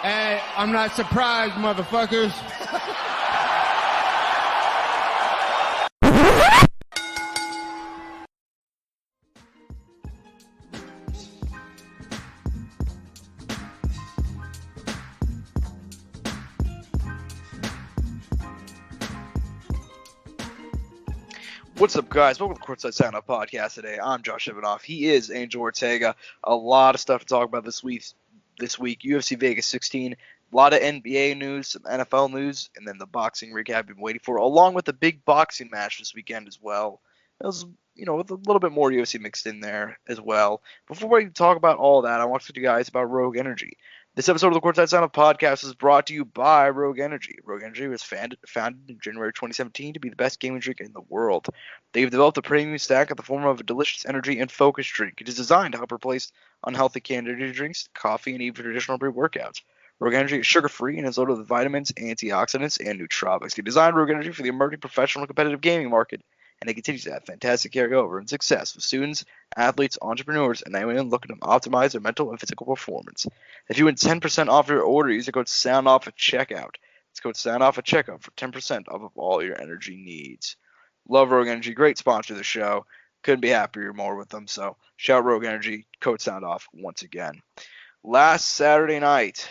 Hey, I'm not surprised, motherfuckers. What's up, guys? Welcome to the Courtside Soundoff podcast today. I'm Josh Ivanoff. He is Angel Ortega. A lot of stuff to talk about this week. UFC Vegas 16. A lot of NBA news, some NFL news, and then the boxing recap I've been waiting for, along with the big boxing match this weekend as well. It was, with a little bit more UFC mixed in there as well. Before we talk about all that, I want to talk to you guys about Rogue Energy. This episode of the Courtside Soundoff podcast is brought to you by Rogue Energy. Rogue Energy was founded in January 2017 to be the best gaming drink in the world. They've developed a premium stack in the form of a delicious energy and focus drink. It is designed to help replace unhealthy canned energy drinks, coffee, and even traditional pre-workouts. Rogue Energy is sugar-free and is loaded with vitamins, antioxidants, and nootropics. They designed Rogue Energy for the emerging professional and competitive gaming market, and it continues to have fantastic carryover and success with students, athletes, entrepreneurs, and anyone looking to optimize their mental and physical performance. If you win 10% off your order, use the code SOUNDOFF at checkout. It's code SOUNDOFF at checkout for 10% off of all your energy needs. Love Rogue Energy, great sponsor of the show. Couldn't be happier more with them. So shout Rogue Energy, code SOUNDOFF once again. Last Saturday night,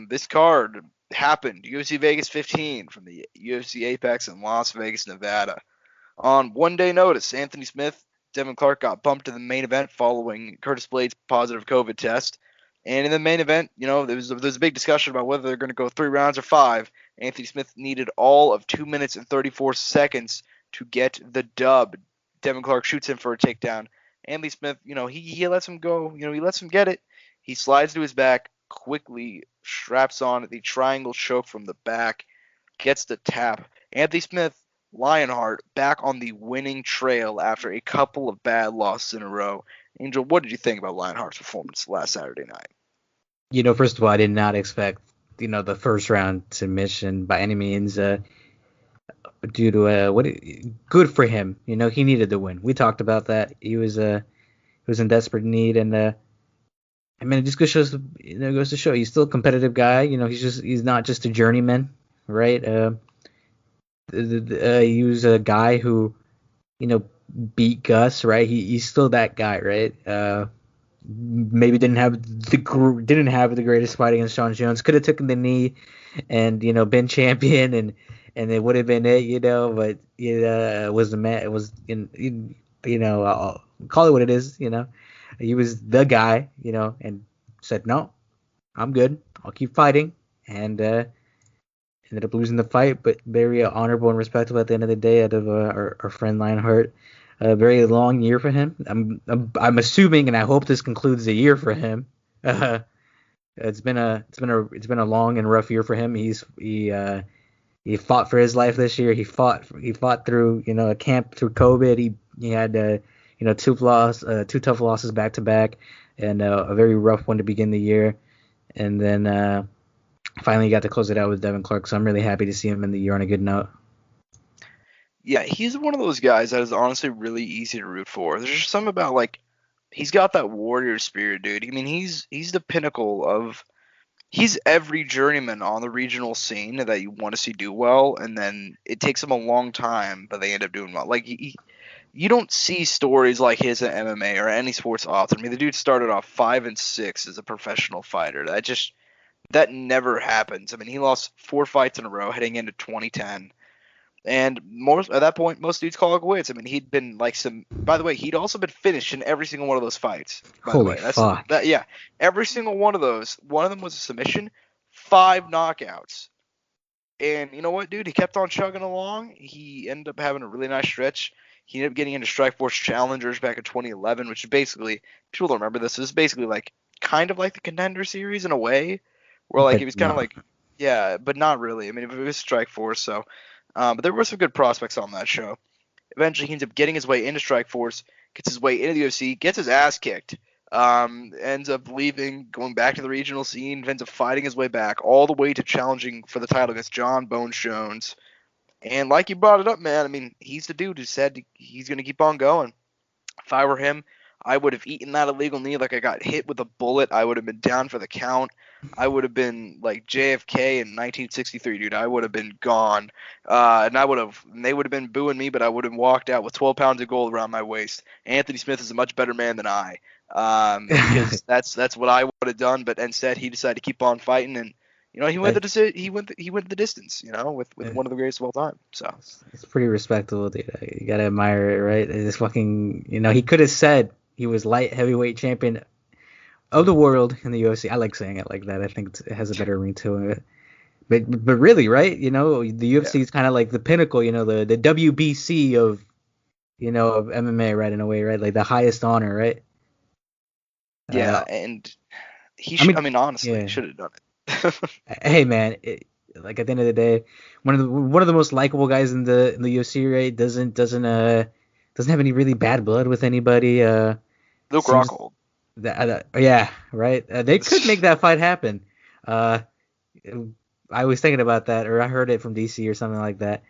this card happened. UFC Vegas 15 from the UFC Apex in Las Vegas, Nevada. On one-day notice, Anthony Smith, Devin Clark got bumped to the main event following Curtis Blades' positive COVID test. And in the main event, there was a big discussion about whether they're going to go 3 rounds or 5. Anthony Smith needed all of 2 minutes and 34 seconds to get the dub. Devin Clark shoots him for a takedown. Anthony Smith, he lets him go. He lets him get it. He slides to his back, quickly straps on the triangle choke from the back, gets the tap. Anthony Smith, Lionheart, back on the winning trail after a couple of bad losses in a row. Angel, what did you think about Lionheart's performance last Saturday night? First of all, I did not expect, the first round submission by any means. Due to good for him. He needed the win. We talked about that. He was in desperate need, and it just goes to show he's still a competitive guy. He's not just a journeyman, right? He was a guy who, beat Gus, right? He's still that guy, right? Maybe didn't have the greatest fight against Sean Jones. Could have taken the knee, and been champion, and it would have been it, But it was the man. It was I'll call it what it is, He was the guy, and said no, I'm good. I'll keep fighting, and ended up losing the fight, but very honorable and respectable at the end of the day out of our friend Lionheart. A very long year for him. I'm assuming, and I hope this concludes the year for him. It's been a long and rough year for him. He fought for his life this year. He fought through a camp through COVID. He had 2 tough losses back to back, and a very rough one to begin the year, and then finally got to close it out with Devin Clark. So I'm really happy to see him in the year on a good note. Yeah, he's one of those guys that is honestly really easy to root for. There's just something about, he's got that warrior spirit, dude. I mean, he's the pinnacle of – he's every journeyman on the regional scene that you want to see do well, and then it takes them a long time, but they end up doing well. You don't see stories like his in MMA or any sports often. I mean, the dude started off 5-6 as a professional fighter. That never happens. I mean, he lost 4 fights in a row heading into 2010. And at that point, most dudes call it quits. I mean, he'd been by the way, he'd also been finished in every single one of those fights. Holy fuck. Every single one of those. One of them was a submission, 5 knockouts. And you know what, dude? He kept on chugging along. He ended up having a really nice stretch. He ended up getting into Strikeforce Challengers back in 2011, which is basically, people don't remember this, is basically kind of like the Contender Series in a way, where he was kind of yeah, but not really. I mean, it was Strikeforce, so. But there were some good prospects on that show. Eventually, he ends up getting his way into Strikeforce, gets his way into the UFC, gets his ass kicked, ends up leaving, going back to the regional scene, ends up fighting his way back, all the way to challenging for the title against John Bones Jones. And like you brought it up, man, I mean, he's the dude who said he's going to keep on going. If I were him, I would have eaten that illegal knee like I got hit with a bullet. I would have been down for the count. I would have been like JFK in 1963, dude. I would have been gone. And they would have been booing me, but I would have walked out with 12 pounds of gold around my waist. Anthony Smith is a much better man than I, because that's what I would have done. But instead, he decided to keep on fighting, and he went the distance, with one of the greatest of all time. So it's pretty respectable, dude. You gotta admire it, right? It's fucking, he could have said he was light heavyweight champion of the world in the UFC. I like saying it like that. I think it has a better ring to it. But really, right? The UFC is kind of like the pinnacle. The WBC of of MMA, right? In a way, right? Like the highest honor, right? Yeah, and he should. Honestly, he should have done it. Hey, man. Like at the end of the day, one of the most likable guys in the UFC, right? Doesn't have any really bad blood with anybody. Luke Rockhold. Yeah, right. They could make that fight happen. I was thinking about that, or I heard it from DC or something like that.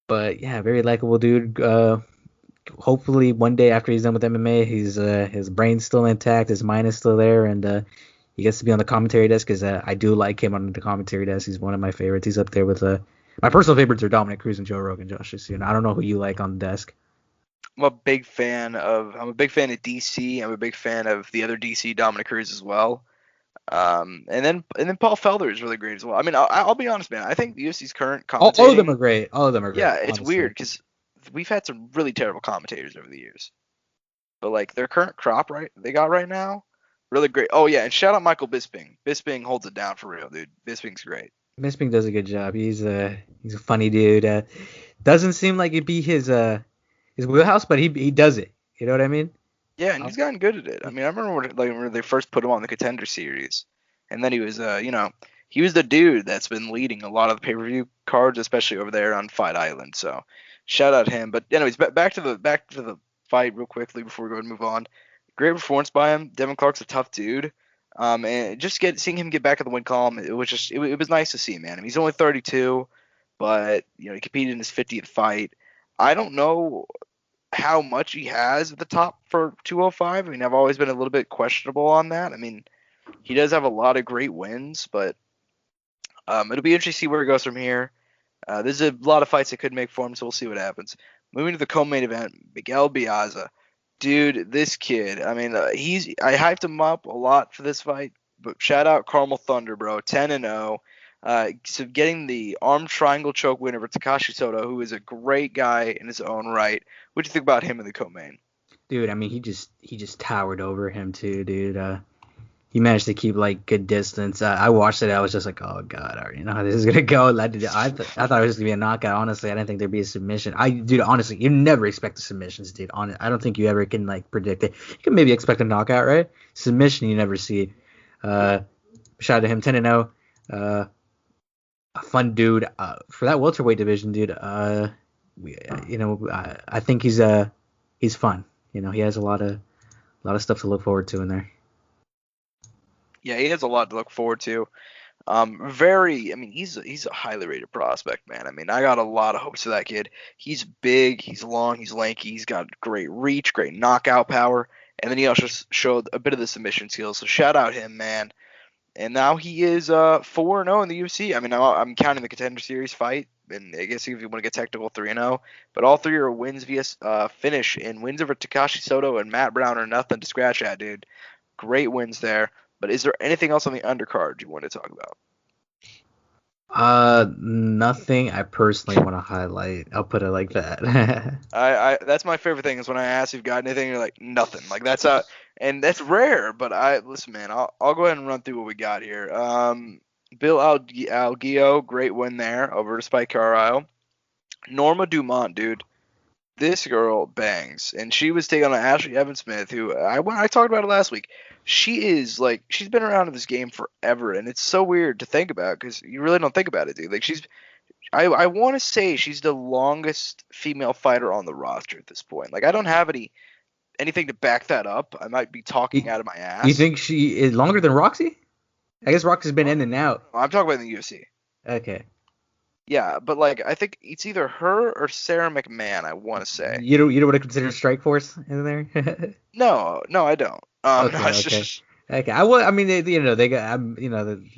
But yeah, very likable dude. Hopefully one day after he's done with MMA, his brain's still intact, his mind is still there, and he gets to be on the commentary desk, because I do like him on the commentary desk. He's one of my favorites. He's up there with my personal favorites are Dominic Cruz and Joe Rogan. Josh, I don't know who you like on the desk. I'm a big fan of DC. I'm a big fan of the other DC, Dominic Cruz, as well. And then Paul Felder is really great as well. I mean, I'll be honest, man. I think the UFC's current commentating, all of them are great. Yeah, it's honestly. weird because we've had some really terrible commentators over the years, but like their current crop they got right now, really great. Oh yeah, and shout out Michael Bisping. Bisping holds it down for real, dude. Bisping's great. Bisping does a good job. He's a funny dude. Doesn't seem like it'd be his wheelhouse, but he does it. You know what I mean? Yeah, and he's gotten good at it. I mean, I remember when they first put him on the Contender Series, and then he was, he was the dude that's been leading a lot of the pay-per-view cards, especially over there on Fight Island. So, shout out him. But anyways, back to the fight real quickly before we go and move on. Great performance by him. Devin Clark's a tough dude. And just seeing him get back in the win column, it was nice to see, man. I mean, he's only 32, but he competed in his 50th fight. I don't know how much he has at the top for 205. I mean, I've always been a little bit questionable on that. I mean, he does have a lot of great wins, but it'll be interesting to see where he goes from here. There's a lot of fights that could make for him, so we'll see what happens. Moving to the co-main event, Miguel Biaza. Dude, this kid, I mean, I hyped him up a lot for this fight, but shout out Carmel Thunder, bro, 10-0. So getting the arm triangle choke win over Takashi Soto, who is a great guy in his own right. What do you think about him in the co-main? Dude, I mean, he just towered over him too, dude. He managed to keep like good distance. I watched it. I was just like, oh god, I already know how this is gonna go. I thought it was gonna be a knockout. Honestly, I didn't think there'd be a submission. Dude, honestly, you never expect the submissions, dude. I don't think you ever can like predict it. You can maybe expect a knockout, right? Submission, you never see. Shout out to him, 10-0. A fun dude for that welterweight division, dude. I think he's fun. He has a lot of stuff to look forward to in there. Yeah, he has a lot to look forward to. He's a highly rated prospect, man. I mean, I got a lot of hopes for that kid. He's big, he's long, he's lanky, he's got great reach, great knockout power, and then he also showed a bit of the submission skills. So shout out him, man. And now he is 4-0 in the UFC. I mean, I'm counting the Contender Series fight, and I guess if you want to get technical, 3-0. But all three are wins via finish, and wins over Takashi Soto and Matt Brown are nothing to scratch at, dude. Great wins there. But is there anything else on the undercard you want to talk about? Nothing I personally want to highlight. I'll put it like that. I that's my favorite thing is when I ask if you've got anything, you're like nothing. Like that's and that's rare. But listen, man. I'll go ahead and run through what we got here. Bill Alguio, great win there over Spike Carlisle. Norma Dumont, dude. This girl bangs, and she was taking on Ashley Evans-Smith, who I talked about it last week. She's been around in this game forever, and it's so weird to think about because you really don't think about it, dude. Like I want to say she's the longest female fighter on the roster at this point. Like I don't have anything to back that up. I might be talking out of my ass. You think she is longer than Roxy? I guess Roxy's been in and out. I'm talking about in the UFC. Okay. Yeah, but like I think it's either her or Sarah McMahon. I want to say. You don't want to consider Strikeforce in there? No, no, I don't. No, Okay, it's okay. just Okay, I mean, they got,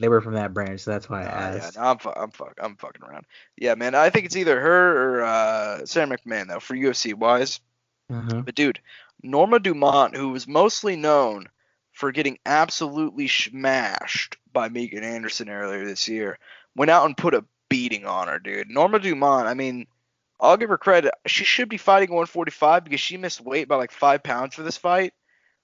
they were from that branch, so that's why I yeah. asked. No, I'm fucking around. Yeah, man. I think it's either her or Sarah McMahon though for UFC wise. Uh-huh. But dude, Norma Dumont, who was mostly known for getting absolutely smashed by Megan Anderson earlier this year, went out and put a beating on her, dude. Norma Dumont, I mean, I'll give her credit. She should be fighting 145 because she missed weight by like 5 pounds for this fight.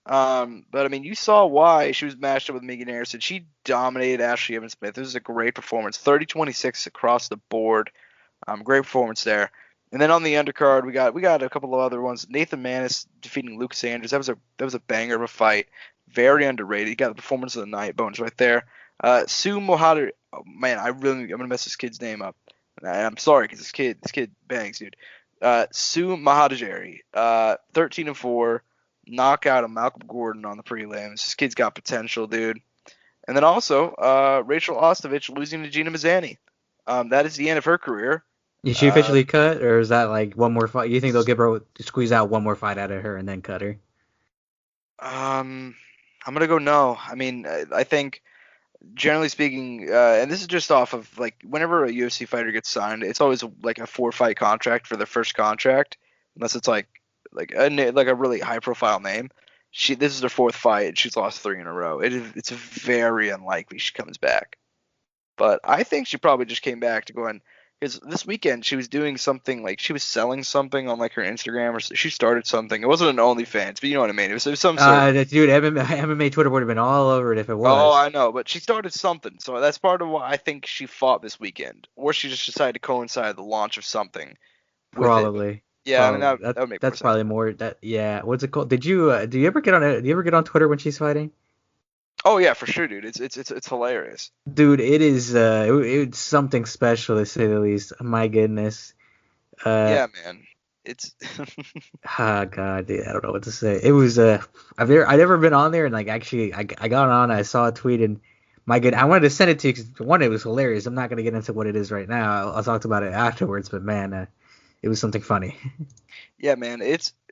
But I mean, you saw why she was matched up with Megan Anderson. She dominated Ashley Evans Smith. This was a great performance, 30-26 across the board. Great performance there. And then on the undercard, we got a couple of other ones. Nathan Manis defeating Luke Sanders. That was a banger of a fight. Very underrated. He got the performance of the night. Bones right there. Sue Mohada. Oh, man, I'm gonna mess this kid's name up. I'm sorry because this kid bangs, dude. Sue Mahadajeri. 13-4. Knockout of Malcolm Gordon on the prelims. This kid's got potential, dude. And then also Rachel Ostovich losing to Gina Mazzani. That is the end of her career. Is she officially cut, or is that like one more fight? You think they'll give her squeeze out one more fight out of her and then cut her? I'm gonna go no. I mean, I think generally speaking, and this is just off of like whenever a UFC fighter gets signed, it's always like a 4-fight contract for their first contract, unless it's like a really high profile name. This is her fourth fight and she's lost 3 in a row. It's very unlikely she comes back. But I think she probably just came back to go in because this weekend she was doing something like she was selling something on like her Instagram or she started something. It wasn't an OnlyFans, but you know what I mean. It was some sort of. Dude, MMA Twitter would have been all over it if it Oh, was. I know, but she started something, so that's part of why I think she fought this weekend, or she just decided to coincide the launch of something with it. But Probably. yeah, I mean Probably. that would make more That's sense. probably more that. Yeah. What's it called? Do you ever get on Twitter when she's fighting? Oh yeah, for sure, dude. It's hilarious. Dude, it's something special to say the least. My goodness. Uh, Yeah, man. It's God, dude, I don't know what to say. It was I've never been on there, and like actually I got on, I saw a tweet, and my good, I wanted to send it to you because one, it was hilarious. I'm not gonna get into what it is right now. I'll talk about it afterwards, but man, it was something funny. yeah, man.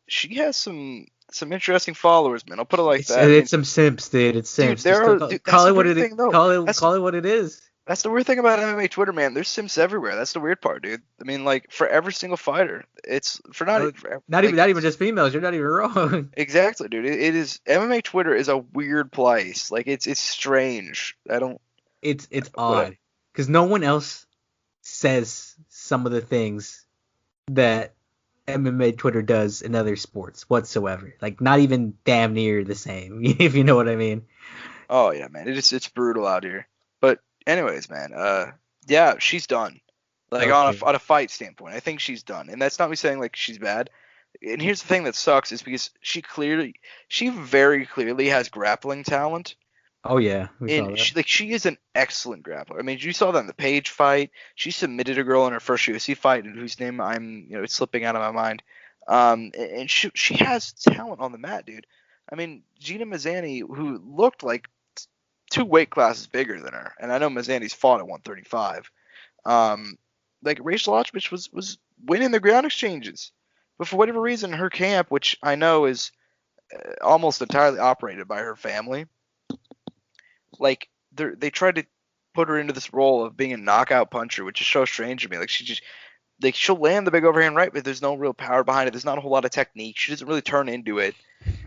She has some interesting followers, man. I'll put it like that. I It's mean, some simps, dude. It's dude, simps. Just that's call the it what weird it thing though. call it what it is. That's the weird thing about MMA Twitter, man. There's simps everywhere. That's the weird part, dude. I mean, like for every single fighter, it's for not No, for, not like, even just females. You're not even wrong. exactly, dude. It is MMA Twitter is a weird place. Like it's strange. I don't It's whatever. odd because no one else says some of the things that MMA Twitter does in other sports whatsoever. Like not even damn near the same, if you know what I mean. Oh yeah, man. It's brutal out here. But anyways, man. Yeah, she's done. Like Okay. on a fight standpoint, I think she's done. And that's not me saying like she's bad. And here's the thing that sucks is because she very clearly has grappling talent. Oh yeah, we saw And that. she is an excellent grappler. I mean, you saw that in the Page fight. She submitted a girl in her first UFC fight, whose name it's slipping out of my mind. And she has talent on the mat, dude. I mean, Gina Mazzani, who looked like 2 weight classes bigger than her, and I know Mazzani's fought at 135. Like Rachel Ochbich was winning the ground exchanges, but for whatever reason, her camp, which I know is almost entirely operated by her family, like they tried to put her into this role of being a knockout puncher, which is so strange to me. Like she'll land the big overhand right, but there's no real power behind it. There's not a whole lot of technique. She doesn't really turn into it.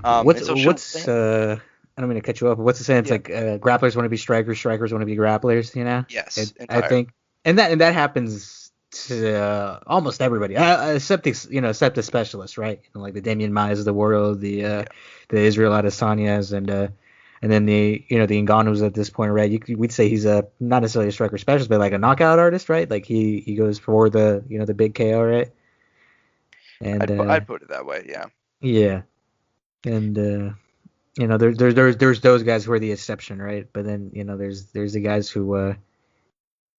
And so she'll What's I don't mean to cut you off, but what's the saying? It's yeah, like grapplers want to be strikers, strikers want to be grapplers, you know? yes, I entirely. think and that happens to almost everybody, except the specialists, right? Like the Damian Maias of the world, Yeah. the Israel Adesanyas, and then the the Ngannou's at this point, right? We'd say he's a not necessarily a striker specialist, but like a knockout artist, right? Like he goes for the the big KO, right? And I'd put it that way. Yeah. yeah, and there's those guys who are the exception, right? But then there's the guys who are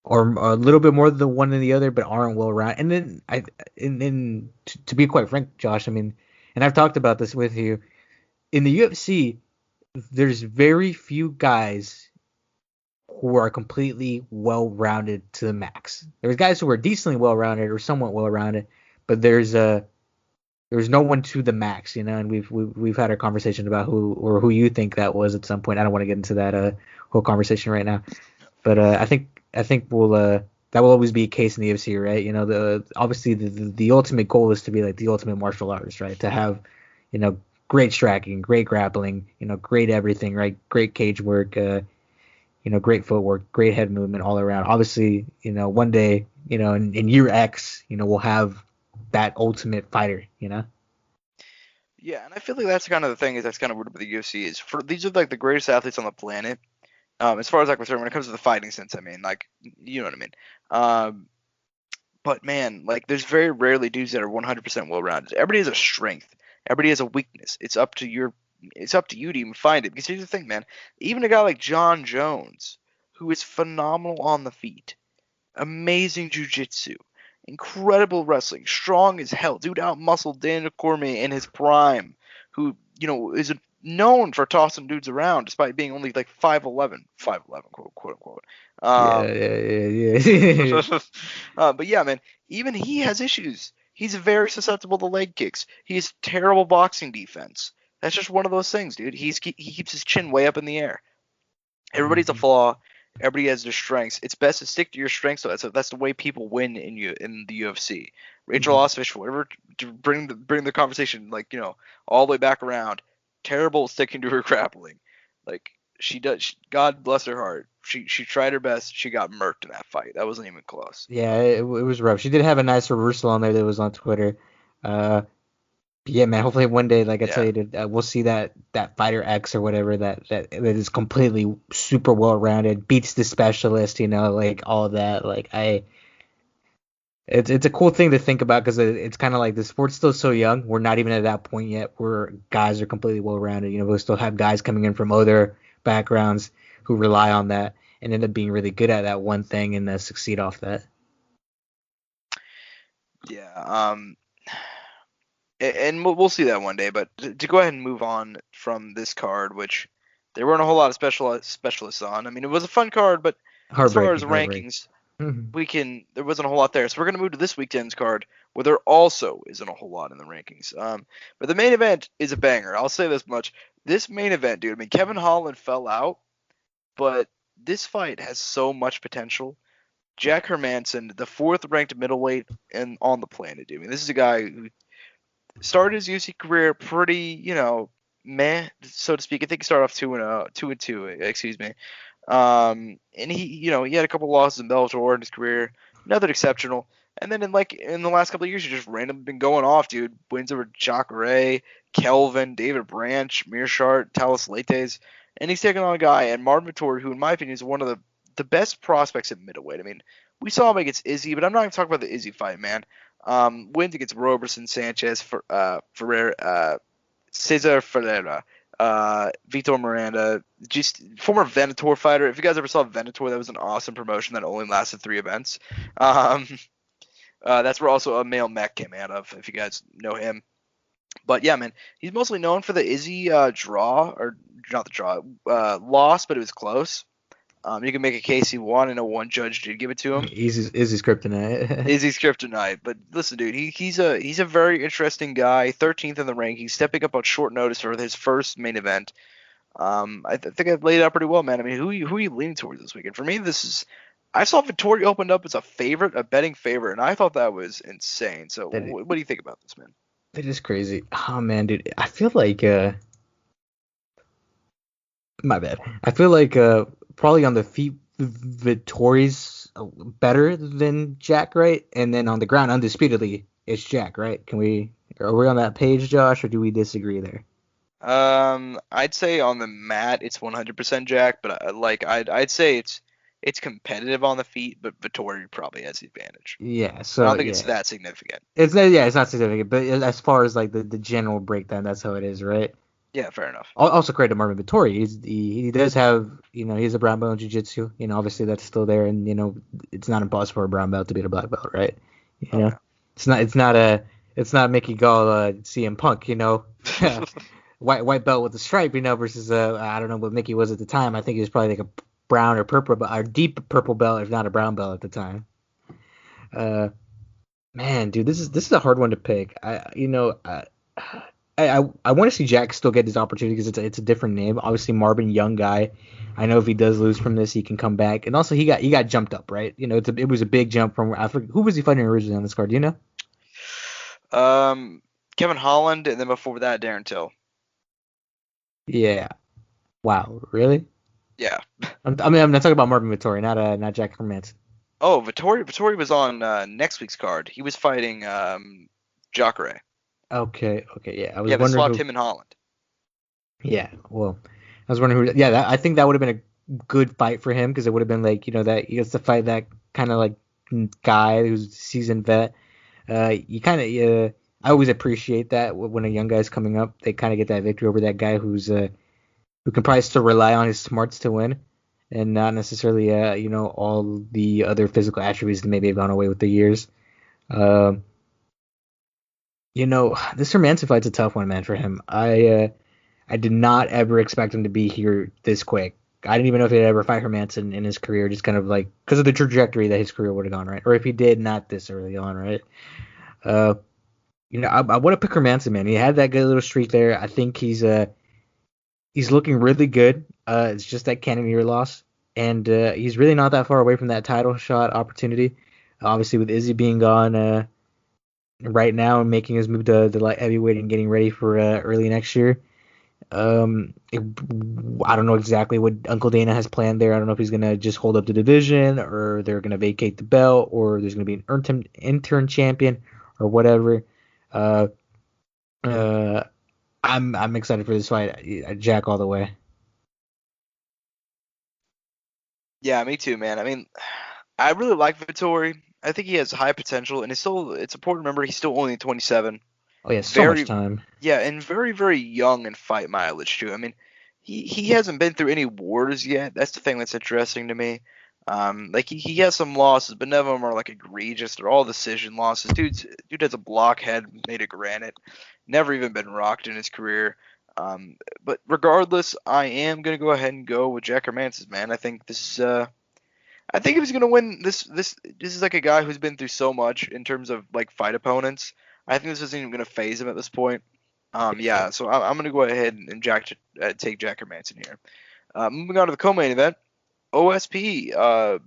a little bit more the one than the other, but aren't well rounded. And then to be quite frank, Josh, I mean, and I've talked about this with you in the UFC. There's very few guys who are completely well-rounded to the max. There's guys who are decently well-rounded or somewhat well-rounded, but there's no one to the max, and we've had a conversation about who you think that was at some point. I don't want to get into that whole conversation right now, but I think we'll that will always be a case in the UFC, right? Obviously the ultimate goal is to be like the ultimate martial artist, right? To have, great striking, great grappling, great everything, right? Great cage work, great footwork, great head movement all around. Obviously, one day, in year X, we'll have that ultimate fighter, Yeah, and I feel like that's kind of the thing that's kind of weird about the UFC is these are like the greatest athletes on the planet. As far as I'm concerned, when it comes to the fighting sense, I mean, like, you know what I mean. But man, like, there's very rarely dudes that are 100% well-rounded. Everybody has a strength. Everybody has a weakness. It's up to you to even find it. Because here's the thing, man. Even a guy like John Jones, who is phenomenal on the feet, amazing jiu-jitsu, incredible wrestling, strong as hell, dude out-muscled Daniel Cormier in his prime, who, is known for tossing dudes around despite being only like 5'11", quote unquote. Yeah. But yeah, man, even he has issues. He's very susceptible to leg kicks. He has terrible boxing defense. That's just one of those things, dude. He keeps his chin way up in the air. Everybody's a flaw. Everybody has their strengths. It's best to stick to your strengths. So that's the way people win in the UFC. Rachel Osfish, whatever, to bring the conversation all the way back around. Terrible sticking to her grappling. Like, God bless her heart. She tried her best. She got murked in that fight. That wasn't even close. Yeah, it was rough. She did have a nice reversal on there that was on Twitter. Yeah, man. Hopefully one day, like I tell you, we'll see that fighter X or whatever that is completely super well rounded, beats the specialist, like all of that. Like it's a cool thing to think about because it's kind of like the sport's still so young. We're not even at that point yet where guys are completely well rounded. We still have guys coming in from other backgrounds who rely on that and end up being really good at that one thing and succeed off that. Yeah. And we'll see that one day. But to go ahead and move on from this card, which there weren't a whole lot of specialists on. I mean, it was a fun card, but as far as rankings, there wasn't a whole lot there. So we're gonna move to this weekend's card, where there also isn't a whole lot in the rankings. But the main event is a banger. I'll say this much: this main event, dude. I mean, Kevin Holland fell out, but this fight has so much potential. Jack Hermanson, the 4th-ranked middleweight on the planet, dude. I mean, this is a guy who started his UFC career pretty, meh, so to speak. I think he started off 2-2, excuse me. And he had a couple losses in Bellator in his career, nothing exceptional. And then in the last couple of years, he's just randomly been going off, dude. Wins over Jacare, Kelvin, David Branch, Mearshart, Talis Leites, and he's taking on a guy, and Marvin Vettori, who in my opinion is one of the best prospects at middleweight. I mean, we saw him against Izzy, but I'm not even talking about the Izzy fight, man. Wins against Roberson, Sanchez, Ferreira, Cesar Ferreira, Vitor Miranda, just former Venator fighter. If you guys ever saw Venator, that was an awesome promotion that only lasted 3 events. That's where also a male mech came out of, if you guys know him. But yeah, man, he's mostly known for the Izzy draw, or not the draw, loss, but it was close. You can make a case he won, and one judge did give it to him. Izzy's kryptonite. Izzy's kryptonite. But listen, dude, he's a very interesting guy. 13th in the rankings, stepping up on short notice for his first main event. I think I've laid it out pretty well, man. I mean, who are you leaning towards this weekend? For me, I saw Vettori opened up as a betting favorite, and I thought that was insane. So what do you think about this, man? That is crazy. Oh man, dude, I feel like my bad. I feel like probably on the feet, Vettori's better than Jack, right? And then on the ground, undisputedly, it's Jack, right? Are we on that page, Josh, or do we disagree there? I'd say on the mat it's 100% Jack, but I'd say it's competitive on the feet, but Vettori probably has the advantage. Yeah, so I don't think it's that significant. It's not significant, but as far as like the general breakdown, that's how it is, right? Yeah, fair enough. Also, credit to Marvin Vettori. He does have, he's a brown belt in jiu-jitsu. Obviously that's still there, and it's not impossible for a brown belt to beat a black belt, right? It's not Mickey Gall, CM Punk, white belt with a stripe, versus I don't know what Mickey was at the time. I think he was probably like brown or purple, or deep purple belt, if not a brown belt at the time. Man, dude, this is a hard one to pick. I want to see Jack still get his opportunity because it's a different name. Obviously, Marvin, young guy. I know if he does lose from this, he can come back. And also, he got jumped up, right? It was a big jump from Africa. Who was he fighting originally on this card? Do you know? Kevin Holland, and then before that, Darren Till. Yeah. Wow. Really? Yeah. I'm not talking about Marvin Vittori, not Jack Hermanson. Oh, Vittori was on next week's card. He was fighting Jacare. Okay, yeah. I was Yeah, they wondering swapped him and Holland. Yeah, well, I was wondering who. Yeah, I think that would have been a good fight for him because it would have been like that he gets to fight that kind of like guy who's a seasoned vet. I always appreciate that when a young guy's coming up, they kind of get that victory over that guy who can probably still rely on his smarts to win, and not necessarily all the other physical attributes that maybe have gone away with the years. This Hermanson fight's a tough one, man, for him. I did not ever expect him to be here this quick. I didn't even know if he'd ever fight Hermanson in his career, just kind of like because of the trajectory that his career would have gone, right? Or if he did, not this early on, right? I want to pick Hermanson, man. He had that good little streak there. I think he's looking really good. It's just that Cannonier loss, and he's really not that far away from that title shot opportunity. Obviously, with Izzy being gone right now and making his move to the light heavyweight and getting ready for early next year. I don't know exactly what Uncle Dana has planned there. I don't know if he's gonna just hold up the division, or they're gonna vacate the belt, or there's gonna be an intern champion, or whatever. I'm excited for this fight. Jack all the way. Yeah, me too, man. I mean, I really like Vittori. I think he has high potential, and it's important to remember he's still only 27. Oh yeah, so much time. Yeah, and very, very young in fight mileage too. I mean, he hasn't been through any wars yet. That's the thing that's interesting to me. Like he has some losses, but none of them are like egregious. They're all decision losses. Dude has a blockhead made of granite. Never even been rocked in his career. But regardless, I am gonna go ahead and go with Jack Hermanson, man. I think this is I think if he's gonna win this is like a guy who's been through so much in terms of like fight opponents. I think this isn't even gonna phase him at this point. Yeah, so I'm gonna go ahead and take Jack Hermanson here. Moving on to the co-main event, OSP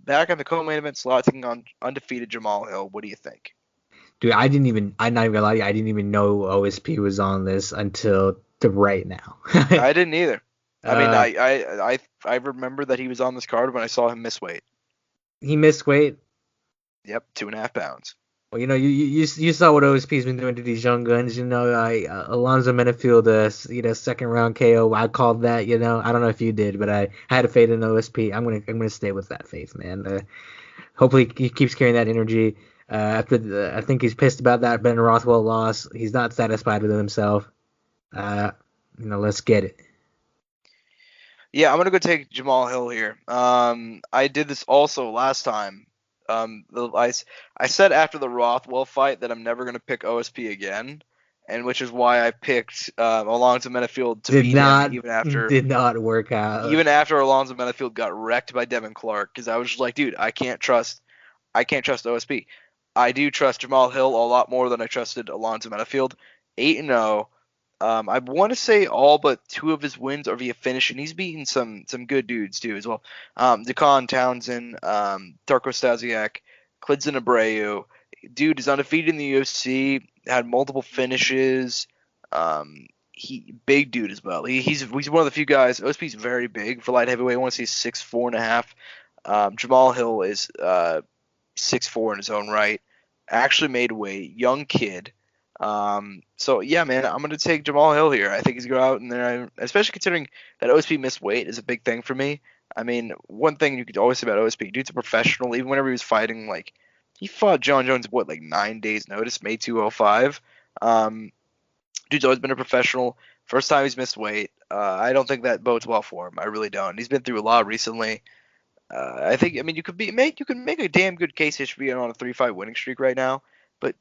back on the co-main event slot, taking on undefeated Jamal Hill. What do you think? Dude, I'm not even gonna lie to you, I didn't even know OSP was on this until right now. I didn't either. I mean, I remember that he was on this card when I saw him miss weight. He missed weight. Yep, 2.5 pounds. Well, you saw what OSP's been doing to these young guns. Alonzo Menafield, second round KO. I called that. I don't know if you did, but I had a faith in OSP. I'm gonna stay with that faith, man. Hopefully he keeps carrying that energy. I think he's pissed about that Ben Rothwell loss. He's not satisfied with himself. Let's get it. Yeah, I'm gonna go take Jamal Hill here. I did this also last time. I said after the Rothwell fight that I'm never gonna pick OSP again, and which is why I picked Alonzo Menafield to beat him even after did not work out. Even after Alonzo Menafield got wrecked by Devin Clark, because I was just like, dude, I can't trust OSP. I do trust Jamal Hill a lot more than I trusted Alonzo Menafield. 8-0. I want to say all but 2 of his wins are via finish, and he's beaten some good dudes too as well. Decan Townsend, Darko Stasiak, Clidson Abreu. Dude is undefeated in the UFC. Had multiple finishes. He big dude as well. He's one of the few guys. OSP's very big for light heavyweight. I want to say 6'4.5". Jamal Hill is 6'4" in his own right. Actually made weight. Young kid. So yeah, man, I'm gonna take Jamal Hill here. I think he's going to go out in there, especially considering that OSP missed weight is a big thing for me. I mean, one thing you could always say about OSP, dude's a professional. Even whenever he was fighting, like he fought John Jones like 9 days notice, May 205. Dude's always been a professional. First time he's missed weight. I don't think that bodes well for him. I really don't. He's been through a lot recently. I mean, you can make a damn good case he should be on a 3-fight winning streak right now. But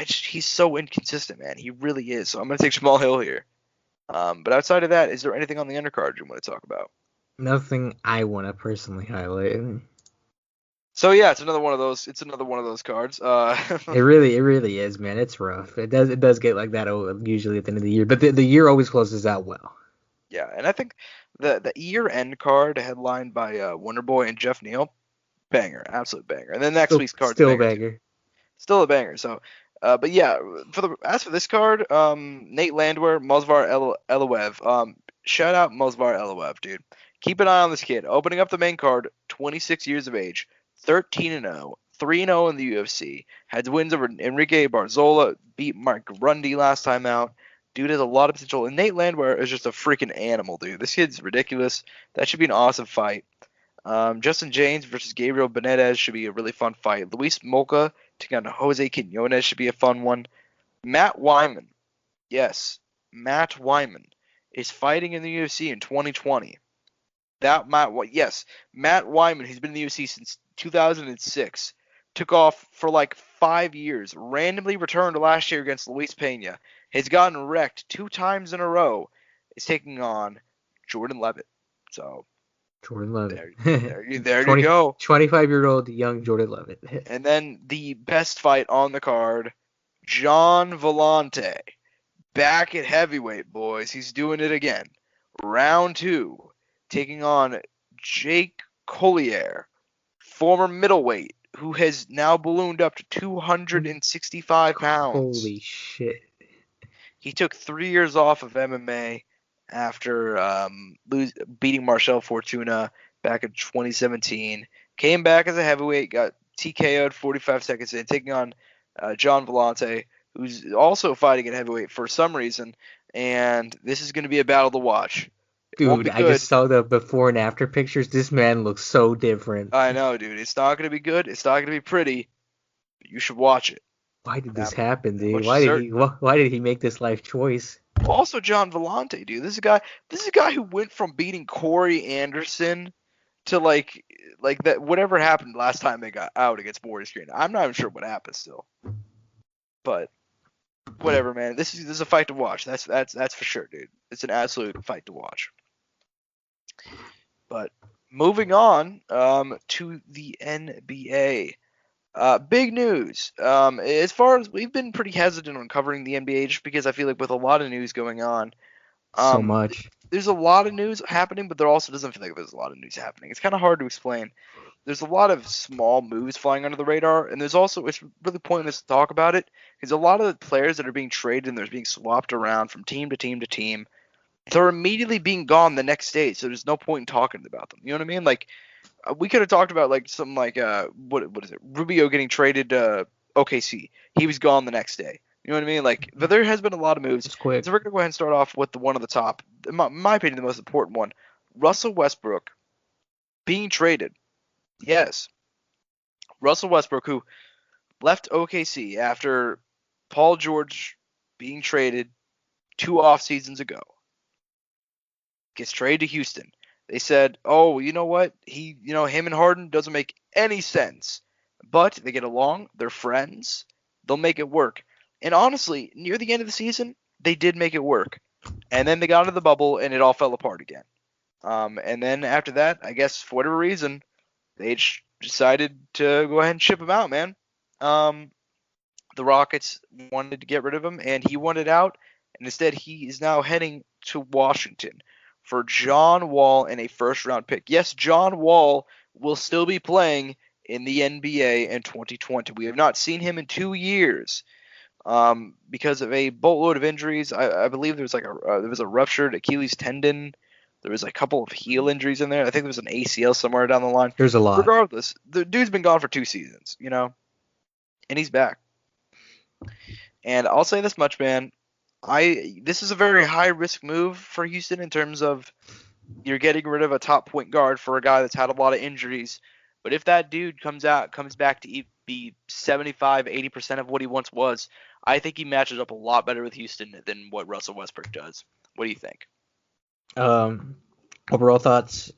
he's so inconsistent, man. He really is. So I'm going to take Jamal Hill here. But outside of that, is there anything on the undercard you want to talk about? Nothing I want to personally highlight. So yeah, it's another one of those. It's another one of those cards. It really is, man. It's rough. It does get like that usually at the end of the year, but the year always closes out well. Yeah, and I think the year end card headlined by Wonder Boy and Jeff Neal, banger, absolute banger. And then next week's card's a Still banger too. bagger. Still a banger. So, but yeah, as for this card, Nate Landwehr, Mozvar Elawev. Shout out Mozvar Elawev, dude. Keep an eye on this kid. Opening up the main card, 26 years of age, 13-0, 3-0 in the UFC. Had wins over Enrique Barzola, beat Mark Grundy last time out. Dude has a lot of potential, and Nate Landwehr is just a freaking animal, dude. This kid's ridiculous. That should be an awesome fight. Justin James versus Gabriel Benitez should be a really fun fight. Luis Molca taking on Jose Quinones should be a fun one. Matt Wyman, yes, Matt Wyman is fighting in the UFC in 2020. Matt Wyman, who's been in the UFC since 2006, took off for like 5 years, randomly returned last year against Luis Pena, has gotten wrecked 2 times in a row, is taking on Jordan Levitt. So Jordan Levitt. there you go. 25-year-old young Jordan Levitt. And then the best fight on the card, John Vellante, back at heavyweight, boys. He's doing it again. Round 2, taking on Jake Collier, former middleweight, who has now ballooned up to 265 pounds. Holy shit. He took 3 years off of MMA after beating Marcel Fortuna back in 2017. Came back as a heavyweight, got TKO'd 45 seconds in, taking on John Vellante, who's also fighting at heavyweight for some reason. And this is going to be a battle to watch. Dude, I just saw the before and after pictures. This man looks so different. I know, dude. It's not going to be good. It's not going to be pretty. But you should watch it. Why did this happen, dude? Why Why did he make this life choice? Also, John Vellante, dude. This is a guy who went from beating Corey Anderson to like that. Whatever happened last time they got out against Boris Green, I'm not even sure what happened still. But whatever, man. This is a fight to watch. That's for sure, dude. It's an absolute fight to watch. But moving on to the NBA. Big news. As far as we've been pretty hesitant on covering the NBA just because I feel like with a lot of news going on, so much. There's a lot of news happening, but there also doesn't feel like there's a lot of news happening. It's kind of hard to explain. There's a lot of small moves flying under the radar, and it's really pointless to talk about it because a lot of the players that are being traded and they're being swapped around from team to team to team, they're immediately being gone the next day, so there's no point in talking about them. You know what I mean? Like, we could have talked about like something like what is it? Rubio getting traded to OKC. He was gone the next day. You know what I mean? Like, but there has been a lot of moves. It's quick. So we're gonna go ahead and start off with the one at the top. In my opinion, the most important one: Russell Westbrook being traded. Yes, Russell Westbrook, who left OKC after Paul George being traded 2 off seasons ago, gets traded to Houston. They said, oh, you know what? Him and Harden doesn't make any sense. But they get along. They're friends. They'll make it work. And honestly, near the end of the season, they did make it work. And then they got into the bubble, and it all fell apart again. And then after that, I guess for whatever reason, they decided to go ahead and ship him out, man. The Rockets wanted to get rid of him, and he wanted out. And instead, he is now heading to Washington for John Wall and a first-round pick. Yes, John Wall will still be playing in the NBA in 2020. We have not seen him in 2 years because of a boatload of injuries. I believe there was a ruptured Achilles tendon. There was a couple of heel injuries in there. I think there was an ACL somewhere down the line. There's a lot. Regardless, the dude's been gone for 2 seasons, and he's back. And I'll say this much, man. This is a very high-risk move for Houston in terms of you're getting rid of a top point guard for a guy that's had a lot of injuries. But if that dude comes back to be 75, 80% of what he once was, I think he matches up a lot better with Houston than what Russell Westbrook does. What do you think? Overall thoughts,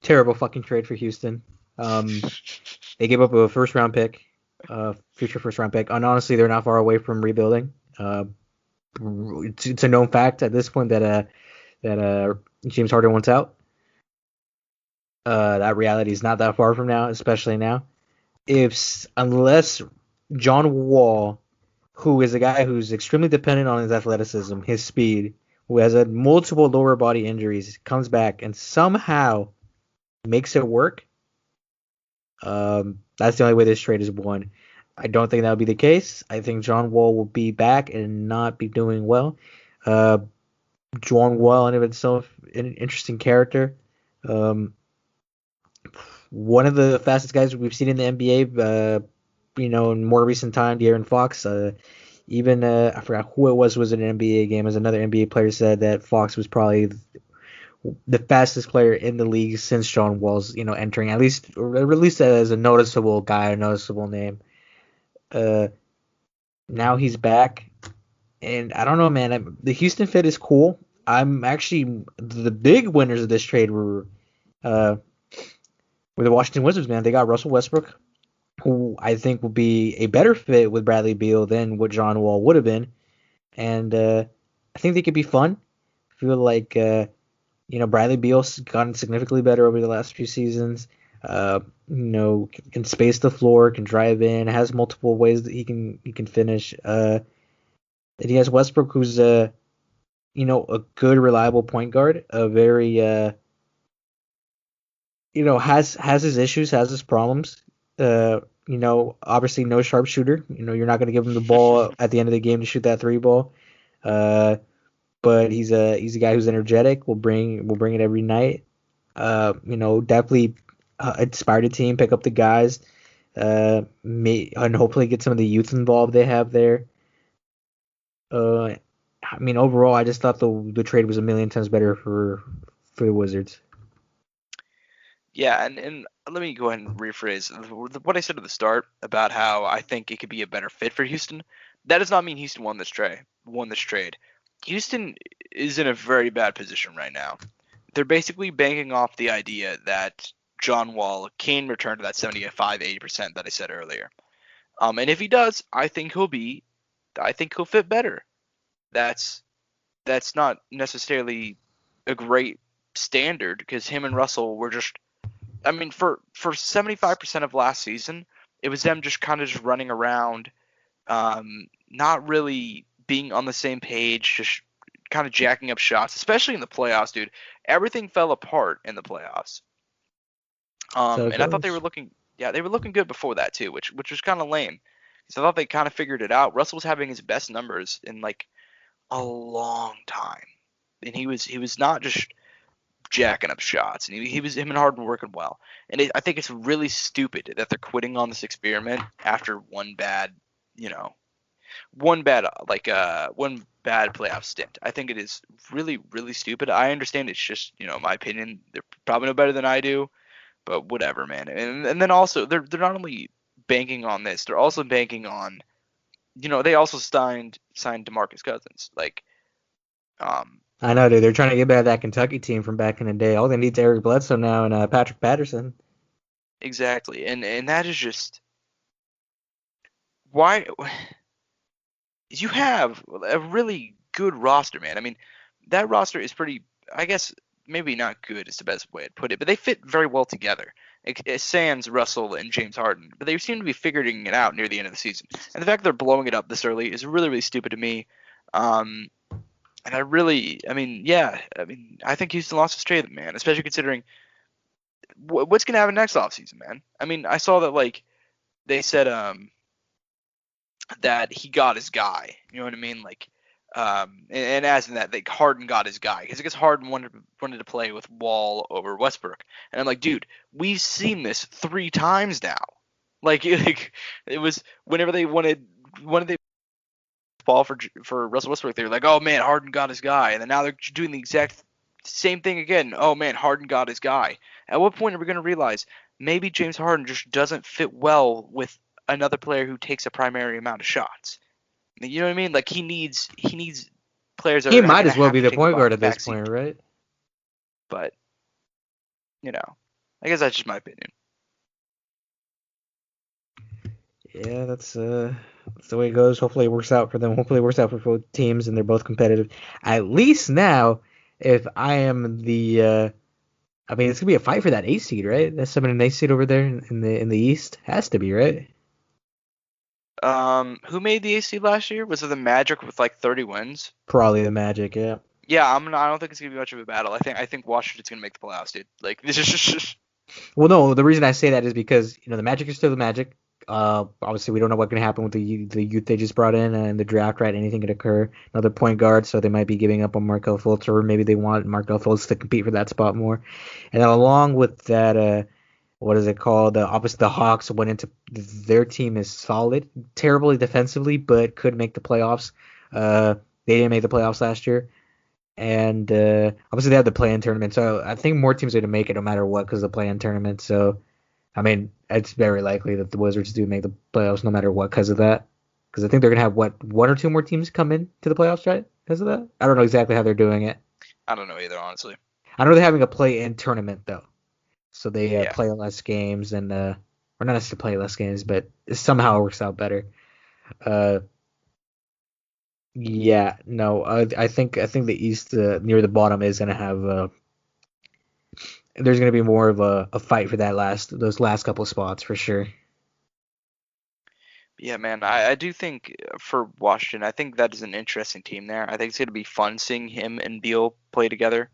terrible fucking trade for Houston. They gave up a first-round pick, future first-round pick. And honestly, they're not far away from rebuilding. It's a known fact at this point that James Harden wants out. that reality is not that far from now, especially now. Unless John Wall, who is a guy who's extremely dependent on his athleticism, his speed, who has had multiple lower body injuries, comes back and somehow makes it work, that's the only way this trade is won. I don't think that'll be the case. I think John Wall will be back and not be doing well. Uh, John Wall in of itself, an interesting character. One of the fastest guys we've seen in the NBA. In more recent time, De'Aaron Fox. I forgot who it was in an NBA game. As another NBA player said that Fox was probably the fastest player in the league since John Wall's entering, at least as a noticeable guy, a noticeable name. Now he's back, and I don't know, man. The Houston fit is cool. I'm actually the big winners of this trade were the Washington Wizards, man. They got Russell Westbrook, who I think will be a better fit with Bradley Beal than what John Wall would have been, and I think they could be fun. I feel like Bradley Beal's gotten significantly better over the last few seasons. Can space the floor, can drive in, has multiple ways that he can finish. And he has Westbrook, who's a good, reliable point guard, a very has his issues, has his problems. Obviously no sharpshooter. You're not going to give him the ball at the end of the game to shoot that three ball. But he's a guy who's energetic. Will bring it every night. Definitely inspire the team, pick up the guys, and hopefully get some of the youth involved they have there. Overall, I just thought the trade was a million times better for the Wizards. Yeah, and let me go ahead and rephrase what I said at the start about how I think it could be a better fit for Houston. That does not mean Houston won this trade. Houston is in a very bad position right now. They're basically banking off the idea that John Wall can return to that 75-80% that I said earlier. And if he does, I think he'll fit better. That's not necessarily a great standard because him and Russell were just, for 75% of last season, it was them just kind of just running around, not really being on the same page, just kind of jacking up shots, especially in the playoffs, dude. Everything fell apart in the playoffs. And I thought they were looking good before that too, which was kind of lame. Because I thought they kind of figured it out. Russell was having his best numbers in like a long time, and he was not just jacking up shots, and him and Harden working well. And I think it's really stupid that they're quitting on this experiment after one bad playoff stint. I think it is really, really stupid. I understand it's just, my opinion. They're probably no better than I do, but whatever, man. And then also they're not only banking on this, they're also banking on, they also signed DeMarcus Cousins. I know, dude. They're trying to get back that Kentucky team from back in the day. All they need is Eric Bledsoe now and Patrick Patterson. Exactly, and that is just why you have a really good roster, man. That roster is pretty, I guess, maybe not good is the best way to put it, but they fit very well together. Sans Russell and James Harden, but they seem to be figuring it out near the end of the season. And the fact that they're blowing it up this early is really, really stupid to me. And I think Houston lost this trade, man, especially considering what's going to happen next offseason, man. I saw that, they said that he got his guy. You know what I mean? And as in that, Harden got his guy. Because I guess Harden wanted to play with Wall over Westbrook. And I'm like, dude, we've seen this 3 times now. It was whenever they wanted they ball for Russell Westbrook, they were like, oh man, Harden got his guy. And then now they're doing the exact same thing again. Oh man, Harden got his guy. At what point are we going to realize maybe James Harden just doesn't fit well with another player who takes a primary amount of shots? You know what I mean? He needs players that he might as well be the point guard at this point, right? But I guess that's just my opinion. Yeah, that's the way it goes. Hopefully it works out for them. Hopefully it works out for both teams and they're both competitive. At least now, if I am the I mean, it's gonna be a fight for that 8 seed, right? That's something an 8 seed over there in the East has to be, right? Who made the AC last year? Was it the Magic with like 30 wins? Probably the Magic, yeah. Yeah, I don't think it's gonna be much of a battle. I think Washington's gonna make the playoffs, dude. Like this is just Well, no, the reason I say that is because the Magic are still the Magic. Obviously, we don't know what's going to happen with the youth they just brought in the draft, right? Anything could occur. Another point guard, so they might be giving up on Markel Fultz, or maybe they want Markel Fultz to compete for that spot more. And then along with that, what is it called? Obviously, the Hawks went into their team is solid, terribly defensively, but could make the playoffs. They didn't make the playoffs last year. And obviously they have the play-in tournament, so I think more teams are going to make it no matter what because of the play-in tournament. So, I mean, it's very likely that the Wizards do make the playoffs no matter what because of that. Because I think they're going to have, one or two more teams come in to the playoffs, right? Because of that? I don't know exactly how they're doing it. I don't know either, honestly. I know they're having a play-in tournament, though. So they Yeah. play less games, and or not necessarily play less games, but somehow it works out better. Yeah, no, I think the East near the bottom is gonna have there's gonna be more of a fight for those last couple spots for sure. Yeah, man, I do think for Washington, I think that is an interesting team there. I think it's gonna be fun seeing him and Beal play together.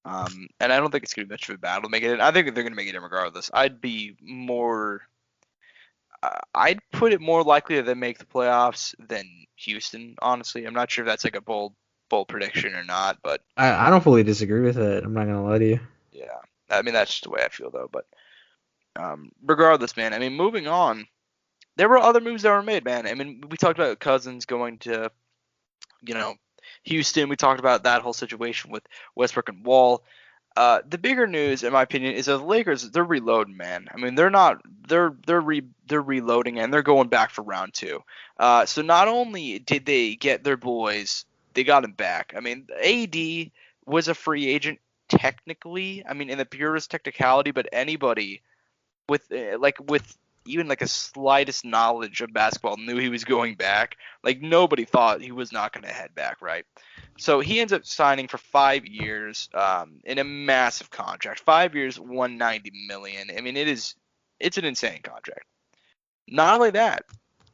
And I don't think it's gonna be much of a battle to make it in. I think they're gonna make it in regardless. I'd put it more likely that they make the playoffs than Houston. Honestly, I'm not sure if that's like a bold prediction or not, but I don't fully disagree with it. I'm not gonna lie to you. yeah, I mean that's just the way I feel though. But regardless, man. I mean, moving on, there were other moves that were made, man. I mean, we talked about Cousins going to, Houston. We talked about that whole situation with Westbrook and Wall. The bigger news, in my opinion, is that the Lakers, they're reloading, man. I mean, they're reloading and they're going back for round two. So not only did they get their boys, they got them back. I mean, AD was a free agent technically. I mean, in the purest technicality, but anybody with even like a slightest knowledge of basketball knew he was going back. Like nobody thought he was not going to head back, right? So he ends up signing for 5 years in a massive contract. 5 years, 190 million. I mean, it's an insane contract. Not only that,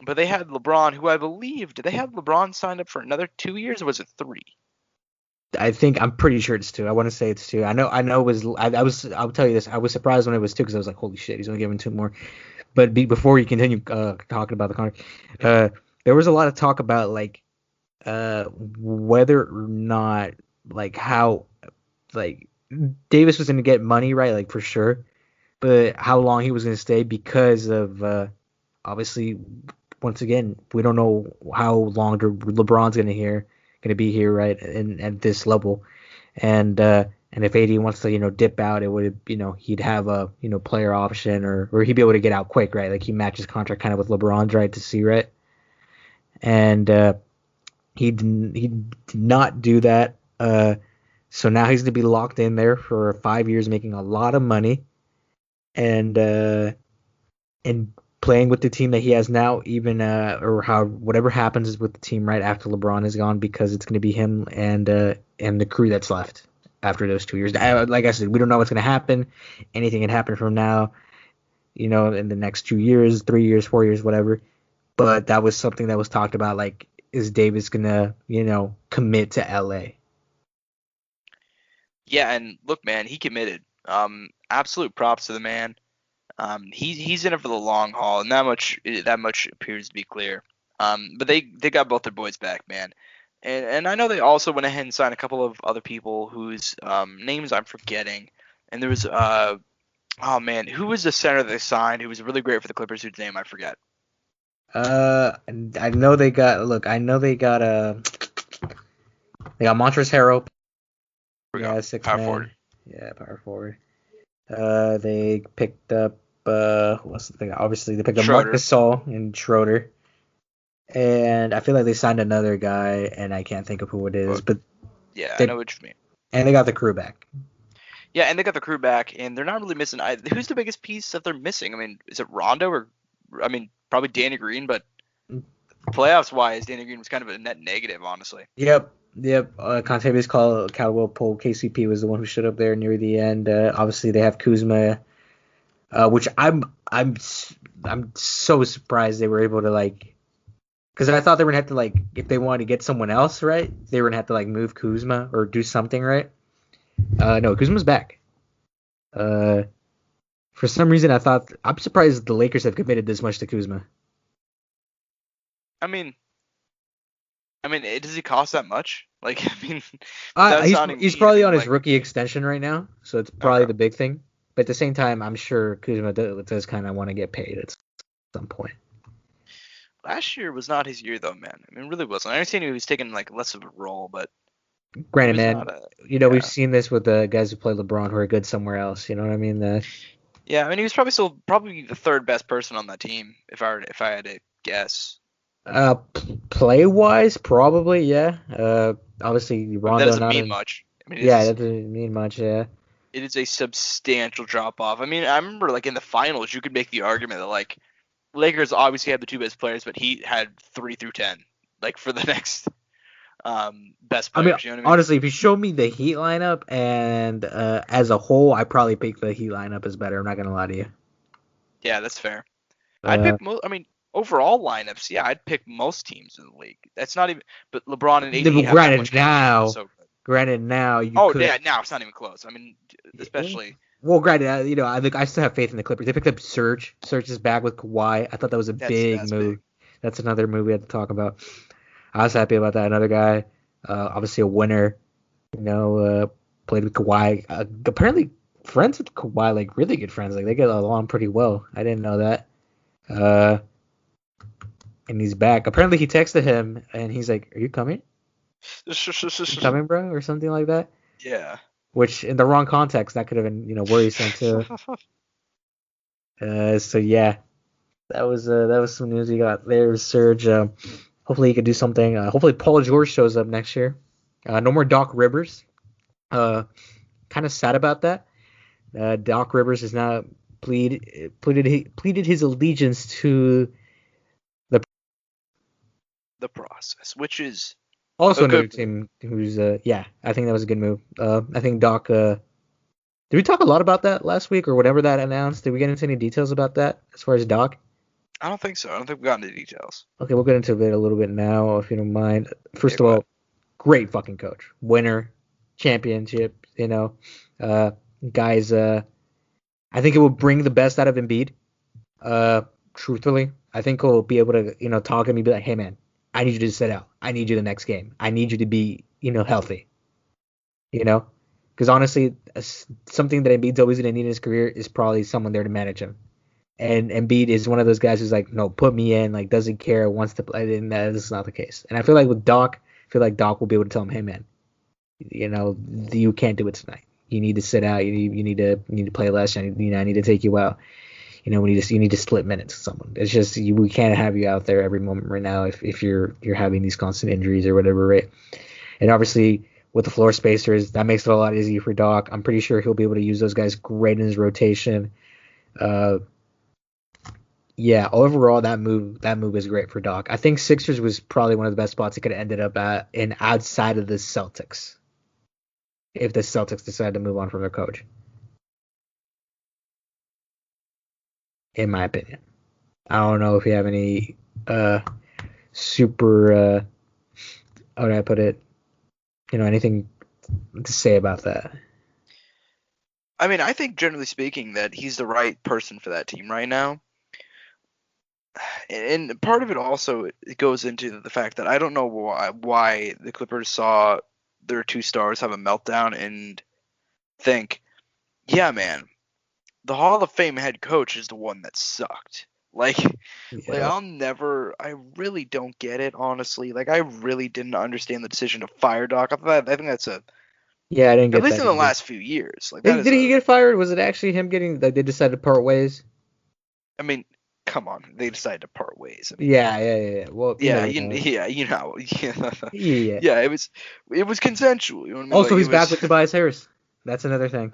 but they had LeBron, who I believe, did they have LeBron signed up for another 2 years or was it 3? I'm pretty sure it's 2. I want to say it's 2. I know it was. I'll tell you this. I was surprised when it was 2 because I was like, holy shit, he's only giving 2 more. But before you continue talking about the contract, there was a lot of talk about like whether or not like how like Davis was going to get money, right? Like for sure, but how long he was going to stay because of obviously once again we don't know how long LeBron's going to be here, right? And at this level, and if AD wants to dip out, it would he'd have a player option or he'd be able to get out quick, right? Like he matches contract kind of with LeBron's, right, to see, right? And he did not do that. So now he's going to be locked in there for 5 years, making a lot of money, and playing with the team that he has now, even or how whatever happens with the team right after LeBron is gone, because it's going to be him and the crew that's left after those 2 years. Like I said, we don't know what's going to happen. Anything can happen from now, in the next 2 years, 3 years, 4 years, whatever. But that was something that was talked about. Like, is Davis gonna, commit to LA? Yeah, and look, man, he committed. Absolute props to the man. He's in it for the long haul, and that much appears to be clear. But they got both their boys back, man. And I know they also went ahead and signed a couple of other people whose names I'm forgetting. And there was oh man, who was the center that they signed who was really great for the Clippers whose name I forget. I know they got. Look, I know they got they got Montrezl Harrell. Yeah, 6 Power man. forward. Yeah, power forward. They picked up what's the thing? Obviously, they picked up Schroeder. Marc Gasol and Schroeder. And I feel like they signed another guy, and I can't think of who it is. But yeah, I know what you mean. And they got the crew back. Yeah, and they got the crew back, and they're not really missing. Who's the biggest piece that they're missing? I mean, is it Rondo or? I mean, probably Danny Green, but playoffs wise, Danny Green was kind of a net negative, honestly. Yep. Yep. Contavious Caldwell Pope KCP was the one who showed up there near the end. Obviously they have Kuzma, which I'm so surprised they were able to like, because I thought they were gonna have to like, if they wanted to get someone else right, they were gonna have to like move Kuzma or do something right. No, Kuzma's back. For some reason I'm surprised the Lakers have committed this much to Kuzma. I mean, does he cost that much? Like, I mean, without sounding He's mean, probably I mean, on his like, rookie extension right now, so it's probably okay. the big thing. But at the same time, I'm sure Kuzma does kind of want to get paid at some point. Last year was not his year, though, man. I mean, it really wasn't. I understand he was taking like less of a role, but he Granted, was man, not a. we've Yeah, seen this with the guys who play LeBron who are good somewhere else. You know what I mean? yeah. I mean, he was probably the third best person on that team, if I had to guess. Play wise, probably, yeah. Obviously I mean, that Rondo doesn't not mean in. much. I mean, Yeah, that doesn't mean much. Yeah. it is a substantial drop off. I mean, I remember like in the finals, you could make the argument that like Lakers obviously had the two best players, but he had 3 through 10, like for the next best I mean, players. You know what I mean? honestly, if you show me the Heat lineup and as a whole, I probably pick the Heat lineup as better. I'm not gonna lie to you. Yeah, that's fair. I'd Uh, pick most. I mean, overall lineups, yeah, I'd pick most teams in the league. That's not even. But LeBron and AD have that much chemistry. It's so good. Granted now you Oh could. yeah, now it's not even close. I mean, especially Well, granted, I think I still have faith in the Clippers. They picked up Serge. Serge is back with Kawhi. I thought that was a big that's move. big. That's another move we had to talk about. I was happy about that. Another guy, obviously a winner. Played with Kawhi. Apparently friends with Kawhi, like really good friends. Like they get along pretty well. I didn't know that. Uh, and he's back. Apparently he texted him and he's like, "Are you coming? You coming, bro?" Or something like that. Yeah. Which in the wrong context that could have been worrisome too. So yeah, that was some news he got there, Serge. Hopefully he could do something. Hopefully Paul George shows up next year. No more Doc Rivers. Kind of sad about that. Doc Rivers has now pleaded his allegiance to the The process, which is also a another good. team who's yeah. I think that was a good move. I think Doc. Did we talk a lot about that last week or whatever that announced? Did we get into any details about that as far as Doc? I don't think so. I don't think we got into details. Okay, we'll get into it a little bit now if you don't mind. Yeah, First of go ahead. all, great fucking coach, winner, championship. Uh, guys. I think it will bring the best out of Embiid. Truthfully, I think he'll be able to talk to me, be like, hey man, I need you to sit out. I need you the next game. I need you to be healthy. Because honestly, something that Embiid's always gonna need in his career is probably someone there to manage him. And Embiid is one of those guys who's like, no, put me in, like doesn't care, wants to play. And that is not the case. And I feel like with Doc, Doc will be able to tell him, hey man, you can't do it tonight. You need to sit out. You need to play less. I need to take you out. You need to split minutes with someone. It's just we can't have you out there every moment right now if you're having these constant injuries or whatever, right? And obviously with the floor spacers, that makes it a lot easier for Doc. I'm pretty sure he'll be able to use those guys great in his rotation. Yeah, overall that move is great for Doc. I think Sixers was probably one of the best spots he could have ended up at in outside of the Celtics. If the Celtics decide to move on from their coach. In my opinion. I don't know if you have any super how would I put it? Anything to say about that. I mean, I think generally speaking that he's the right person for that team right now. And part of it also it goes into the fact that I don't know why the Clippers saw their two stars have a meltdown and think, yeah, man, the Hall of Fame head coach is the one that sucked. Like Yeah. I really don't get it, honestly. Like, I really didn't understand the decision to fire Doc. I think that's Yeah, I didn't at get least that in the either. last few years. Like, that is Did he get fired? Was it actually him getting like they decided to part ways? I mean, come on, they decided to part ways. I mean, Yeah. Well, you yeah, never know. yeah, Yeah. yeah, it was consensual. You know what I mean? Also, Like, it he's back was with Tobias Harris. That's another thing.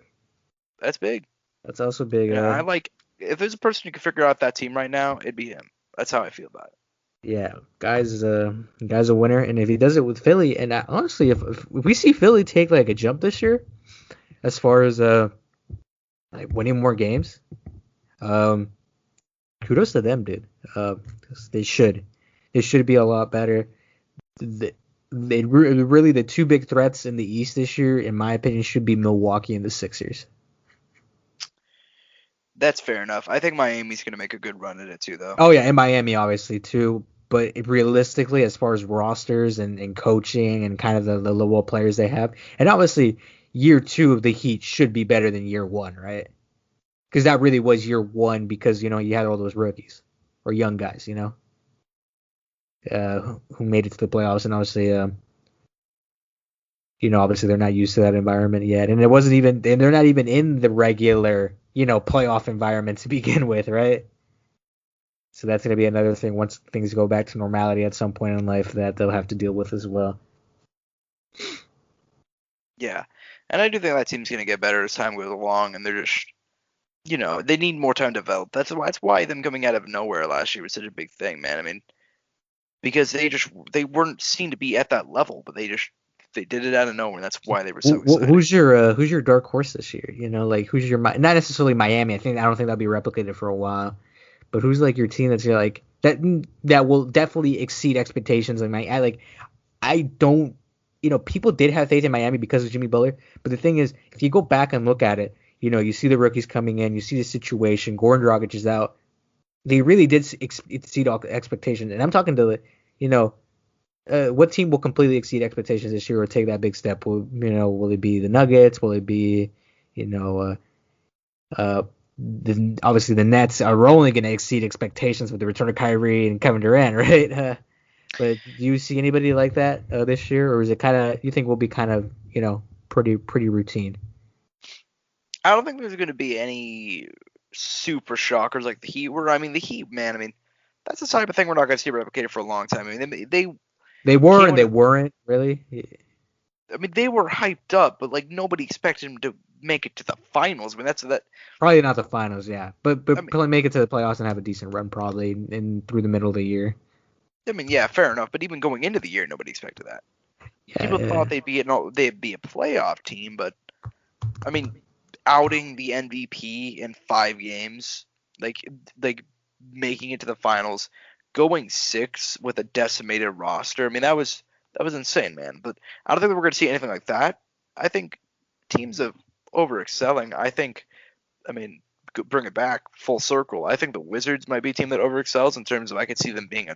that's big. That's also big. Yeah, I like if there's a person who can figure out that team right now, it'd be him. That's how I feel about it. Yeah, guy's a winner, and if he does it with Philly, and honestly, if we see Philly take like a jump this year as far as like winning more games, um, kudos to them, dude. 'Cause they should be a lot better. Really the two big threats in the East this year, in my opinion, should be Milwaukee and the Sixers. That's fair enough. I think Miami's going to make a good run at it too, though. Oh yeah, and Miami obviously too. But realistically, as far as rosters and coaching and kind of the level players they have, and obviously year two of the Heat should be better than year one, right? Because that really was year one because you had all those rookies or young guys, who made it to the playoffs, and obviously obviously they're not used to that environment yet, and they're not even in the regular playoff environment to begin with, right? So that's going to be another thing once things go back to normality at some point in life that they'll have to deal with as well. Yeah, and I do think that team's going to get better as time goes along, and they're just, they need more time to develop. That's why them coming out of nowhere last year was such a big thing, man. I mean, because they weren't seen to be at that level, but they did it out of nowhere. And that's why they were so excited. Who's your dark horse this year? Like who's your not necessarily Miami. I don't think that'll be replicated for a while. But who's like your team that's like that will definitely exceed expectations? I don't, people did have faith in Miami because of Jimmy Butler. But the thing is, if you go back and look at it, you see the rookies coming in, you see the situation. Goran Dragic is out. They really did exceed all expectations. And I'm talking to what team will completely exceed expectations this year or take that big step? Will it be the Nuggets? Will it be, obviously the Nets are only going to exceed expectations with the return of Kyrie and Kevin Durant, right? But do you see anybody like that this year, or is it kind of you think will be kind of pretty routine? I don't think there's going to be any super shockers like the Heat were. I mean, the Heat, man. I mean, that's the type of thing we're not going to see replicated for a long time. I mean, they were and they weren't really. I mean, they were hyped up, but like nobody expected them to make it to the finals. I mean, that's that. Probably not the finals, yeah, but I mean, probably make it to the playoffs and have a decent run probably in through the middle of the year. I mean, yeah, fair enough. But even going into the year, nobody expected that. Yeah, People thought they'd be a playoff team, but I mean, outing the MVP in 5 games, like making it to the finals, going 6 with a decimated roster. I mean, that was insane, man. But I don't think we're going to see anything like that. I think teams of overexcelling. I mean, bring it back full circle. I think the Wizards might be a team that overexcels in terms of I could see them being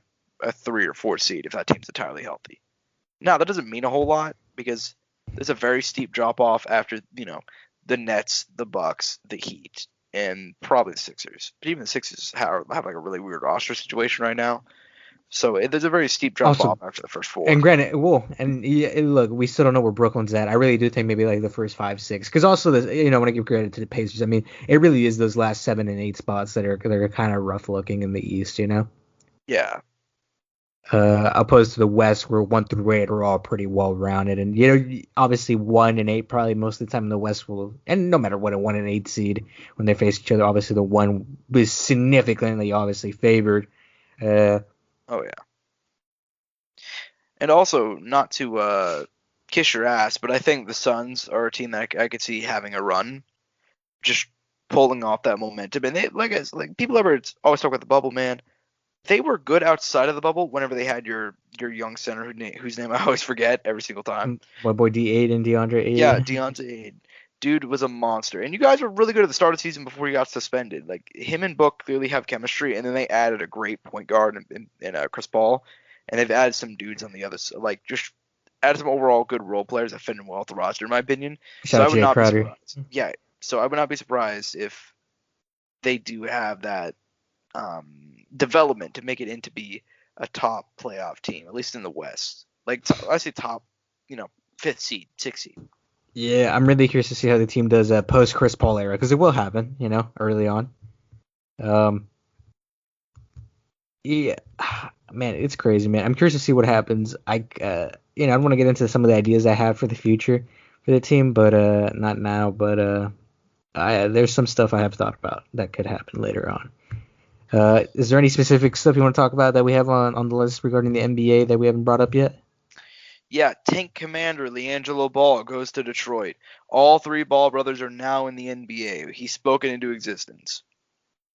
a 3 or 4 seed if that team's entirely healthy. Now, that doesn't mean a whole lot because there's a very steep drop off after, the Nets, the Bucks, the Heat, and probably the Sixers. But even the Sixers have like a really weird roster situation right now. So there's a very steep drop off after the first 4. And granted, look, we still don't know where Brooklyn's at. I really do think maybe like the first 5, 6, because also when I give credit to the Pacers, I mean it really is those last 7 and 8 spots that are kind of rough looking in the East, Yeah. Opposed to the West, where 1 through 8 are all pretty well rounded, and obviously 1 and 8 probably most of the time in the West will, and no matter what a 1 and 8 seed when they face each other, obviously the 1 was significantly obviously favored. Oh yeah. And also, not to kiss your ass, but I think the Suns are a team that I could see having a run, just pulling off that momentum. And they like people always talk about the bubble, man. They were good outside of the bubble whenever they had your young center whose name I always forget every single time. My boy D8 and DeAndre Ayton. Yeah, DeAndre Ayton. Dude was a monster. And you guys were really good at the start of the season before he got suspended. Like, him and Book clearly have chemistry, and then they added a great point guard in Chris Paul, and they've added some dudes on the other side. Like, just added some overall good role players that fit in well with the roster, in my opinion. Shout out Jay Crowder. Yeah, so I would not be surprised if they do have that development to make it into be a top playoff team, at least in the West. Like, I say top, 5th seed, 6th seed. Yeah, I'm really curious to see how the team does post Chris Paul era, because it will happen, early on. Yeah, man, it's crazy, man. I'm curious to see what happens. I don't want to get into some of the ideas I have for the future for the team, but not now. But there's some stuff I have thought about that could happen later on. Is there any specific stuff you want to talk about that we have on the list regarding the NBA that we haven't brought up yet? Yeah, Tank Commander LiAngelo Ball goes to Detroit. All three Ball brothers are now in the NBA. He's spoken into existence.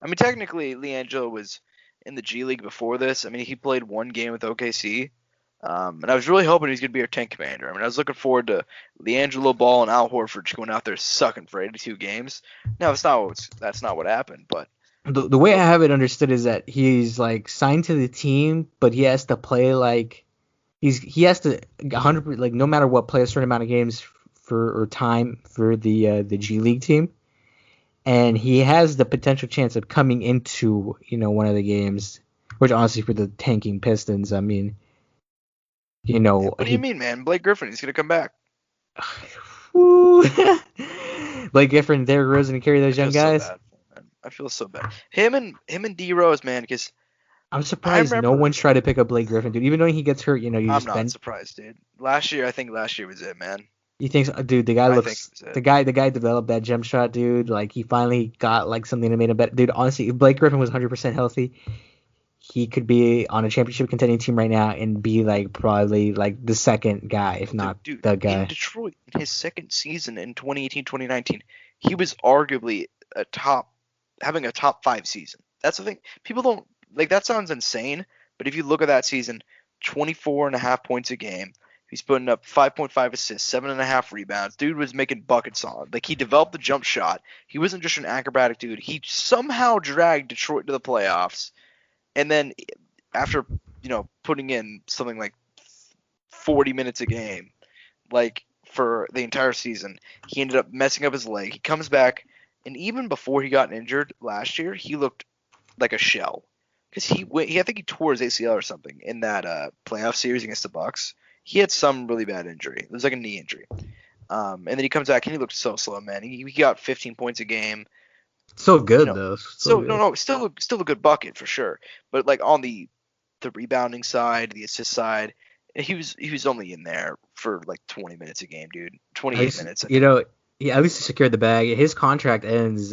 I mean, technically, LiAngelo was in the G League before this. I mean, he played one game with OKC. And I was really hoping he's going to be our tank commander. I mean, I was looking forward to LiAngelo Ball and Al Horford just going out there sucking for 82 games. Now, that's not what happened, but The way I have it understood is that he's like signed to the team, but he has to play like he has to 100 like no matter what play a certain amount of games for or time for the G League team, and he has the potential chance of coming into one of the games, which honestly for the tanking Pistons, I mean, what do you mean, man? Blake Griffin, he's going to come back. Blake Griffin, Derrick Rose, and carry those young guys. So bad, I feel so bad. Him and D Rose, man, because I'm surprised no one's tried to pick up Blake Griffin, dude. Even though he gets hurt, I'm not surprised, dude. I think last year was it, man. You think so? Dude, the guy looks the guy developed that jump shot, dude. Like he finally got like something that made him better. Dude, honestly, if Blake Griffin was 100% healthy, he could be on a championship contending team right now and be like probably like the second guy, if not the guy. In Detroit, in his second season in 2018-2019, he was arguably having a top 5 season. That's the thing. People don't like that. Sounds insane, but if you look at that season, 24.5 points a game. He's putting up 5.5 assists, 7.5 rebounds. Dude was making buckets on. Like, he developed the jump shot. He wasn't just an acrobatic dude. He somehow dragged Detroit to the playoffs. And then after, putting in something like 40 minutes a game, like, for the entire season, he ended up messing up his leg. He comes back, and even before he got injured last year, he looked like a shell. Because I think he tore his ACL or something in that playoff series against the Bucks. He had some really bad injury. It was like a knee injury. And then he comes back and he looked so slow, man. He got 15 points a game. So good though. Still a good bucket for sure. But like on the rebounding side, the assist side, he was only in there for like 20 minutes a game, dude. 28 minutes. He at least secured the bag. His contract ends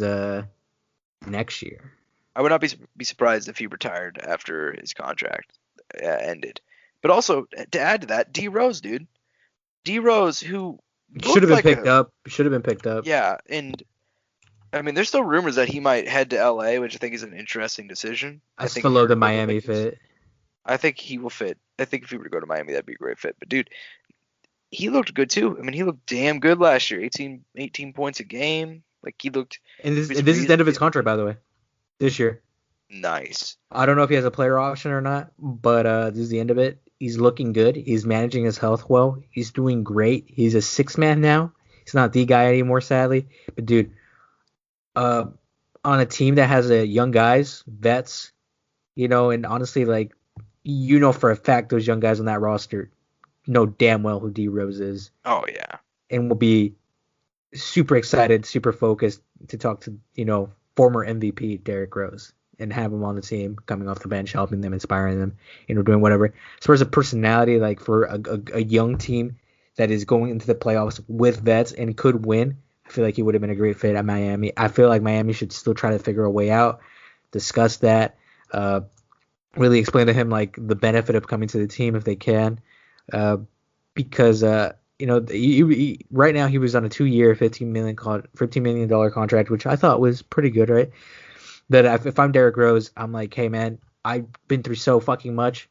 next year. I would not be surprised if he retired after his contract ended. But also, to add to that, D Rose, dude. D Rose, who should have been picked up. Should have been picked up. Yeah, and I mean, there's still rumors that he might head to LA, which I think is an interesting decision. I still love the Miami fit. I think he will fit. I think if he were to go to Miami, that'd be a great fit. But dude, he looked good too. I mean, he looked damn good last year. 18 points a game. Like he looked. And this is the end of his contract, by the way. This year. Nice. I don't know if he has a player option or not, but this is the end of it. He's looking good. He's managing his health well. He's doing great. He's a 6-man now. He's not the guy anymore, sadly. But dude, on a team that has young guys, vets, and honestly, like, for a fact those young guys on that roster know damn well who D Rose is. Oh yeah. And will be super excited, super focused to talk to former MVP Derrick Rose. And have him on the team, coming off the bench, helping them, inspiring them, doing whatever. As far as a personality, like for a young team that is going into the playoffs with vets and could win, I feel like he would have been a great fit at Miami. I feel like Miami should still try to figure a way out, discuss that, really explain to him like the benefit of coming to the team if they can, because right now he was on a 2-year, $15 million contract, which I thought was pretty good, right? That if I'm Derrick Rose, I'm like, hey, man, I've been through so fucking much.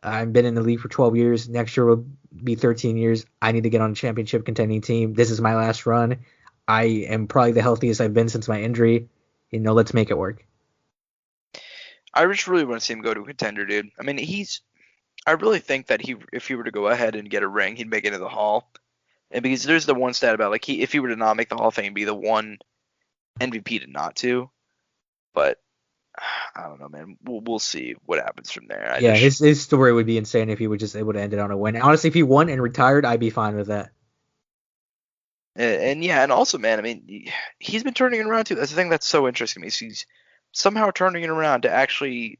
I've been in the league for 12 years. Next year will be 13 years. I need to get on a championship contending team. This is my last run. I am probably the healthiest I've been since my injury. Let's make it work. I just really want to see him go to a contender, dude. I mean, I really think that if he were to go ahead and get a ring, he'd make it into the Hall. And because there's the one stat about, like, if he were to not make the Hall of Fame, he'd be the one MVP to not to. But I don't know, man. We'll see what happens from there. His story would be insane if he was just able to end it on a win. Honestly, if he won and retired, I'd be fine with that. And also, man, I mean, he's been turning it around too. That's the thing that's so interesting to me. He's somehow turning it around to actually,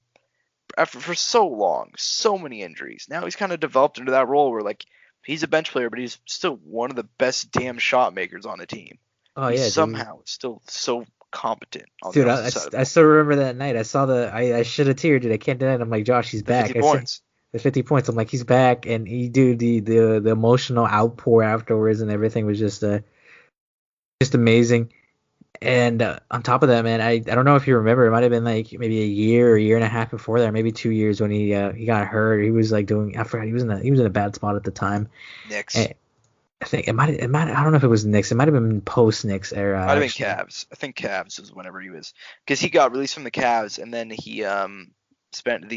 for so long, so many injuries. Now he's kind of developed into that role where, like, he's a bench player, but he's still one of the best damn shot makers on the team. Oh, he's somehow still so competent on Dude, the I, opposite side of the I ball. still remember that night. I saw I should have teared, dude. I can't deny it. I'm like, Josh, he's back. 50 points. The 50 points. I'm like, he's back, and the emotional outpour afterwards and everything was just amazing. And on top of that, man, I don't know if you remember. It might have been like maybe a year and a half before that, or maybe 2 years when he got hurt. He was like doing. I forgot. He was in a bad spot at the time. Knicks. And I think it might. I don't know if it was Knicks. It might have been post Knicks era. Might have been actually. Cavs. I think Cavs was whenever he was, because he got released from the Cavs and then he spent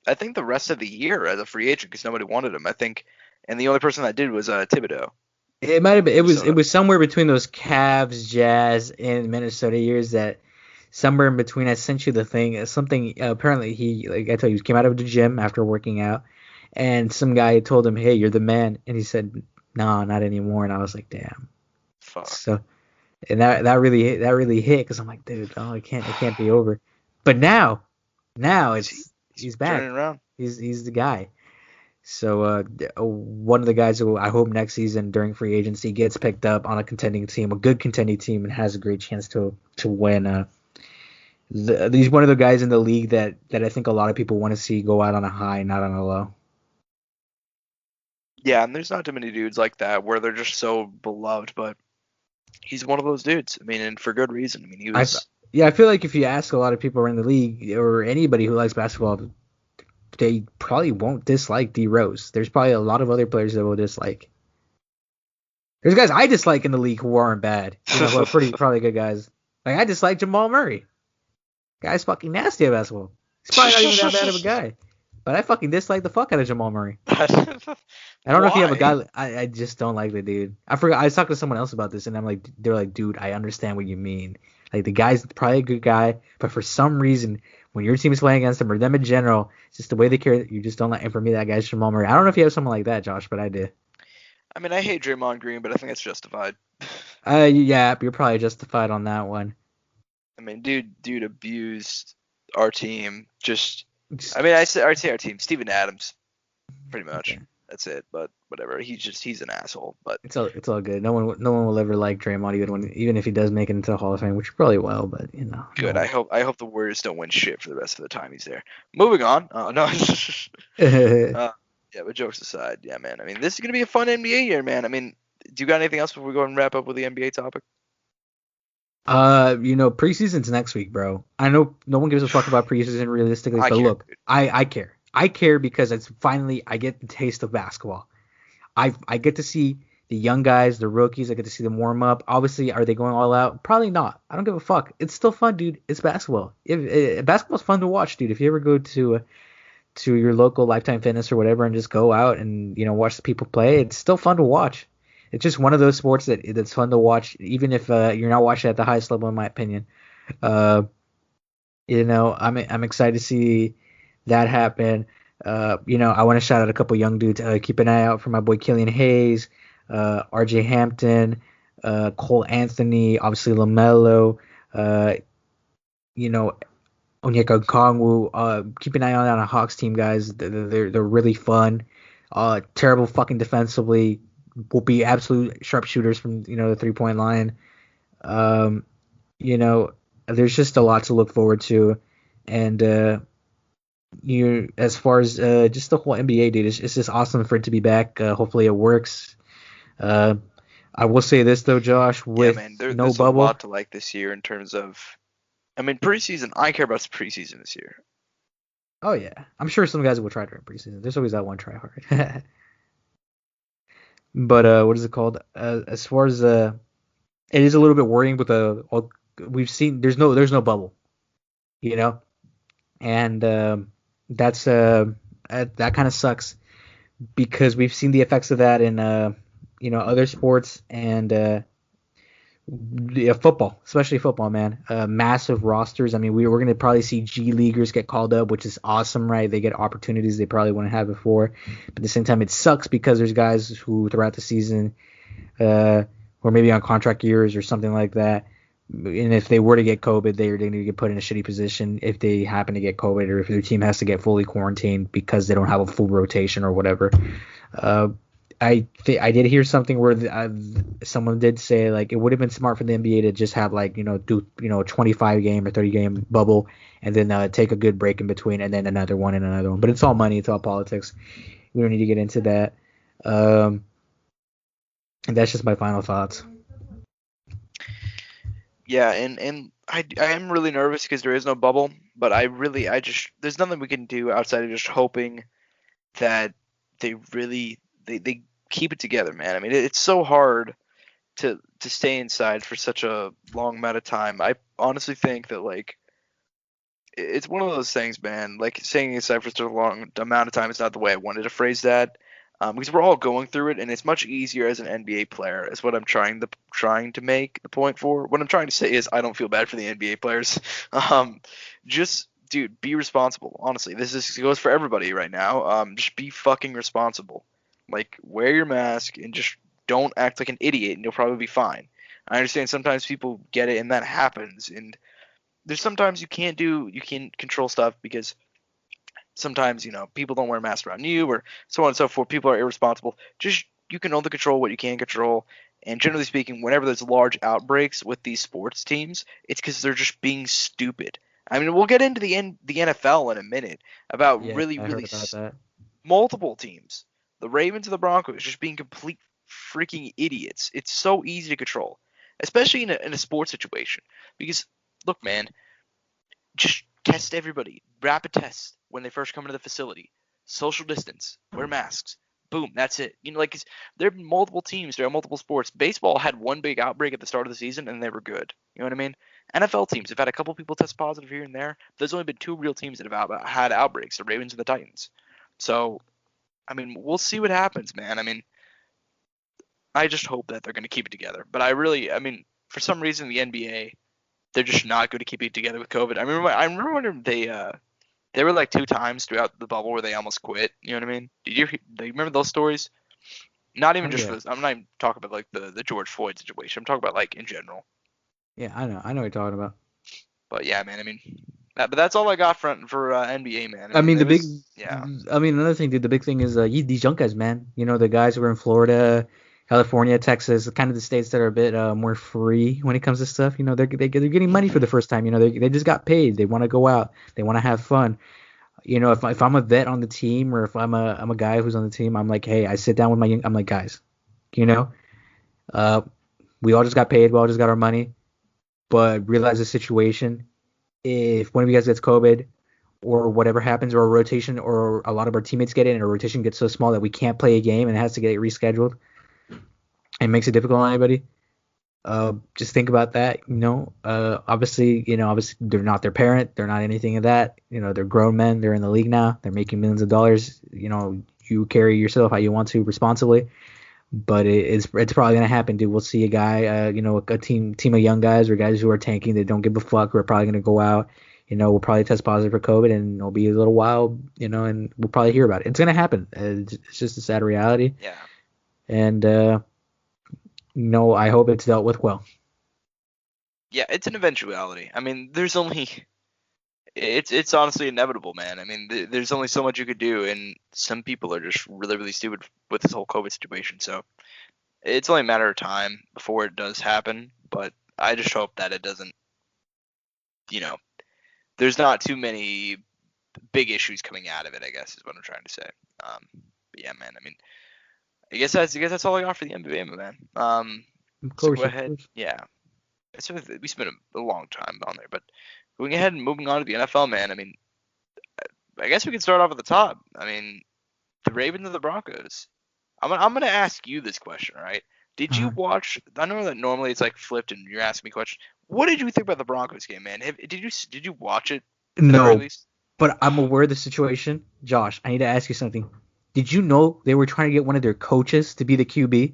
I think the rest of the year as a free agent because nobody wanted him. I think, and the only person that did was Thibodeau. It might have been. Minnesota. It was somewhere between those Cavs, Jazz, and Minnesota years. That somewhere in between. I sent you the thing. Something. Apparently, he like I told you, he came out of the gym after working out, and some guy told him, "Hey, you're the man," and he said, "No, not anymore." And I was like, "Damn." Fuck. So, and that really hit because I'm like, dude, oh, it can't be over. But now he's back. Turning around. He's the guy. So one of the guys who I hope next season during free agency gets picked up on a contending team, a good contending team, and has a great chance to win. He's one of the guys in the league that I think a lot of people want to see go out on a high, not on a low. Yeah, and there's not too many dudes like that where they're just so beloved, but he's one of those dudes. I mean, and for good reason. I mean, he was. I feel like if you ask a lot of people around the league or anybody who likes basketball, they probably won't dislike D Rose. There's probably a lot of other players that will dislike. There's guys I dislike in the league who aren't bad. Who are probably good guys. Like I dislike Jamal Murray. Guy's fucking nasty at basketball. He's probably not even that bad of a guy. But I fucking dislike the fuck out of Jamal Murray. I don't know if you have a guy. I just don't like the dude. I forgot. I was talking to someone else about this, and they're like, dude, I understand what you mean. Like the guy's probably a good guy, but for some reason, when your team is playing against him or them in general, it's just the way they care. You just don't like. And for me, that guy's Jamal Murray. I don't know if you have someone like that, Josh, but I do. I mean, I hate Draymond Green, but I think it's justified. Yeah, you're probably justified on that one. I mean, dude abused our team. I say our team. Steven Adams, pretty much. Okay. That's it. But whatever. He's an asshole. But it's all good. No one will ever like Draymond even if he does make it into the Hall of Fame, which he probably will. But you know. Good. No. I hope the Warriors don't win shit for the rest of the time he's there. Moving on. No. Yeah, but jokes aside, yeah, man. I mean, this is gonna be a fun NBA year, man. I mean, do you got anything else before we go and wrap up with the NBA topic? Preseason's next week, bro. I know no one gives a fuck about preseason realistically, but look, I care. I care because it's finally I get the taste of basketball. I get to see the young guys, the rookies. I get to see them warm up. Obviously, are they going all out? Probably not. I don't give a fuck. It's still fun, dude. It's basketball. Basketball's fun to watch, dude. If you ever go to your local Lifetime Fitness or whatever and just go out and watch the people play, it's still fun to watch. It's just one of those sports that's fun to watch, even if you're not watching at the highest level, in my opinion. I'm excited to see that happen. I want to shout out a couple young dudes. Keep an eye out for my boy Killian Hayes, RJ Hampton, Cole Anthony, obviously LaMelo, Onyeka Okongwu. Keep an eye on that Hawks team, guys. They're really fun. Terrible fucking defensively. Will be absolute sharpshooters from the 3-point line. There's just a lot to look forward to, and as far as just the whole NBA, dude, it's just awesome for it to be back. Hopefully it works. I will say this though, Josh, with there's bubble, a lot to like this year in terms of, I mean, preseason. I care about preseason this year. Oh yeah, I'm sure some guys will try during preseason. There's always that one try hard. But what is it called? As far as it is a little bit worrying with we've seen there's no bubble, and that's that kind of sucks because we've seen the effects of that in other sports and football, especially football, man. Massive rosters. I mean, we're going to probably see G Leaguers get called up, which is awesome, right? They get opportunities they probably wouldn't have before. But at the same time, it sucks because there's guys who throughout the season or maybe on contract years or something like that. And if they were to get COVID, they're going to get put in a shitty position if they happen to get COVID or if their team has to get fully quarantined because they don't have a full rotation or whatever. I did hear something where someone did say like it would have been smart for the NBA to just have like do 25 game or 30 game bubble and then take a good break in between and then another one and another one. But it's all money, it's all politics. We don't need to get into that. And that's just my final thoughts. Yeah, and I am really nervous because there is no bubble, but I just there's nothing we can do outside of just hoping that they really they keep it together, man. I mean, it's so hard to stay inside for such a long amount of time. I honestly think that like it's one of those things, man. Like staying inside for such a long amount of time is not the way I wanted to phrase that. Because we're all going through it, and it's much easier as an NBA player. Is what I'm trying to make the point for. What I'm trying to say is I don't feel bad for the NBA players. Just dude, be responsible. Honestly, this goes for everybody right now. Just be fucking responsible. Like wear your mask and just don't act like an idiot, and you'll probably be fine. I understand sometimes people get it, and that happens. And there's sometimes you can't control stuff because sometimes people don't wear masks around you or so on and so forth. People are irresponsible. Just you can only control what you can control. And generally speaking, whenever there's large outbreaks with these sports teams, it's because they're just being stupid. I mean, we'll get into the NFL in a minute about really multiple teams, the Ravens and the Broncos, just being complete freaking idiots. It's so easy to control, especially in a sports situation. Because look, man, just test everybody. Rapid tests when they first come into the facility. Social distance. Wear masks. Boom. That's it. Like there have been multiple teams. There are multiple sports. Baseball had one big outbreak at the start of the season, and they were good. You know what I mean? NFL teams have had a couple people test positive here and there. There's only been two real teams that have had outbreaks: the Ravens and the Titans. So, I mean, we'll see what happens, man. I mean, I just hope that they're going to keep it together. But I mean, for some reason, the NBA, they're just not good at keeping it together with COVID. I remember when they were like 2 times throughout the bubble where they almost quit. You know what I mean? Do you remember those stories? Not even just for this. I'm not even talking about like the George Floyd situation. I'm talking about like in general. Yeah, I know what you're talking about. But yeah, man. I mean, but that's all I got for NBA, man. I mean another thing, dude. The big thing is these young guys, man. The guys who are in Florida, California, Texas, kind of the states that are a bit more free when it comes to stuff. They're getting money for the first time. They just got paid. They want to go out. They want to have fun. If I'm a vet on the team or if I'm a guy who's on the team, I'm like, hey, I sit down with I'm like, guys, we all just got paid. We all just got our money. But realize the situation. If one of you guys gets COVID or whatever happens, or a rotation, or a lot of our teammates get it, and a rotation gets so small that we can't play a game and it has to get rescheduled, it makes it difficult on anybody. Just think about that. Obviously they're not their parent. They're not anything of that. They're grown men. They're in the league now. They're making millions of dollars. You carry yourself how you want to responsibly. But it's probably gonna happen, dude. We'll see a guy, a team of young guys or guys who are tanking that don't give a fuck, who are probably gonna go out. We'll probably test positive for COVID, and it'll be a little while, and we'll probably hear about it. It's gonna happen. It's just a sad reality. Yeah. And I hope it's dealt with well. Yeah, it's an eventuality. I mean, it's honestly inevitable, man. I mean, there's only so much you could do, and some people are just really, really stupid with this whole COVID situation. So it's only a matter of time before it does happen. But I just hope that it doesn't, there's not too many big issues coming out of it, I guess is what I'm trying to say. But yeah, man. I mean, I guess that's all I got for the NBA, man. So go ahead. Yeah. So we spent a long time on there, but going ahead and moving on to the NFL, man. I mean, I guess we can start off at the top. I mean, the Ravens and the Broncos. I'm gonna ask you this question, all right? Did you watch? I know that normally it's like flipped and you're asking me questions. What did you think about the Broncos game, man? Did you watch it? No, but I'm aware of the situation. Josh, I need to ask you something. Did you know they were trying to get one of their coaches to be the QB?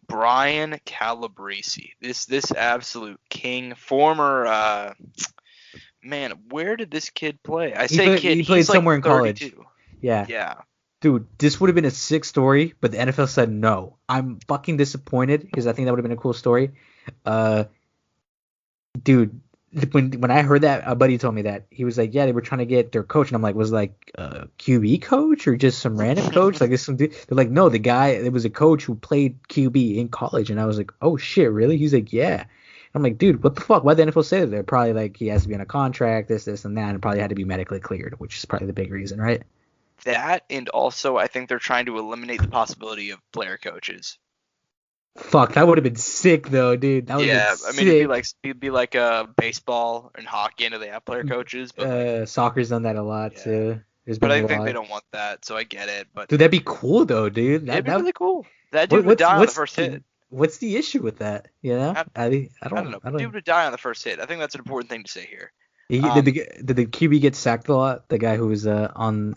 Brian Calabrese, this absolute king, former man. Where did this kid play? He played somewhere in college. Yeah. Dude, this would have been a sick story, but the NFL said no. I'm fucking disappointed because I think that would have been a cool story. Dude, when I heard that, a buddy told me that. He was like, yeah, they were trying to get their coach, and I'm like, was like QB coach or just some random coach? Like, this some dude. They're like, no, the guy, it was a coach who played QB in college, and I was like, oh shit, really? He's like, yeah. I'm like, dude, what the fuck? Why the NFL say that? They're probably like, he has to be on a contract, this, and that, and probably had to be medically cleared, which is probably the big reason, right? That, and also I think they're trying to eliminate the possibility of player coaches. Fuck, that would have been sick though, dude. That would have Yeah, been I sick. mean it'd be like baseball and hockey, and they have player coaches, but Soccer's done that a lot yeah. too. There's But been I a think they lot. don't want that, so I get it. But Dude, that'd be cool though, dude. it'd be really cool. That dude what, would die on the what's first hit. what's the issue with that? You know, I, I I don't know. Dude would die on the first hit. I think that's an important thing to say here. Did the QB get sacked a lot? The guy who was on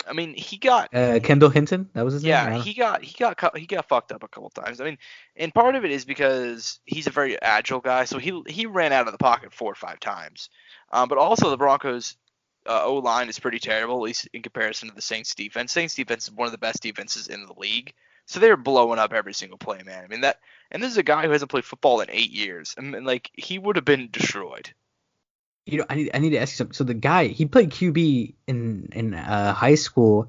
I mean, he got Kendall Hinton. That was his name. yeah, he got fucked up a couple times. I mean, and part of it is because he's a very agile guy, so he ran out of the pocket 4 or 5 times. But also the Broncos O line is pretty terrible, at least in comparison to the Saints defense. Saints defense is one of the best defenses in the league, so they're blowing up every single play, man. I mean that, and this is a guy who hasn't played football in 8 years, and like he would have been destroyed. You know, I need to ask you something. So the guy, he played QB in high school,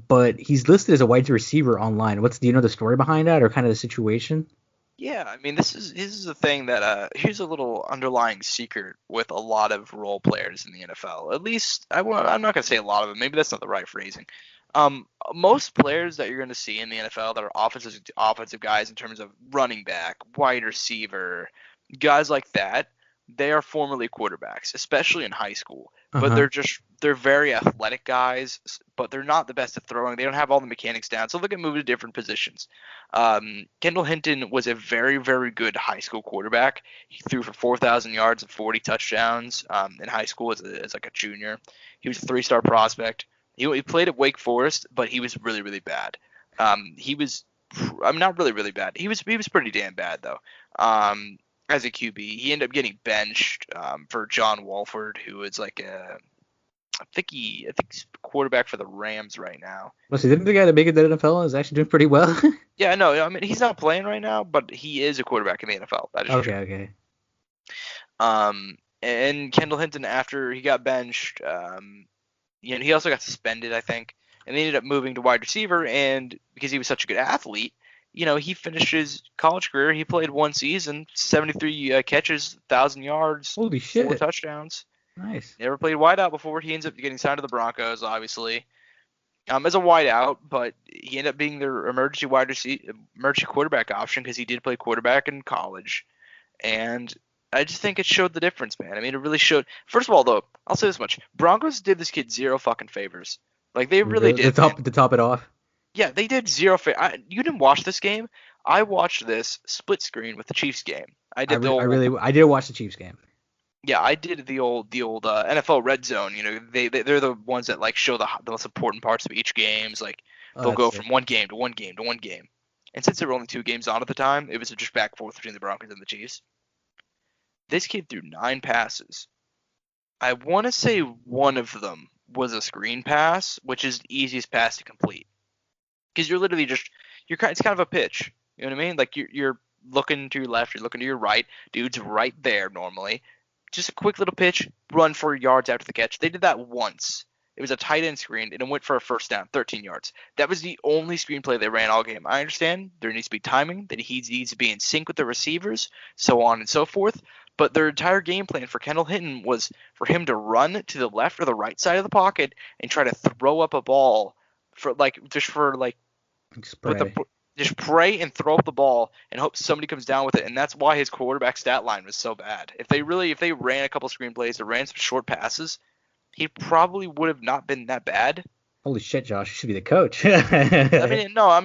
but he's listed as a wide receiver online. Do you know the story behind that, or kind of the situation? Yeah, I mean this is the thing that here's a little underlying secret with a lot of role players in the NFL. At least I'm not gonna say a lot of them. Maybe that's not the right phrasing. Most players that you're gonna see in the NFL that are offensive guys in terms of running back, wide receiver, guys like that, they are formerly quarterbacks, especially in high school. But they're very athletic guys, but they're not the best at throwing. They don't have all the mechanics down, so they can move to different positions. Kendall Hinton was a very, very good high school quarterback. He threw for 4,000 yards and 40 touchdowns in high school as like a junior. He was a 3-star prospect. He played at Wake Forest, but he was really, really bad. I'm not really, really bad. He was pretty damn bad though. As a QB, he ended up getting benched for John Wolford, who is like I think he's quarterback for the Rams right now. Well, see, didn't the guy that made it to the NFL is actually doing pretty well? Yeah, no, I mean he's not playing right now, but he is a quarterback in the NFL. That is true. Okay. And Kendall Hinton, after he got benched, he also got suspended, I think, and they ended up moving to wide receiver. And because he was such a good athlete, he finished his college career. He played one season, 73 catches, 1,000 yards, Holy shit, 4 touchdowns. Nice. Never played wideout before. He ends up getting signed to the Broncos, obviously, as a wideout. But he ended up being their emergency quarterback option because he did play quarterback in college. And I just think it showed the difference, man. I mean, it really showed. First of all, though, I'll say this much: Broncos did this kid zero fucking favors. Like they really did. To top it off. Yeah, they did zero. You didn't watch this game. I watched this split screen with the Chiefs game. I did watch the Chiefs game. Yeah, I did the old NFL Red Zone. They're the ones that like show the most important parts of each games. Like they'll go from one game to one game to one game. And since there were only 2 games on at the time, it was just back and forth between the Broncos and the Chiefs. This kid threw 9 passes. I want to say one of them was a screen pass, which is the easiest pass to complete. Because you're literally it's kind of a pitch. You know what I mean? Like you're looking to your left, you're looking to your right. Dude's right there normally. Just a quick little pitch, run 4 yards after the catch. They did that once. It was a tight end screen, and it went for a first down, 13 yards. That was the only screenplay they ran all game. I understand there needs to be timing, that he needs to be in sync with the receivers, so on and so forth. But their entire game plan for Kendall Hinton was for him to run to the left or the right side of the pocket and try to throw up a ball just pray and throw up the ball and hope somebody comes down with it. And that's why his quarterback stat line was so bad. If they ran a couple screenplays or ran some short passes, he probably would have not been that bad. Holy shit, Josh! You should be the coach. I know what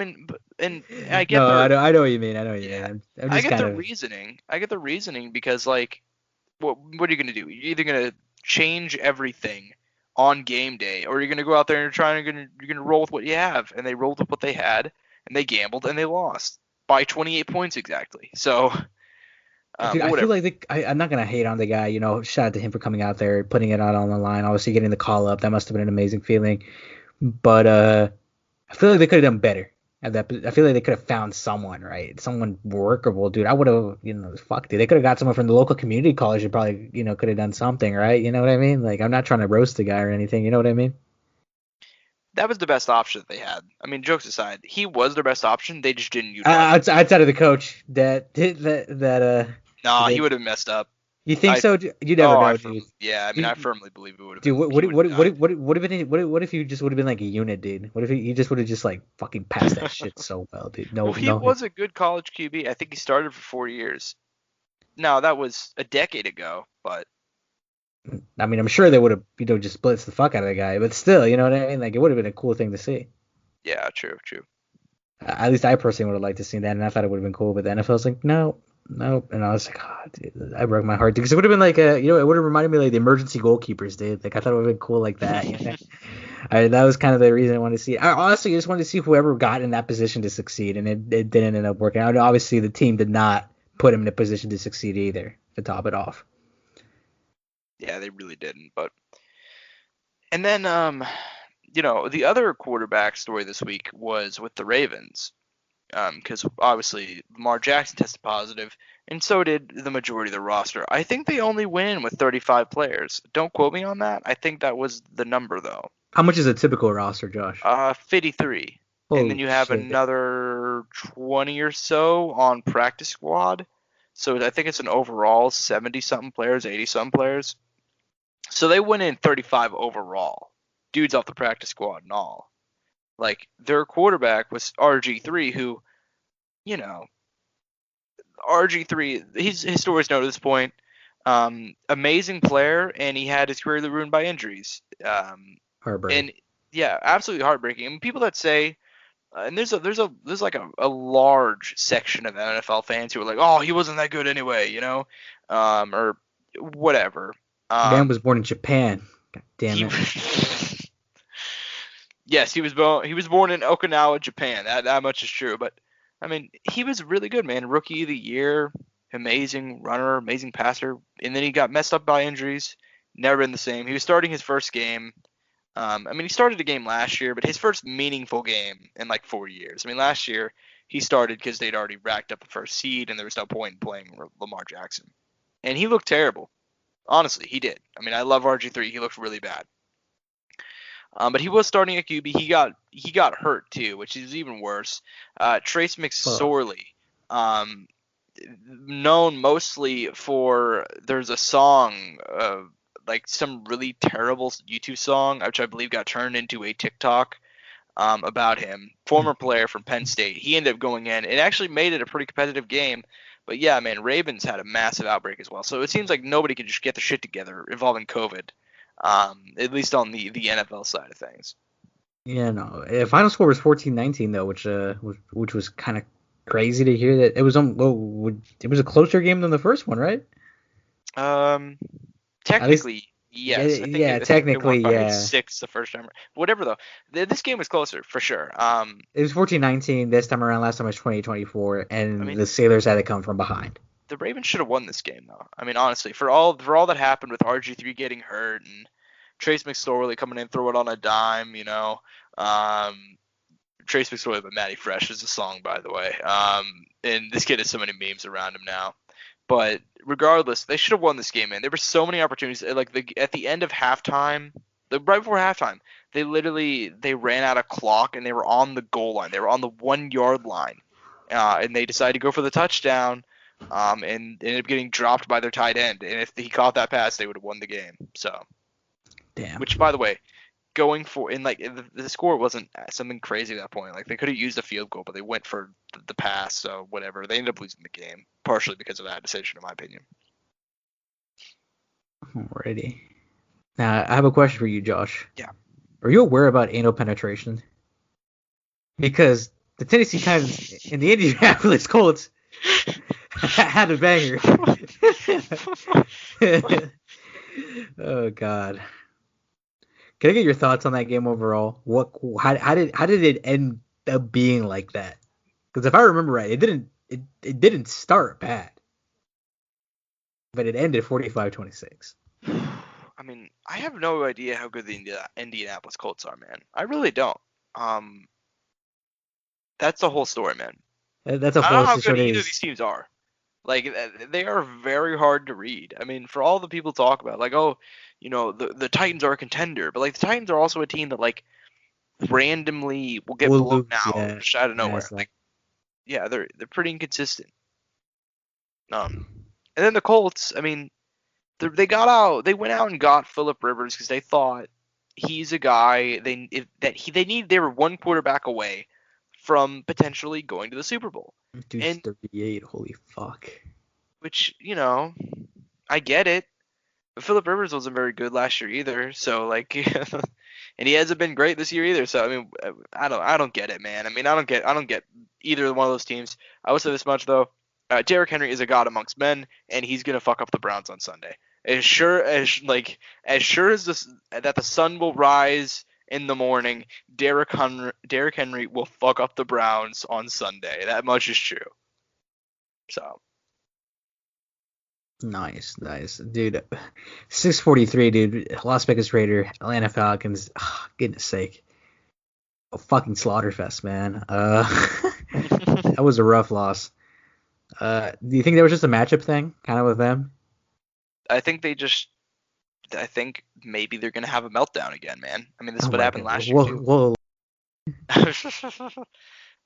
you mean. I get the reasoning. I get the reasoning because, like, what are you gonna do? You're either gonna change everything on game day, or you're gonna go out there and you're gonna roll with what you have. And they rolled with what they had, and they gambled, and they lost by 28 points exactly. So. Dude, I feel like I'm not gonna hate on the guy. Shout out to him for coming out there, putting it out on the line. Obviously, getting the call up, that must have been an amazing feeling. But I feel like they could have done better. at that. I feel like they could have found someone, right? Someone workable, dude. I would have, fuck, dude. They could have got someone from the local community college that probably, could have done something, right? You know what I mean? Like, I'm not trying to roast the guy or anything. You know what I mean? That was the best option they had. I mean, jokes aside, he was their best option. They just didn't utilize him. Outside of the coach, that No, he they, would have messed up. you think I so? You never know, dude. yeah, I mean, I firmly believe it would have Dude, been. He would have died. what if you just would have been like a unit, dude? What if he just would have just like fucking passed that shit so well, dude? No, Well, he no. was a good college QB. I think he started for 4 years. Now that was a decade ago, but I mean, I'm sure they would have, just blitzed the fuck out of the guy, but still, you know what I mean? Like, it would have been a cool thing to see. yeah, true. At least I personally would have liked to see that, and I thought it would have been cool. But the NFL was like, no, and I was like, oh, dude, I broke my heart because it would have been like it would have reminded me like the emergency goalkeepers did. Like, I thought it would have been cool like that. That was kind of the reason I wanted to see it. I honestly just wanted to see whoever got in that position to succeed, and it didn't end up working out. Obviously, the team did not put him in a position to succeed either. To top it off. Yeah, they really didn't. And then the other quarterback story this week was with the Ravens, because obviously Lamar Jackson tested positive, and so did the majority of the roster. I think they only win with 35 players. Don't quote me on that. I think that was the number though. How much is a typical roster, Josh? 53. Holy And then you have shit. another 20 or so on practice squad. So I think it's an overall 70-something players, 80-something players. So they went in 35 overall. Dudes off the practice squad and all. Like, their quarterback was RG3, who, RG3, his story's known at this point. Amazing player, and he had his career ruined by injuries. Heartbreak. And yeah, absolutely heartbreaking. I mean, people that say, and there's like a large section of NFL fans who are like, oh, he wasn't that good anyway, or whatever. Man was born in Japan. God damn it. Yes, he was born in Okinawa, Japan. That much is true. But I mean, he was really good, man. Rookie of the year, amazing runner, amazing passer, and then he got messed up by injuries. Never been the same. He was starting his first game. I mean, he started a game last year, but his first meaningful game in like 4 years. I mean, last year he started because they'd already racked up the first seed, and there was no point in playing Lamar Jackson. And he looked terrible. Honestly, he did. I mean, I love RG3. He looked really bad. But he was starting at QB. He got hurt too, which is even worse. Trace McSorley, known mostly for there's a song, like some really terrible YouTube song, which I believe got turned into a TikTok about him. Former player from Penn State. He ended up going in. It actually made it a pretty competitive game. But yeah, man, Ravens had a massive outbreak as well. So it seems like nobody could just get their shit together involving COVID. At least on the NFL side of things. Yeah, no. Final score was 14-19 though, which was kind of crazy to hear that it was it was a closer game than the first one, right? Technically, yes. Technically, yeah. 6 the first time. Whatever though, this game was closer for sure. It was 14-19 this time around. Last time it was 20-24, and the Sailors had to come from behind. The Ravens should have won this game though. I mean, honestly, for all that happened with RG3 getting hurt and Trace McSorley coming in, throw it on a dime, Trace McSorley by Matty Fresh is a song, by the way. And this kid has so many memes around him now. But regardless, they should have won this game, man. There were so many opportunities. Like at the end of halftime, right before halftime, they ran out of clock and they were on the goal line. They were on the 1 yard line, and they decided to go for the touchdown. And ended up getting dropped by their tight end. And if he caught that pass, they would have won the game. So, damn. Which, by the way, going for the score wasn't something crazy at that point. Like they could have used a field goal, but they went for the pass. So whatever. They ended up losing the game partially because of that decision, in my opinion. Alrighty. Now I have a question for you, Josh. Yeah. Are you aware about anal penetration? Because the Tennessee Titans and the Indianapolis Colts had a banger. Oh God. Can I get your thoughts on that game overall? How did it end up being like that? Because if I remember right, it didn't start bad, but it ended 45-26. I mean, I have no idea how good the Indianapolis Colts are, man. I really don't. That's the whole story, man. That's a I don't whole know how good story. either of these teams are. Like they are very hard to read. I mean, for all the people talk about, like, oh, the Titans are a contender, but like the Titans are also a team that like randomly will get We'll blown lose, out yeah. just out of Yeah, nowhere. so. Like, yeah, they're pretty inconsistent. And then the Colts, I mean, they went out and got Phillip Rivers because they thought he's a guy they were one quarterback away from potentially going to the Super Bowl. Dude's And 38. Holy fuck. which, I get it. But Phillip Rivers wasn't very good last year either, so like and he hasn't been great this year either. So I mean, I don't get it, man. I mean, I don't get either one of those teams. I will say this much though. Derrick Henry is a god amongst men, and he's gonna fuck up the Browns on Sunday. As sure as this that the sun will rise in the morning, Derrick Henry will fuck up the Browns on Sunday. That much is true. So Nice, dude. 643, dude. Las Vegas Raider, Atlanta Falcons. Goodness sake, a fucking slaughterfest, man. That was a rough loss. Do you think that was just a matchup thing, kind of with them? I think maybe they're gonna have a meltdown again, man. I mean, this is Oh what my happened god. last year too. Whoa.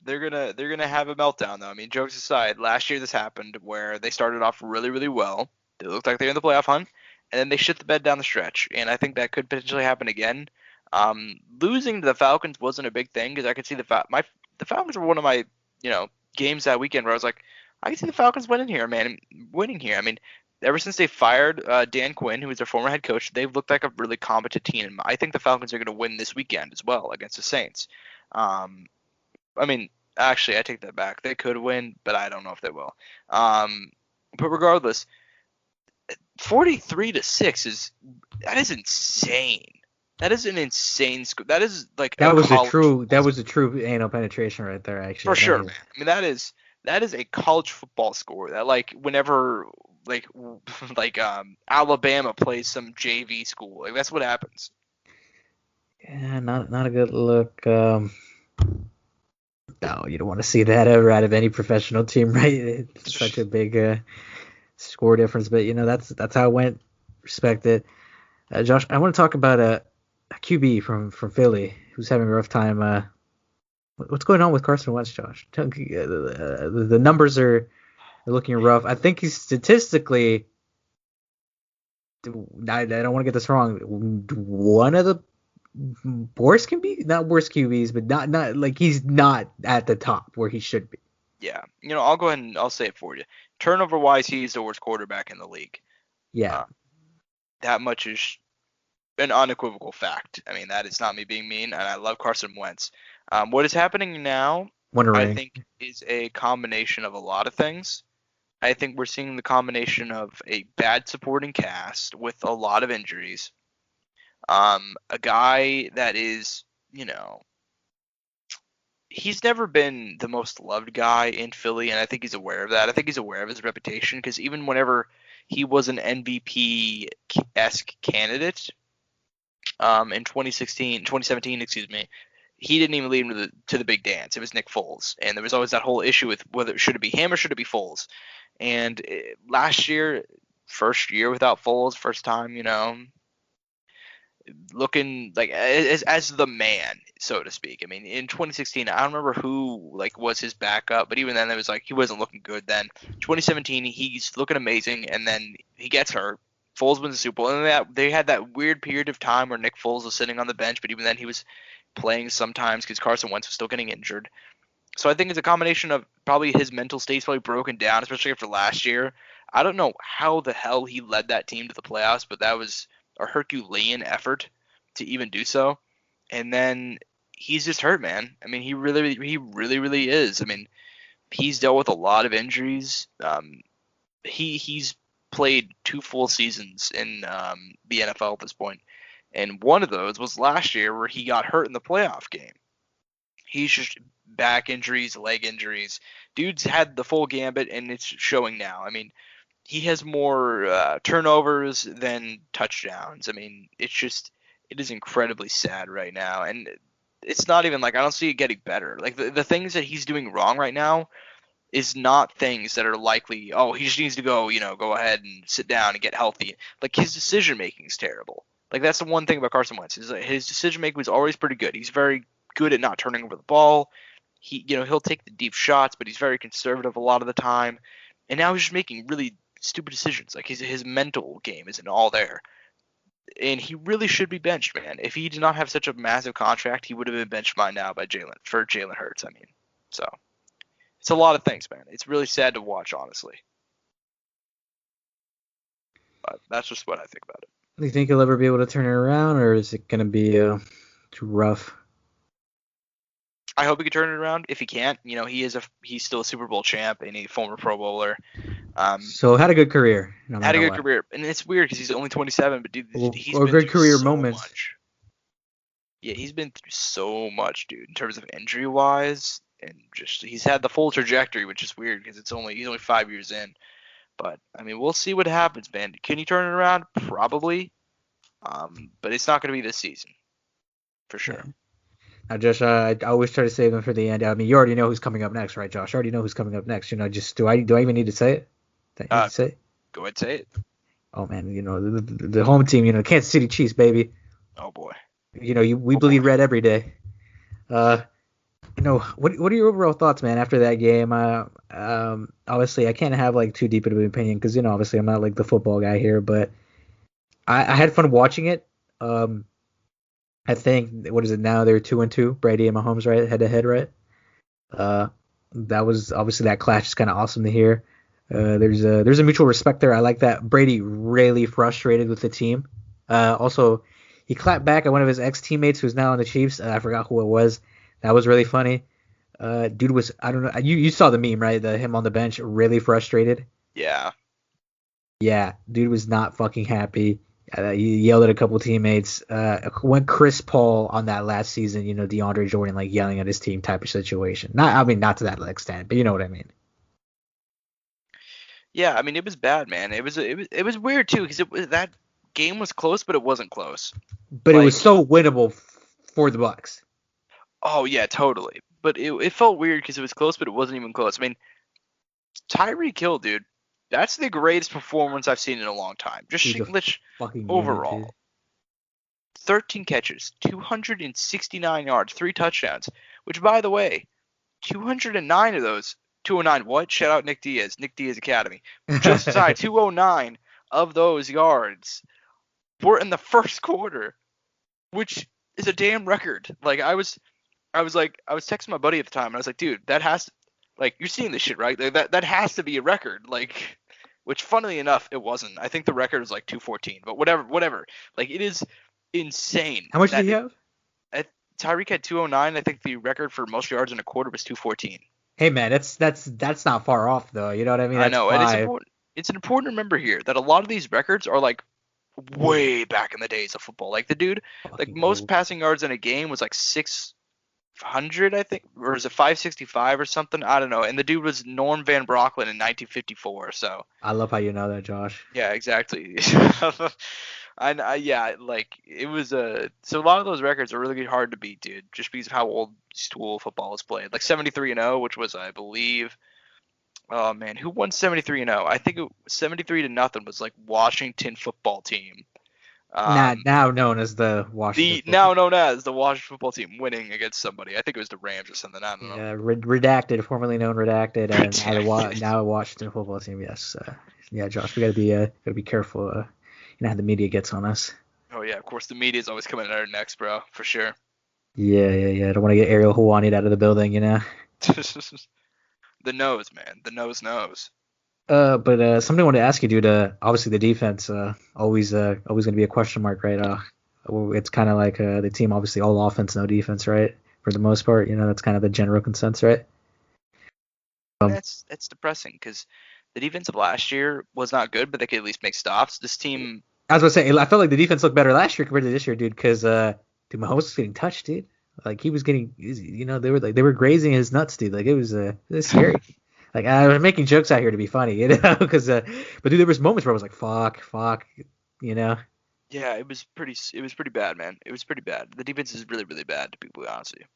They're gonna have a meltdown though. I mean, jokes aside, last year this happened where they started off really, really well. They looked like they were in the playoff hunt, and then they shit the bed down the stretch. And I think that could potentially happen again. Losing to the Falcons wasn't a big thing because I could see the Falcons were one of my games that weekend where I was like, I can see the Falcons winning here, man, winning here. I mean, ever since they fired Dan Quinn, who was their former head coach, they've looked like a really competent team. And I think the Falcons are going to win this weekend as well against the Saints. I mean, actually, I take that back. They could win, but I don't know if they will. But regardless, 43-6 is insane. That is an insane score. That is like That a was a college true. That football was a true anal penetration right there, actually. for sure, man. I mean, that is a college football score. That like whenever like Alabama plays some JV school, like that's what happens. Yeah, not a good look. No, you don't want to see that ever out of any professional team, right? It's such a big score difference, but that's how it went. Respect it. Josh, I want to talk about a QB from Philly who's having a rough time. What's going on with Carson Wentz, Josh? The numbers are looking rough. I think he's statistically, I don't want to get this wrong, one of the worst not worst QBs, but not like he's not at the top where he should be. Yeah, I'll go ahead and I'll say it for you. Turnover wise, he's the worst quarterback in the league. Yeah. That much is an unequivocal fact. I mean, that is not me being mean, and I love Carson Wentz. What is happening now, I think, is a combination of a lot of things. I think we're seeing the combination of a bad supporting cast with a lot of injuries. A guy that is, he's never been the most loved guy in Philly, and I think he's aware of that. I think he's aware of his reputation because even whenever he was an MVP-esque candidate in 2017, excuse me, he didn't even lead him to the big dance. It was Nick Foles, and there was always that whole issue with whether should it be him or should it be Foles. And last year, first year without Foles, first time, looking like as the man, so to speak. I mean, in 2016, I don't remember who like was his backup, but even then, it was like he wasn't looking good. Then 2017, he's looking amazing, and then he gets hurt. Foles wins the Super Bowl, and they had that weird period of time where Nick Foles was sitting on the bench, but even then, he was playing sometimes because Carson Wentz was still getting injured. So I think it's a combination of probably his mental state's probably broken down, especially after last year. I don't know how the hell he led that team to the playoffs, but that was a Herculean effort to even do so. And then he's just hurt, man. I mean, he really is. I mean, he's dealt with a lot of injuries. He's played 2 full seasons in the NFL at this point, and one of those was last year where he got hurt in the playoff game. He's just back injuries, leg injuries. Dude's had the full gambit, and it's showing now. I mean, he has more turnovers than touchdowns. I mean, it is incredibly sad right now. And it's not even like I don't see it getting better. Like the things that he's doing wrong right now is not things that are likely. Oh, he just needs to go, go ahead and sit down and get healthy. Like his decision making is terrible. Like that's the one thing about Carson Wentz is that his decision making was always pretty good. He's very good at not turning over the ball. He'll take the deep shots, but he's very conservative a lot of the time. And now he's just making really stupid decisions. Like his mental game isn't all there. And he really should be benched, man. If he did not have such a massive contract, he would have been benched by now by Jalen Hurts. I mean, so it's a lot of things, man. It's really sad to watch, honestly. But that's just what I think about it. Do you think he'll ever be able to turn it around, or is it gonna be too rough? I hope he can turn it around. If he can't, he's still a Super Bowl champ and a former Pro Bowler. So had a good career. Had a good career, and it's weird because he's only 27, but dude, he's been good through career so moments. Much. Yeah, he's been through so much, dude, in terms of injury wise, and just he's had the full trajectory, which is weird because he's only 5 years in. But I mean, we'll see what happens, man. Can he turn it around? Probably, but it's not going to be this season, for sure. Yeah. Now, Josh, I always try to save them for the end. I mean, you already know who's coming up next, right, Josh? You already know who's coming up next. Just do I even need to say it? Go ahead, say it. Oh man, the home team, Kansas City Chiefs, baby. Oh boy. We bleed red every day. What are your overall thoughts, man, after that game? Obviously, I can't have like too deep of an opinion because obviously I'm not like the football guy here, but I had fun watching it. I think what is it now? They're 2-2, Brady and Mahomes, right, head to head, right? That was obviously that clash is kind of awesome to hear. There's a mutual respect there. I like that. Brady really frustrated with the team. Also, he clapped back at one of his ex-teammates who's now on the Chiefs. I forgot who it was. That was really funny. Dude was, I don't know. You saw the meme, right? Him on the bench, really frustrated. Yeah. Yeah, dude was not fucking happy. He yelled at a couple teammates. Went Chris Paul on that last season, DeAndre Jordan like yelling at his team type of situation. Not to that extent, but you know what I mean. Yeah, I mean it was bad, man. It was weird too because that game was close, but it wasn't close. But it was so winnable for the Bucks. Oh yeah, totally. But it felt weird because it was close, but it wasn't even close. I mean, Tyreek Hill, dude, that's the greatest performance I've seen in a long time. Just overall. Unit, 13 catches, 269 yards, 3 touchdowns. Which, by the way, 209 of those. 209 what? Shout out Nick Diaz Academy. Just aside, 209 of those yards were in the first quarter, which is a damn record. Like I was texting my buddy at the time, and I was like, dude, that has to, like, you're seeing this shit, right? Like, that has to be a record. Like, which funnily enough, it wasn't. I think the record was like 214, but whatever. Like, it is insane. How much did he have? Tyreek had 209. I think the record for most yards in a quarter was 214. Hey man, that's not far off though. You know what I mean? I know, and it's important to remember here that a lot of these records are like way back in the days of football. Like the dude, like most passing yards in a game was like 600, I think, or is it 565 or something? I don't know. And the dude was Norm Van Brocklin in 1954. So I love how you know that, Josh. Yeah, exactly. Yeah, like it was so a lot of those records are really hard to beat, dude, just because of how old school football is played. Like 73-0, which was, I believe, oh man, who won 73-0? I think 73-0 was like Washington football team. Now known as the Washington. Now known as the Washington football team winning against somebody. I think it was the Rams or something. I don't know. Yeah, redacted, formerly known redacted, and now Washington football team. Yes. Yeah, Josh, we gotta be careful. How the media gets on us. Oh yeah, of course the media is always coming at our necks, bro, for sure. Yeah. I don't want to get Ariel Hawani out of the building, The nose, man. The nose knows. But something I wanted to ask you, dude. Obviously the defense, always gonna be a question mark, right? It's kind of like the team, obviously all offense, no defense, right? For the most part, that's kind of the general consensus, right? That's depressing because the defense of last year was not good, but they could at least make stops. This team. I was gonna say, I felt like the defense looked better last year compared to this year, dude. Because Mahomes was getting touched, dude. Like he was getting, they were grazing his nuts, dude. Like it was scary. Like I was making jokes out here to be funny, because but dude, there was moments where I was like, fuck, Yeah, it was pretty bad, man. It was pretty bad. The defense is really, really bad, to be completely honest with you.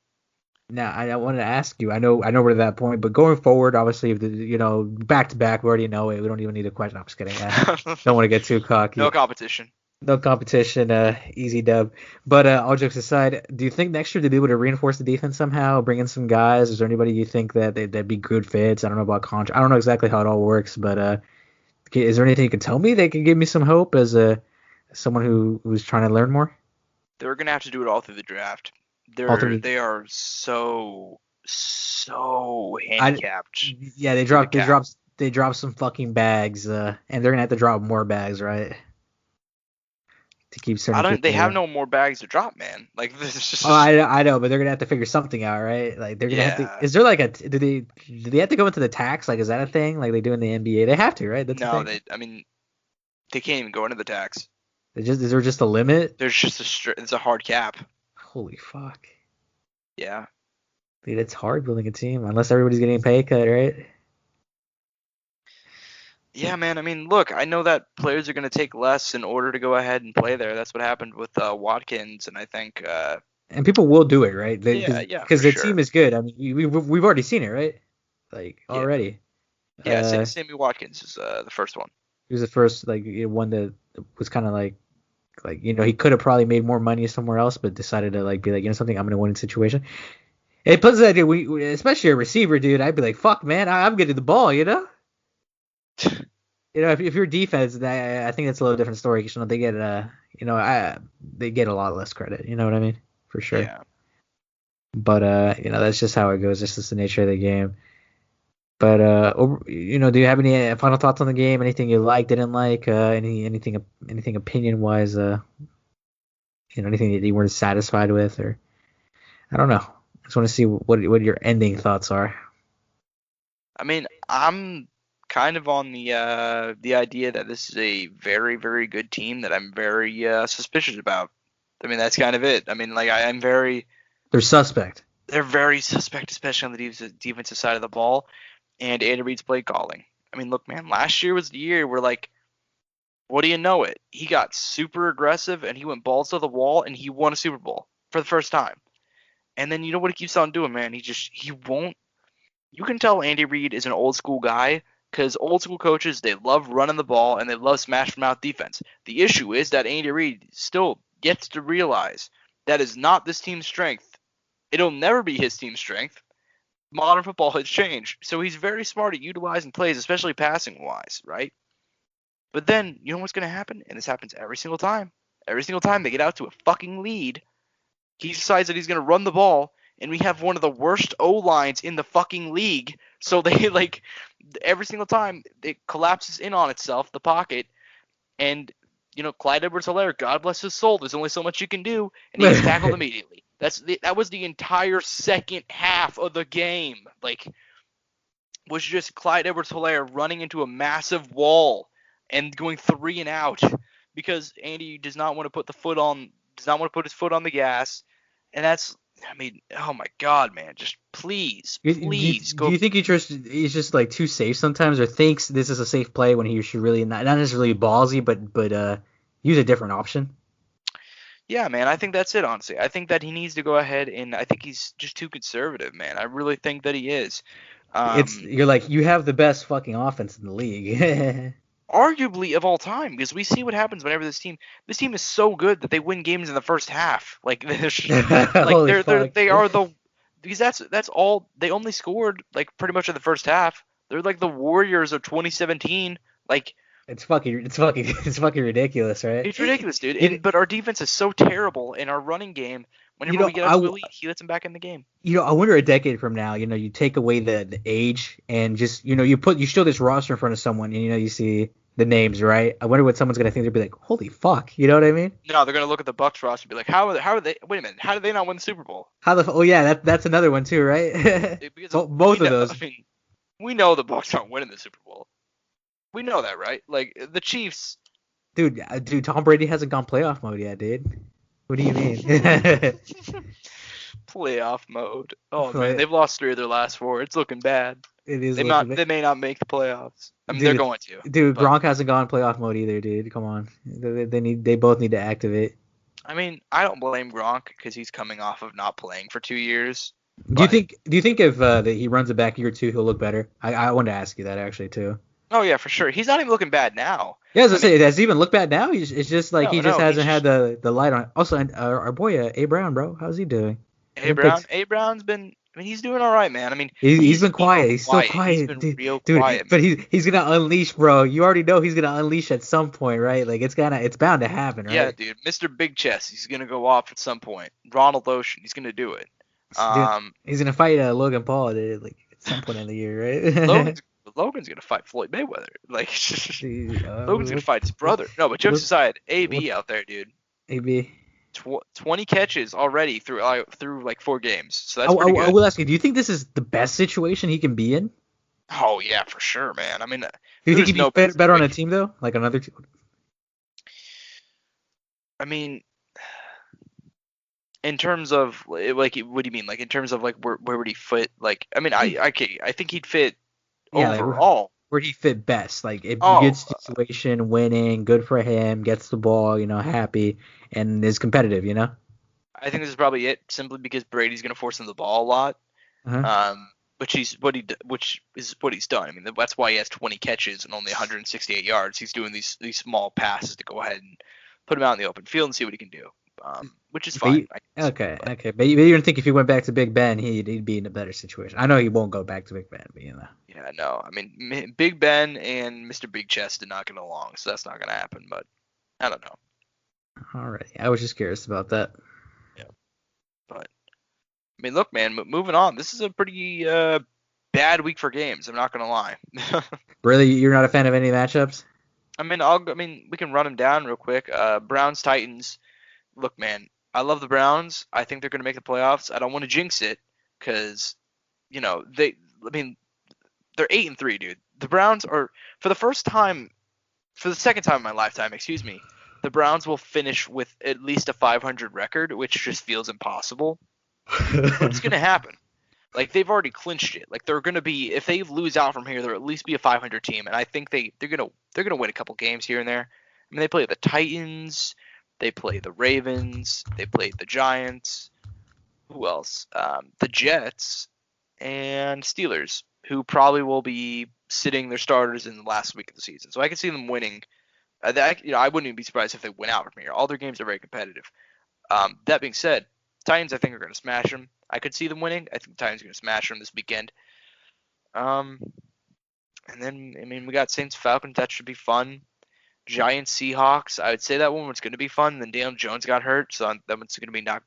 Now, I wanted to ask you. I know we're to that point, but going forward, obviously, back to back, we already know it. We don't even need a question. I'm just kidding. Don't want to get too cocky. No competition. No competition. Easy dub. But all jokes aside, do you think next year they'll be able to reinforce the defense somehow, bring in some guys? Is there anybody you think that'd be good fits? I don't know about contract. I don't know exactly how it all works, but is there anything you can tell me that could give me some hope as someone who's trying to learn more? They're gonna have to do it all through the draft. They are so handicapped. They dropped some fucking bags, and they're gonna have to drop more bags, right? To keep certain. They have no more bags to drop, man. Like this is just. Oh, I know, but they're gonna have to figure something out, right? Like they're gonna have to. Is there like do they have to go into the tax? Like, is that a thing? Like they do in the NBA? They have to, right? That's no, they can't even go into the tax. Is there just a limit? There's just it's a hard cap. Holy fuck. Yeah. Dude, it's hard building a team unless everybody's getting a pay cut, right? Yeah, man. I mean, look, I know that players are going to take less in order to go ahead and play there. That's what happened with Watkins, and I think. And people will do it, right? Because the team is good. I mean, we've already seen it, right? Like already. Yeah, Sammy Watkins is the first one. He was the first one that was kind of like he could have probably made more money somewhere else, but decided to be like, something, I'm gonna win a situation. It puts that we especially a receiver, dude. I'd be like, fuck, man, I'm getting the ball, if you're defense, I think that's a little different story. They get they get a lot less credit. You know what I mean? For sure. Yeah. But that's just how it goes. This is the nature of the game. But do you have any final thoughts on the game? Anything you liked, didn't like? Anything opinion wise? Anything that you weren't satisfied with, or I don't know. I just want to see what your ending thoughts are. I mean, I'm kind of on the idea that this is a very, very good team that I'm very suspicious about. I mean, that's kind of it. I mean, I'm very. They're suspect. They're very suspect, especially on the defensive side of the ball. And Andy Reid's play calling. I mean, look, man, last year was the year where, what do you know it? He got super aggressive, and he went balls to the wall, and he won a Super Bowl for the first time. And then you know what he keeps on doing, man? He won't. You can tell Andy Reid is an old school guy because old school coaches, they love running the ball, and they love smash mouth defense. The issue is that Andy Reid still gets to realize that is not this team's strength. It'll never be his team's strength. Modern football has changed, so he's very smart at utilizing plays, especially passing-wise, right? But then, you know what's going to happen? And this happens every single time. Every single time they get out to a fucking lead, he decides that he's going to run the ball, and we have one of the worst O-lines in the fucking league. So they, every single time, it collapses in on itself, the pocket, and, Clyde Edwards-Helaire, God bless his soul, there's only so much you can do, and he gets tackled immediately. That was the entire second half of the game. Was just Clyde Edwards-Helaire running into a massive wall and going 3 and out because Andy does not want to put his foot on the gas, and that's. I mean, oh my God, man! Just please go. Do you think he's just too safe sometimes, or thinks this is a safe play when he should really not necessarily ballsy, but use a different option? Yeah, man, I think that's it, honestly. I think that he needs to go ahead, and I think he's just too conservative, man. I really think that he is. You have the best fucking offense in the league. Arguably of all time, because we see what happens whenever this team is so good that they win games in the first half. Because that's all they only scored pretty much in the first half. They're like the Warriors of 2017. It's fucking ridiculous, right? It's ridiculous, dude. But our defense is so terrible, in our running game, whenever we get out to a lead, he lets him back in the game. I wonder a decade from now, you take away the age and just, you show this roster in front of someone and, you see the names, right? I wonder what someone's going to think. They'll be like, holy fuck, you know what I mean? No, they're going to look at the Bucks roster and be like, how are they, wait a minute, how did they not win the Super Bowl? That's another one too, right? Both of those. I mean, we know the Bucks aren't winning the Super Bowl. We know that, right? The Chiefs. Dude, Tom Brady hasn't gone playoff mode yet, dude. What do you mean? Playoff mode. Oh, man, they've lost 3 of their last 4. It's looking bad. It is. They may not make the playoffs. I mean, Dude, they're going to. Dude, but, Gronk hasn't gone playoff mode either, dude. Come on. They both need to activate. I mean, I don't blame Gronk because he's coming off of not playing for 2 years. Do you think if he runs it back year 2, he'll look better? I wanted to ask you that actually too. Oh yeah, for sure. He's not even looking bad now. Yeah, as I say, has he even looked bad now? It's just like he just hasn't had the light on. Also, our boy A Brown, bro, how's he doing? A Brown's been. I mean, he's doing all right, man. I mean, he's been quiet. He's still quiet. He's been real dude, quiet. But he's gonna unleash, bro. You already know he's gonna unleash at some point, right? Like it's bound to happen, right? Yeah, dude. Mr. Big Chest, he's gonna go off at some point. Ronald Ocean, he's gonna do it. Dude, he's gonna fight Logan Paul, dude, like at some point in the year, right? Logan's gonna fight Floyd Mayweather. Like, Logan's gonna fight his brother. No, but jokes aside, AB out there, dude. AB. 20 catches already through like 4 games. So that's pretty good. I will ask you, do you think this is the best situation he can be in? Oh yeah, for sure, man. I mean, do you think he'd be better on a team though, like another team? I mean, in terms of like, what do you mean? Like in terms of like where would he fit? Like, I mean, I think he'd fit overall. Like, where'd he fit best? Like, good situation, winning, good for him, gets the ball, happy, and is competitive, I think this is probably it, simply because Brady's going to force him the ball a lot, which is what he's done. I mean, that's why he has 20 catches and only 168 yards. He's doing these small passes to go ahead and put him out in the open field and see what he can do, which is fine. Okay. But you didn't think if he went back to Big Ben, he'd be in a better situation. I know he won't go back to Big Ben, but Yeah, no. I mean, Big Ben and Mr. Big Chest did not get along, so that's not going to happen. But I don't know. All right, I was just curious about that. Yeah, but I mean, look, man. Moving on. This is a pretty bad week for games. I'm not going to lie. Really, you're not a fan of any matchups? I mean, we can run them down real quick. Browns Titans. Look, man. I love the Browns. I think they're going to make the playoffs. I don't want to jinx it because, they're 8-3, dude. The Browns are, for the second time in my lifetime, the Browns will finish with at least a 500 record, which just feels impossible. But it's going to happen. Like, they've already clinched it. Like, they're going to be, if they lose out from here, they'll at least be a 500 team. And I think they're going to win a couple games here and there. I mean, they play the Titans. They play the Ravens. They play the Giants. Who else? The Jets and Steelers, who probably will be sitting their starters in the last week of the season. So I can see them winning. I wouldn't even be surprised if they went out from here. All their games are very competitive. That being said, Titans, I think, are going to smash them. I could see them winning. I think the Titans are going to smash them this weekend. And then, I mean, we got Saints Falcons. That should be fun. Giants Seahawks. I would say that one was going to be fun. Then Daniel Jones got hurt, so that one's going to be not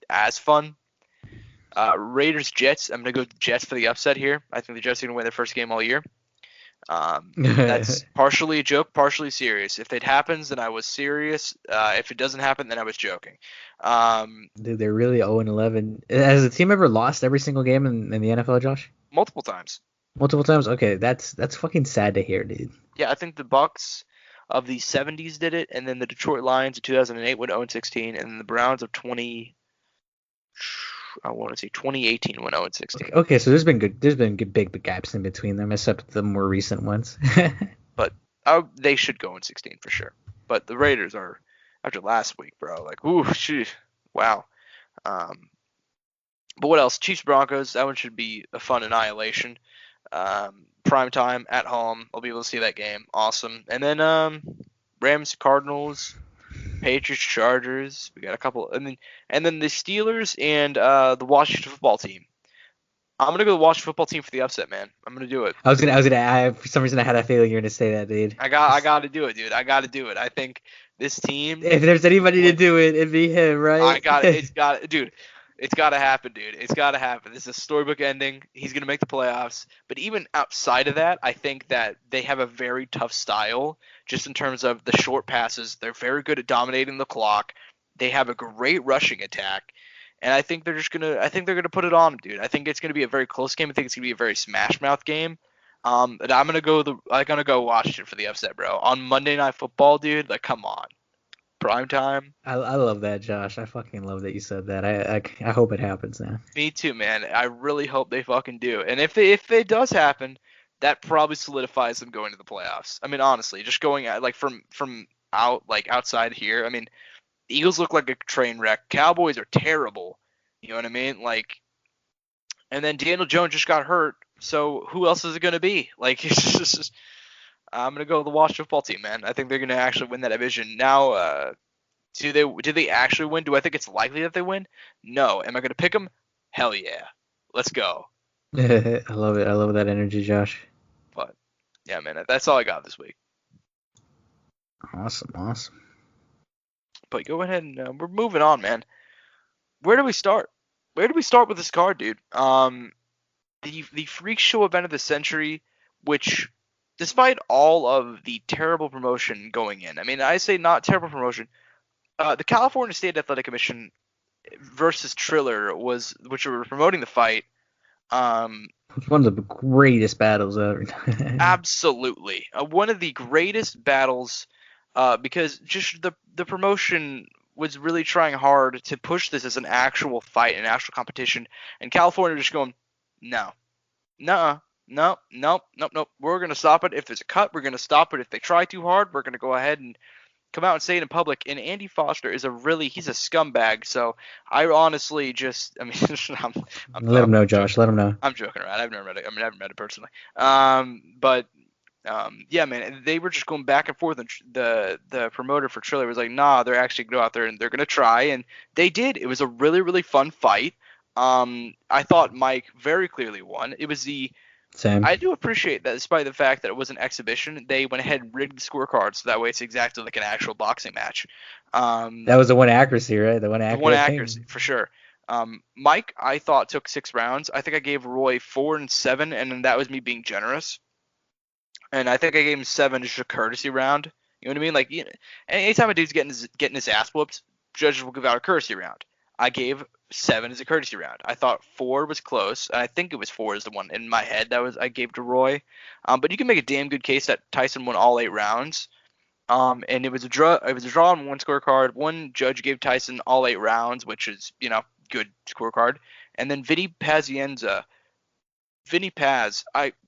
as fun. Raiders Jets. I'm going to go Jets for the upset here. I think the Jets are going to win their first game all year. That's partially a joke, partially serious. If it happens, then I was serious. If it doesn't happen, then I was joking. Dude, they're really 0-11. Has the team ever lost every single game in the NFL, Josh? Multiple times. Multiple times? Okay, that's fucking sad to hear, dude. Yeah, I think the Bucks of the 70s did it, and then the Detroit Lions in 2008 went 0-16, and then the Browns of 2018 went 0-16. Okay, so there's been big gaps in between them, except the more recent ones. But they should go 0-16 for sure. But the Raiders are, after last week, bro, like, ooh, shit, wow. But what else? Chiefs Broncos. That one should be a fun annihilation. Prime time at home. I'll be able to see that game. Awesome. And then Rams Cardinals, Patriots Chargers. We got a couple. And then the Steelers and the Washington football team. I'm gonna go the Washington football team for the upset, man. I'm gonna do it. I was gonna. For some reason, I had a feeling you were gonna say that, dude. I got to do it, dude. I got to do it. I think this team. If there's anybody to do it, it'd be him, right? I got it. It's got it, dude. It's got to happen, dude. It's got to happen. This is a storybook ending. He's going to make the playoffs. But even outside of that, I think that they have a very tough style just in terms of the short passes. They're very good at dominating the clock. They have a great rushing attack. And I think they're going to put it on them, dude. I think it's going to be a very close game. I think it's going to be a very smash mouth game. And I'm going to go Washington for the upset, bro. On Monday Night Football, dude, like, come on. prime time. I love that, Josh. I fucking love that you said that. I hope it happens now. Me too, man. I really hope they fucking do. And if it does happen, that probably solidifies them going to the playoffs. I mean, honestly, just going out like from out like outside here. I mean, Eagles look like a train wreck. Cowboys are terrible. You know what I mean? Like, and then Daniel Jones just got hurt. So who else is it gonna be? Like, it's just I'm gonna go with the Washington football team, man. I think they're gonna actually win that division. Now, do they actually win? Do I think it's likely that they win? No. Am I gonna pick them? Hell yeah. Let's go. I love it. I love that energy, Josh. But yeah, man, that's all I got this week. Awesome. But go ahead and we're moving on, man. Where do we start? Where do we start with this card, dude? The freak show event of the century, which, despite all of the terrible promotion going in, I mean, I say not terrible promotion. The California State Athletic Commission versus Triller which were promoting the fight. It's one of the greatest battles ever. Absolutely, one of the greatest battles, because just the promotion was really trying hard to push this as an actual fight, an actual competition, and California just going, no, no. Nope. We're gonna stop it. If there's a cut, we're gonna stop it. If they try too hard, we're gonna go ahead and come out and say it in public. And Andy Foster is he's a scumbag. So I honestly Let him know, Josh. Let him know. I'm joking around. I've never met it. I mean, I haven't met it personally. Yeah, man, they were just going back and forth, and the promoter for Triller was like, nah, they're actually going to go out there and they're going to try, and they did. It was a really, really fun fight. I thought Mike very clearly won. It was Same. I do appreciate that, despite the fact that it was an exhibition, they went ahead and rigged the scorecard, so that way it's exactly like an actual boxing match. That was the one accuracy, right? The one accuracy, for sure. Mike, I thought, took 6 rounds. I think I gave Roy 4 and 7, and that was me being generous. And I think I gave him 7 as a courtesy round. You know what I mean? Like, anytime a dude's getting his ass whooped, judges will give out a courtesy round. I gave 7 as a courtesy round. I thought 4 was close, and I think it was 4 is the one in my head I gave to Roy. But you can make a damn good case that Tyson won all 8 rounds. And it was a draw. It was a draw on one scorecard. One judge gave Tyson all 8 rounds, which is good scorecard. And then Vinny Paz,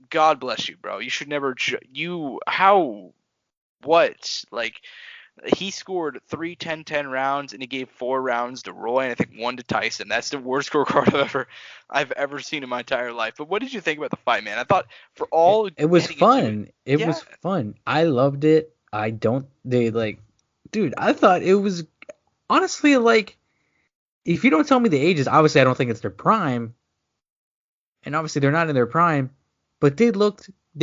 God bless you, bro. You should never. Like, he scored 3 10-10 rounds, and he gave 4 rounds to Roy, and I think 1 to Tyson. That's the worst scorecard I've ever seen in my entire life. But what did you think about the fight, man? I thought for all it was fun. It was fun. I loved it. Dude, I thought it was honestly, like, if you don't tell me the ages, obviously I don't think it's their prime, and obviously they're not in their prime, but they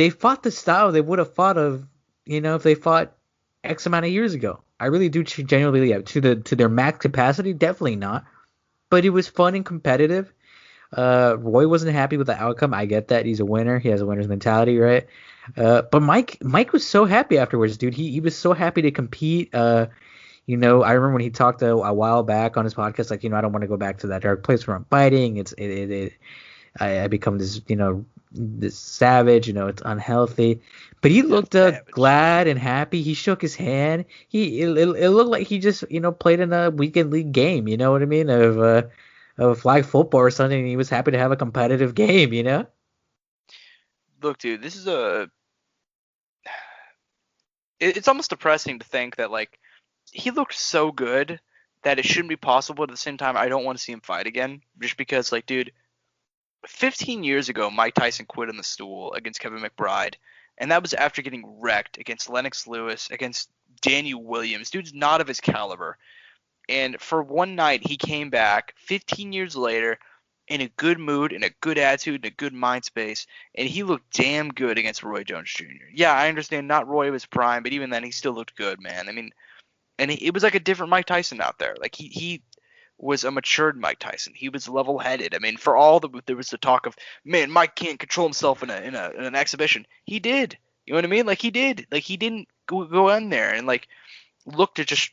fought the style they would have fought if they fought X amount of years ago. I really do genuinely, to their max capacity, definitely not, but it was fun and competitive. Roy wasn't happy with the outcome. I get that. He's a winner. He has a winner's mentality, right? But Mike was so happy afterwards, dude. He was so happy to compete. I remember when he talked a while back on his podcast, like, I don't want to go back to that dark place where I'm fighting. I become this, this savage. It's unhealthy. But he looked glad and happy. He shook his hand. It looked like he just played in a weekend league game. You know what I mean? Of flag football or something. And he was happy to have a competitive game. Look, dude, this is it's almost depressing to think that, like, he looked so good that it shouldn't be possible. At the same time, I don't want to see him fight again, just because, like, dude, 15 years ago, Mike Tyson quit on the stool against Kevin McBride, and that was after getting wrecked against Lennox Lewis, against Daniel Williams. Dude's not of his caliber. And for one night, he came back 15 years later in a good mood, in a good attitude, in a good mind space, and he looked damn good against Roy Jones Jr. Yeah, I understand not Roy was prime, but even then, he still looked good, man. I mean, and it was like a different Mike Tyson out there. Like, he was a matured Mike Tyson. He was level-headed. I mean, for all there was the talk of, man, Mike can't control himself in an exhibition. He did. You know what I mean? Like, he did. Like, he didn't go in there and, like, look to just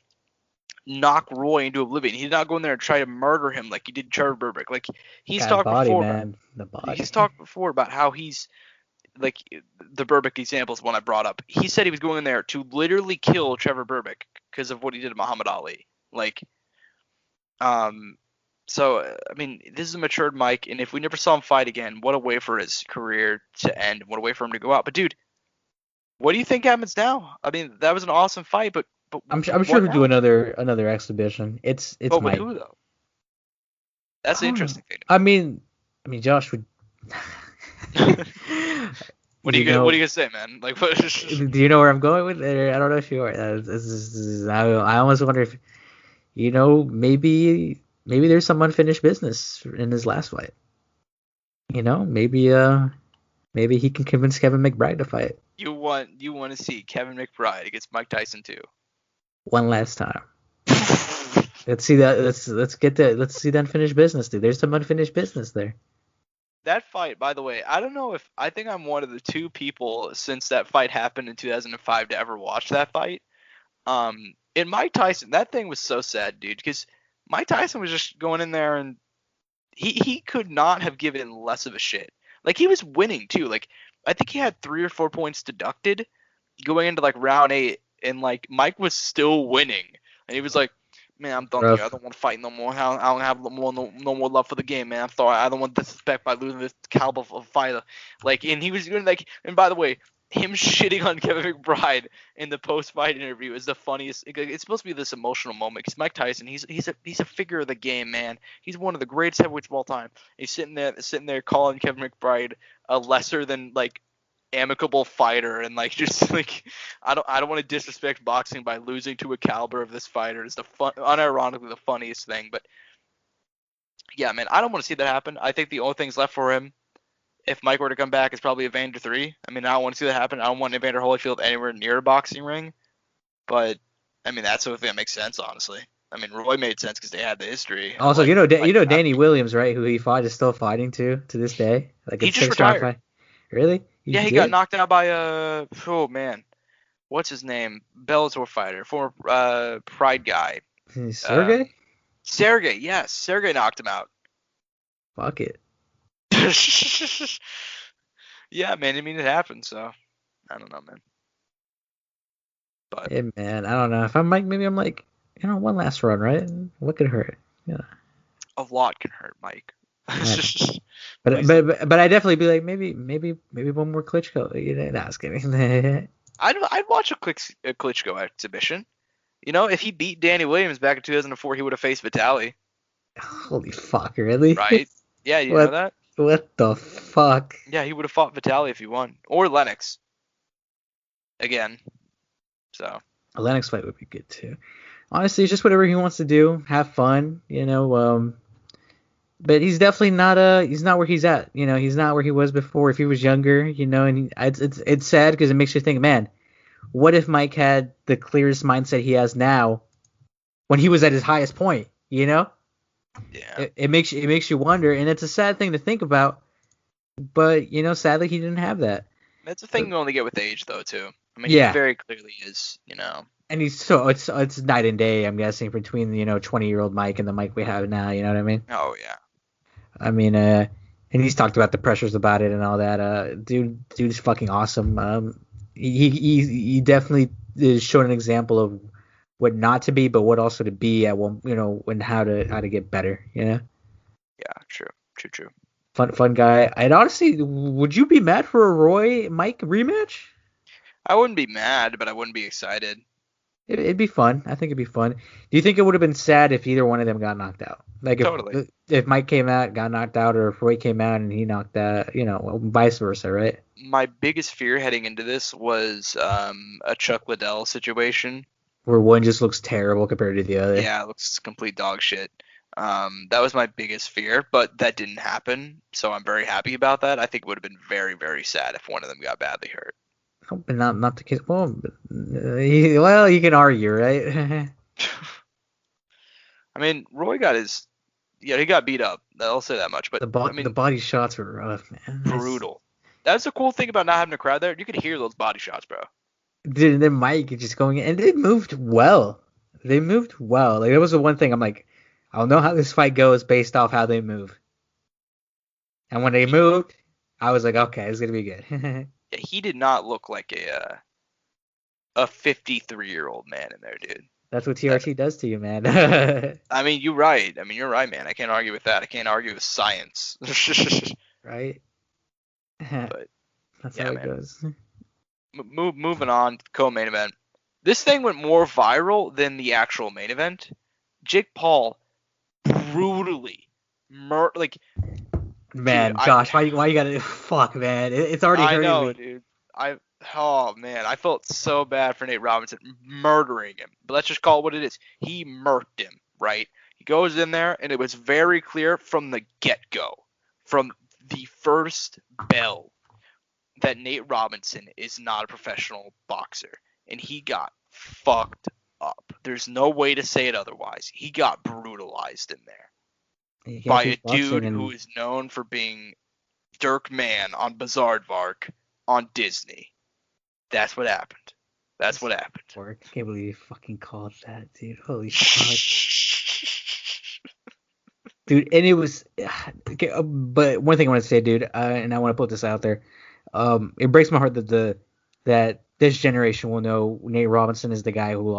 knock Roy into oblivion. He did not go in there and try to murder him like he did Trevor Burbick. Like, he's talked before. Man. The body. He's talked before about how he's like the Berbick example is one I brought up. He said he was going in there to literally kill Trevor Berbick because of what he did to Muhammad Ali. Like, so I mean, this is a matured Mike, and if we never saw him fight again, what a way for his career to end. What a way for him to go out. But dude, what do you think happens now? I mean, that was an awesome fight, but I'm sure he'll do another exhibition. It's but Mike. with who though? That's the interesting thing. I mean, Josh would. What are you gonna say, man? Like, what? Do you know where I'm going with it? I don't know if you are. I almost wonder if, maybe there's some unfinished business in his last fight. Maybe he can convince Kevin McBride to fight. You want to see Kevin McBride against Mike Tyson too? One last time. Let's see that. Let's see the unfinished business, dude. There's some unfinished business there. That fight, by the way, I think I'm one of the 2 people since that fight happened in 2005 to ever watch that fight. In Mike Tyson, that thing was so sad, dude, because Mike Tyson was just going in there and he could not have given less of a shit. Like, he was winning too. Like, I think he had 3 or 4 points deducted going into like round 8, and like Mike was still winning, and he was like, man, I'm done here. I don't want to fight no more. I don't have no more love for the game, man. I'm sorry. I don't want disrespect by losing this caliber of fighter. Like, and he was doing like, and by the way, him shitting on Kevin McBride in the post-fight interview is the funniest. It's supposed to be this emotional moment because Mike Tyson, he's a figure of the game, man. He's one of the greatest heavyweights of all time. He's sitting there calling Kevin McBride a lesser than like amicable fighter, and like just like I don't want to disrespect boxing by losing to a caliber of this fighter. It's unironically the funniest thing. But yeah, man, I don't want to see that happen. I think the only things left for him, if Mike were to come back, is probably Evander 3. I mean, I don't want to see that happen. I don't want Evander Holyfield anywhere near a boxing ring. But I mean, that's the only thing that makes sense, honestly. I mean, Roy made sense because they had the history. Also, Danny Williams, right? Who he fought is still fighting to this day. Like he just retired. Fight. Really? He got knocked out by oh man, what's his name? Bellator fighter, former Pride guy. Sergey? Sergey, yes. Sergey knocked him out. Fuck it. Yeah, man. I mean, it happened, so I don't know, man. But yeah, man. I don't know. If I'm Mike, maybe I'm like, one last run, right? What could hurt? Yeah. A lot can hurt, Mike. But I definitely be like maybe one more Klitschko. No, I was kidding. I'd watch a Klitschko exhibition. If he beat Danny Williams back in 2004, he would have faced Vitaly. Holy fuck, really? Right? Yeah, you know that? What the fuck? Yeah, he would have fought Vitaly if he won, or Lennox. Again, so a Lennox fight would be good too. Honestly, it's just whatever he wants to do, have fun, But he's definitely not he's not where he's at. He's not where he was before. If he was younger, and it's sad because it makes you think, man, what if Mike had the clearest mindset he has now when he was at his highest point? Yeah. It makes you wonder, and it's a sad thing to think about. But sadly, he didn't have that. That's a thing you only get with age, though, too. I mean, yeah. He very clearly is, And he's it's night and day, I'm guessing, between 20-year-old Mike and the Mike we have now. You know what I mean? Oh yeah. I mean, and he's talked about the pressures about it and all that. Dude's fucking awesome. He definitely is showing an example of what not to be, but what also to be at one, and how to get better. Yeah, true. Fun guy. I'd honestly, would you be mad for a Roy Mike rematch? I wouldn't be mad, but I wouldn't be excited. It'd be fun. I think it'd be fun. Do you think it would have been sad if either one of them got knocked out? Like totally. If Mike came out, got knocked out, or if Roy came out and he knocked out, vice versa, right? My biggest fear heading into this was a Chuck Liddell situation. Where one just looks terrible compared to the other. Yeah, it looks complete dog shit. That was my biggest fear, but that didn't happen, so I'm very happy about that. I think it would have been very, very sad if one of them got badly hurt. Not the case. Well, you can argue, right? I mean, Roy got he got beat up. I'll say that much. But the body shots were rough, man. Brutal. That's the cool thing about not having a crowd there. You could hear those body shots, bro. Dude, and then Mike just going in, and they moved well. Like, that was the one thing I'm like, I'll know how this fight goes based off how they move. And when they moved, I was like, okay, it's gonna be good. Yeah, he did not look like a 53-year-old man in there, dude. That's what TRT does to you, man. I mean, you're right. I mean, you're right, man. I can't argue with that. I can't argue with science. Right? But That's yeah, how it man. goes. Moving on, co-main event. This thing went more viral than the actual main event. Jake Paul brutally like, Man, dude, Josh, why you gotta fuck, man? It's already I hurting know, me. dude. Oh man, I felt so bad for Nate Robinson murdering him. But let's just call it what it is. He murked him, right? He goes in there, and it was very clear from the get-go, from the first bell, that Nate Robinson is not a professional boxer, and he got fucked up. There's no way to say it otherwise. He got brutalized in there You can't by a keep boxing dude who and is known for being Dirk Man on Bizarrevark on Disney. That's what happened. That's what happened. work. I can't believe you fucking called that, dude. Holy fuck. Dude, and it was okay, but one thing I want to say, dude, and I want to put this out there. It breaks my heart that this generation will know Nate Robinson is the guy who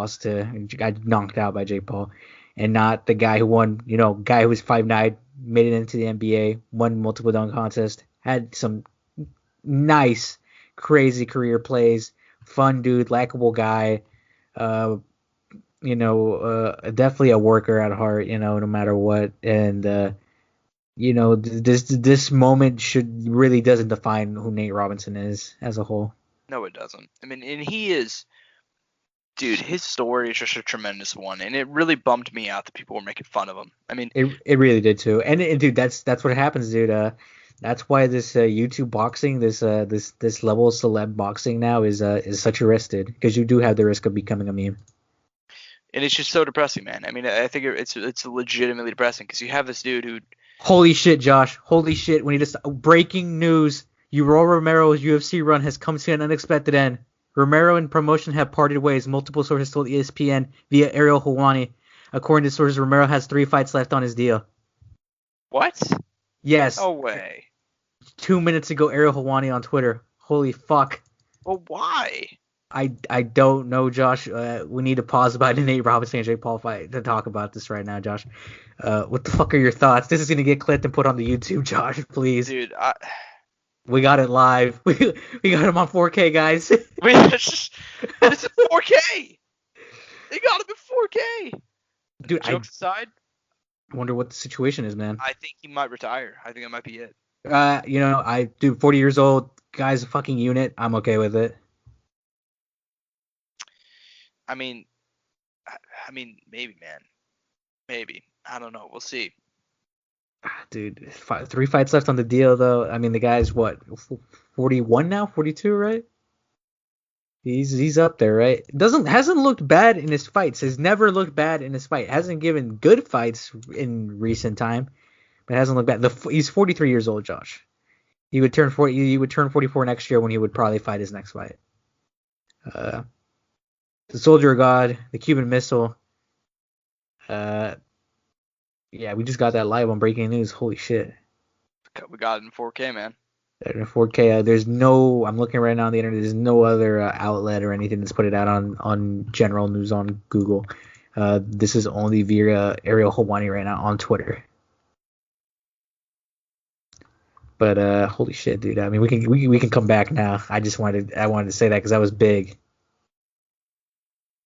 got knocked out by Jake Paul, and not the guy who won. Guy who was 5'9", made it into the NBA, won multiple dunk contests, had some nice, crazy career plays, fun dude, likable guy. Uh, definitely a worker at heart. No matter what, and this moment really doesn't define who Nate Robinson is as a whole. No, it doesn't. I mean, and he is, dude. His story is just a tremendous one, and it really bummed me out that people were making fun of him. I mean, it really did too. And dude, that's what happens, dude. That's why this YouTube boxing, this level of celeb boxing now is such a risk, dude, because you do have the risk of becoming a meme. and it's just so depressing, man. I mean, I think it's legitimately depressing because you have this dude who. Holy shit, Josh! Holy shit! When he just breaking news, Yoel Romero's UFC run has come to an unexpected end. Romero and promotion have parted ways. Multiple sources told ESPN via Ariel Helwani. According to sources, Romero has 3 fights left on his deal. What? Yes. No way. 2 minutes ago, Ariel Helwani on Twitter. Holy fuck. Well, why? I don't know, Josh. We need to pause about the Nate Robinson and Jake Paul fight to talk about this right now, Josh. What the fuck are your thoughts? This is gonna get clipped and put on the YouTube, Josh. Please. Dude, We got it live. We got him on 4K, guys. It's 4K. They got him in 4K. Dude, jokes aside, I wonder what the situation is, man. I think he might retire. I think that might be it. 40 years old, guy's a fucking unit. I'm okay with it. I mean, maybe, man. Maybe. I don't know. We'll see. Dude, 3 fights left on the deal, though. I mean, the guy's what, 41 now, 42, right? He's up there, right? Hasn't looked bad in his fights. Has never looked bad in his fight. Hasn't given good fights in recent time, but hasn't looked bad. He's 43 years old, Josh. He would turn 40. He would turn 44 next year when he would probably fight his next fight. The Soldier of God, the Cuban Missile. Yeah, we just got that live on Breaking News. Holy shit. We got it in 4K, man. In 4K. There's no. I'm looking right now on the internet. There's no other outlet or anything that's put it out on general news on Google. This is only via Ariel Helwani right now on Twitter. But holy shit, dude. I mean, we can come back now. I wanted to say that because that was big.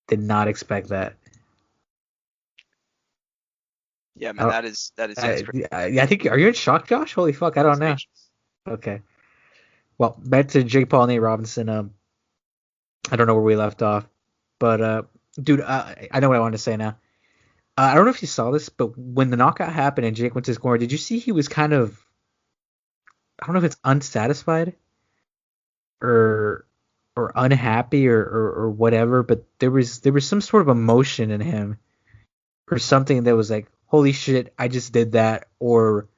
Did not expect that. Yeah, man, that is crazy. I think, are you in shock, Josh? Holy fuck, I don't know. Okay. Well, back to Jake Paul and Nate Robinson. I don't know where we left off, but dude, I know what I want to say now. I don't know if you saw this, but when the knockout happened and Jake went to his corner, did you see he was kind of, I don't know if it's unsatisfied or unhappy or whatever, but there was some sort of emotion in him or something that was like, holy shit, I just did that, or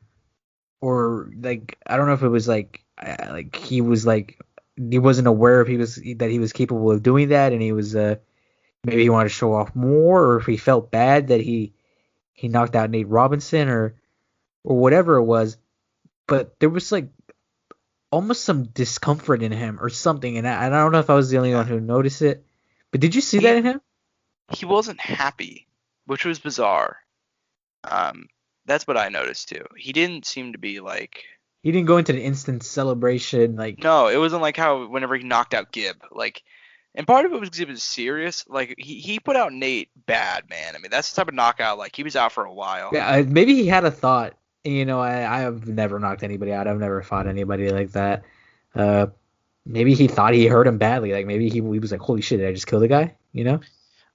like, I don't know if it was like he was like, he wasn't aware if that he was capable of doing that, and he was maybe he wanted to show off more, or if he felt bad that he knocked out Nate Robinson or whatever it was. But there was like almost some discomfort in him or something, and I don't know if I was the only one who noticed it. But did you see that in him? He wasn't happy, which was bizarre. That's what I noticed too. He didn't seem to be like. He didn't go into the instant celebration like. No, it wasn't like how whenever he knocked out Gibb, like, and part of it was because he was serious. Like he put out Nate bad, man. I mean, that's the type of knockout. Like he was out for a while. Yeah, maybe he had a thought. You know, I have never knocked anybody out. I've never fought anybody like that. Maybe he thought he hurt him badly. Like maybe he was like, "Holy shit, did I just kill the guy?" You know?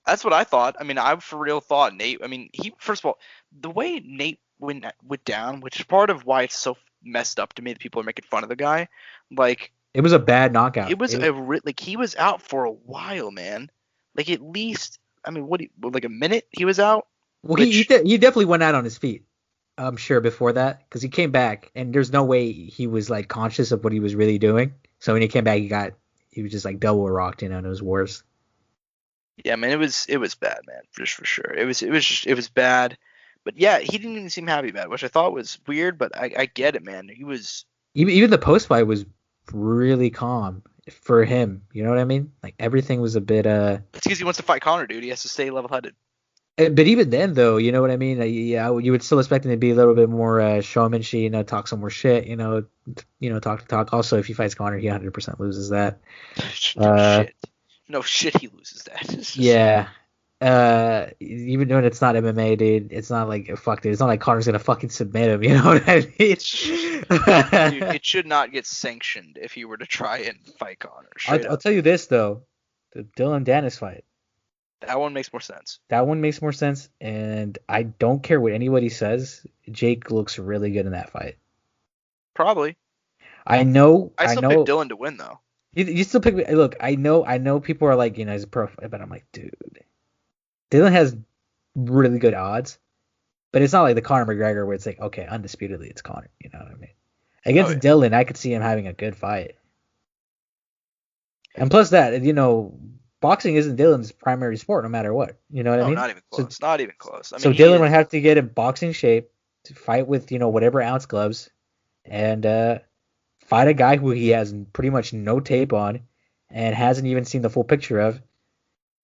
That's what I thought. I mean, I for real thought Nate. I mean, he first of all, the way Nate went down, which is part of why it's so messed up to me that people are making fun of the guy. Like it was a bad knockout. It was like he was out for a while, man. Like at least, I mean, like a minute he was out. Well, he definitely went out on his feet. I'm sure before that, because he came back and there's no way he was like conscious of what he was really doing. So when he came back, he was just like double rocked, you know, and it was worse. Yeah, man, it was bad, man, just for sure. It was bad, but yeah, he didn't even seem happy about it, which I thought was weird, but I get it, man. He was even the post fight was really calm for him. You know what I mean? Like everything was a bit It's because he wants to fight Connor, dude. He has to stay level headed. But even then, though, you know what I mean? Yeah, you would still expect him to be a little bit more showmanship, you know, talk some more shit, you know, talk. Also, if he fights Connor, he 100% loses that. No shit, he loses that. Yeah. Even when it's not MMA, dude, it's not like fuck, dude. It's not like Connor's gonna fucking submit him. You know what I mean? Dude, it should not get sanctioned if he were to try and fight Connor. I'll tell you this though, the Dylan Dennis fight. That one makes more sense. That one makes more sense, and I don't care what anybody says. Jake looks really good in that fight. Probably. I know. I still pick Dylan to win though. You still pick. Look, I know people are like, you know, he's a pro, but I'm like, dude, Dylan has really good odds, but it's not like the Conor McGregor where it's like, okay, undisputedly it's Conor. You know what I mean? Against Dylan, I could see him having a good fight. And plus that, you know, boxing isn't Dylan's primary sport, no matter what. You know what I mean? Not even close. So, not even close. I mean, so Dylan would have to get in boxing shape to fight with, you know, whatever ounce gloves, and fight a guy who he has pretty much no tape on, and hasn't even seen the full picture of,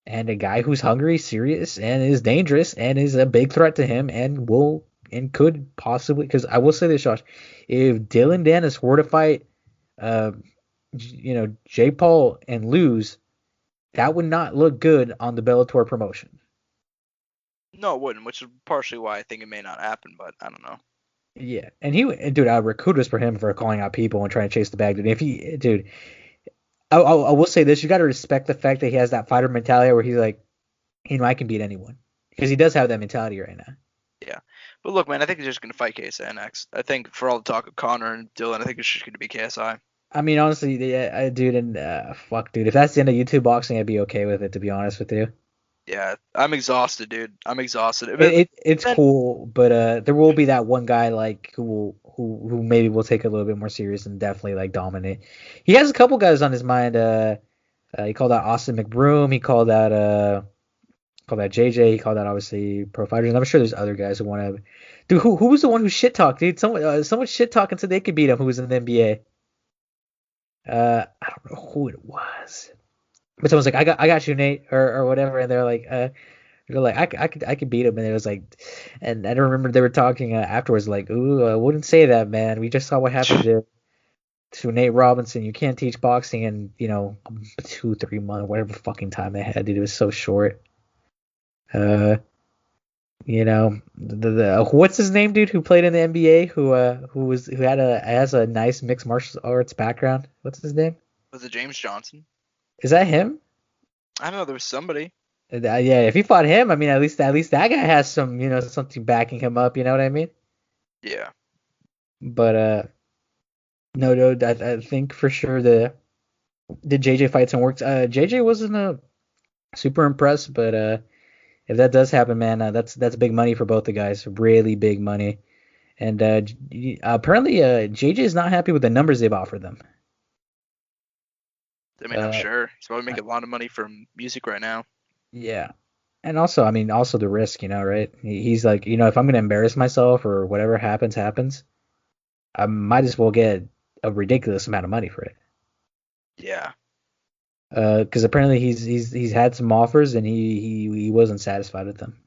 and a guy who's hungry, serious, and is dangerous, and is a big threat to him, and could possibly, because I will say this, Josh, if Dylan Dennis were to fight, you know, Jay Paul and lose, that would not look good on the Bellator promotion. No, it wouldn't, which is partially why I think it may not happen, but I don't know. Yeah, and dude, I kudos for him for calling out people and trying to chase the bag, dude. I will say this, you got to respect the fact that he has that fighter mentality where he's like, you know, I can beat anyone, because he does have that mentality right now. Yeah, but look, man, I think he's just gonna fight KSI next. I think for all the talk of Connor and Dylan, I think it's just gonna be KSI. I mean, honestly, yeah, dude, and fuck, dude, if that's the end of YouTube boxing, I'd be okay with it, to be honest with you. Yeah, I'm exhausted, dude. I'm exhausted. It's cool, but there will be that one guy like who maybe will take it a little bit more serious and definitely like dominate. He has a couple guys on his mind. He called out Austin McBroom. He called out JJ. He called out obviously pro fighters. And I'm sure there's other guys who want to. Dude, who was the one who shit talked, dude? Someone shit talking so they could beat him. Who was in the NBA? I don't know who it was, but someone's like, I got you, Nate, or whatever, and they're like, I could beat him, and it was like, and I don't remember they were talking afterwards, like, ooh, I wouldn't say that, man. We just saw what happened to Nate Robinson. You can't teach boxing in, you know, 2-3 months, whatever fucking time they had, dude. It was so short. You know, the what's his name, dude, who played in the NBA, who has a nice mixed martial arts background. What's his name? Was it James Johnson? Is that him? I don't know. There was somebody. Yeah, if he fought him, I mean, at least that guy has some, you know, something backing him up. You know what I mean? Yeah. But no, I think for sure the JJ fight some works. JJ wasn't super impressed, but if that does happen, man, that's big money for both the guys. Really big money. And apparently, JJ is not happy with the numbers they've offered them. I mean, I'm sure he's probably making a lot of money from music right now. Yeah, and also, I mean, also the risk, you know, right? He's like, you know, if I'm gonna embarrass myself or whatever happens, I might as well get a ridiculous amount of money for it. Yeah. Because apparently he's had some offers and he wasn't satisfied with them.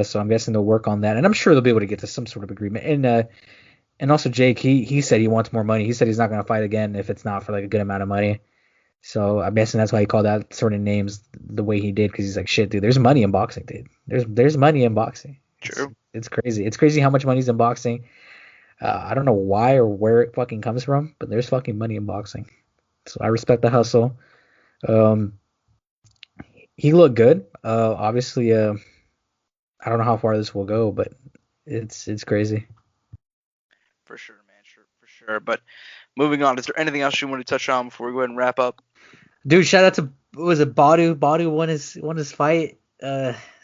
So I'm guessing they'll work on that, and I'm sure they'll be able to get to some sort of agreement. And also Jake, he said he wants more money. He said he's not going to fight again if it's not for like a good amount of money. So I'm guessing that's why he called out certain names the way he did, because he's like, shit, dude, there's money in boxing, dude. There's money in boxing. True. It's crazy. It's crazy how much money's in boxing. I don't know why or where it fucking comes from, but there's fucking money in boxing. So I respect the hustle. He looked good. Obviously, I don't know how far this will go, but it's crazy. For sure, man. For sure. But moving on, is there anything else you want to touch on before we go ahead and wrap up? Dude, shout out to, was it Badu? Badu won his fight.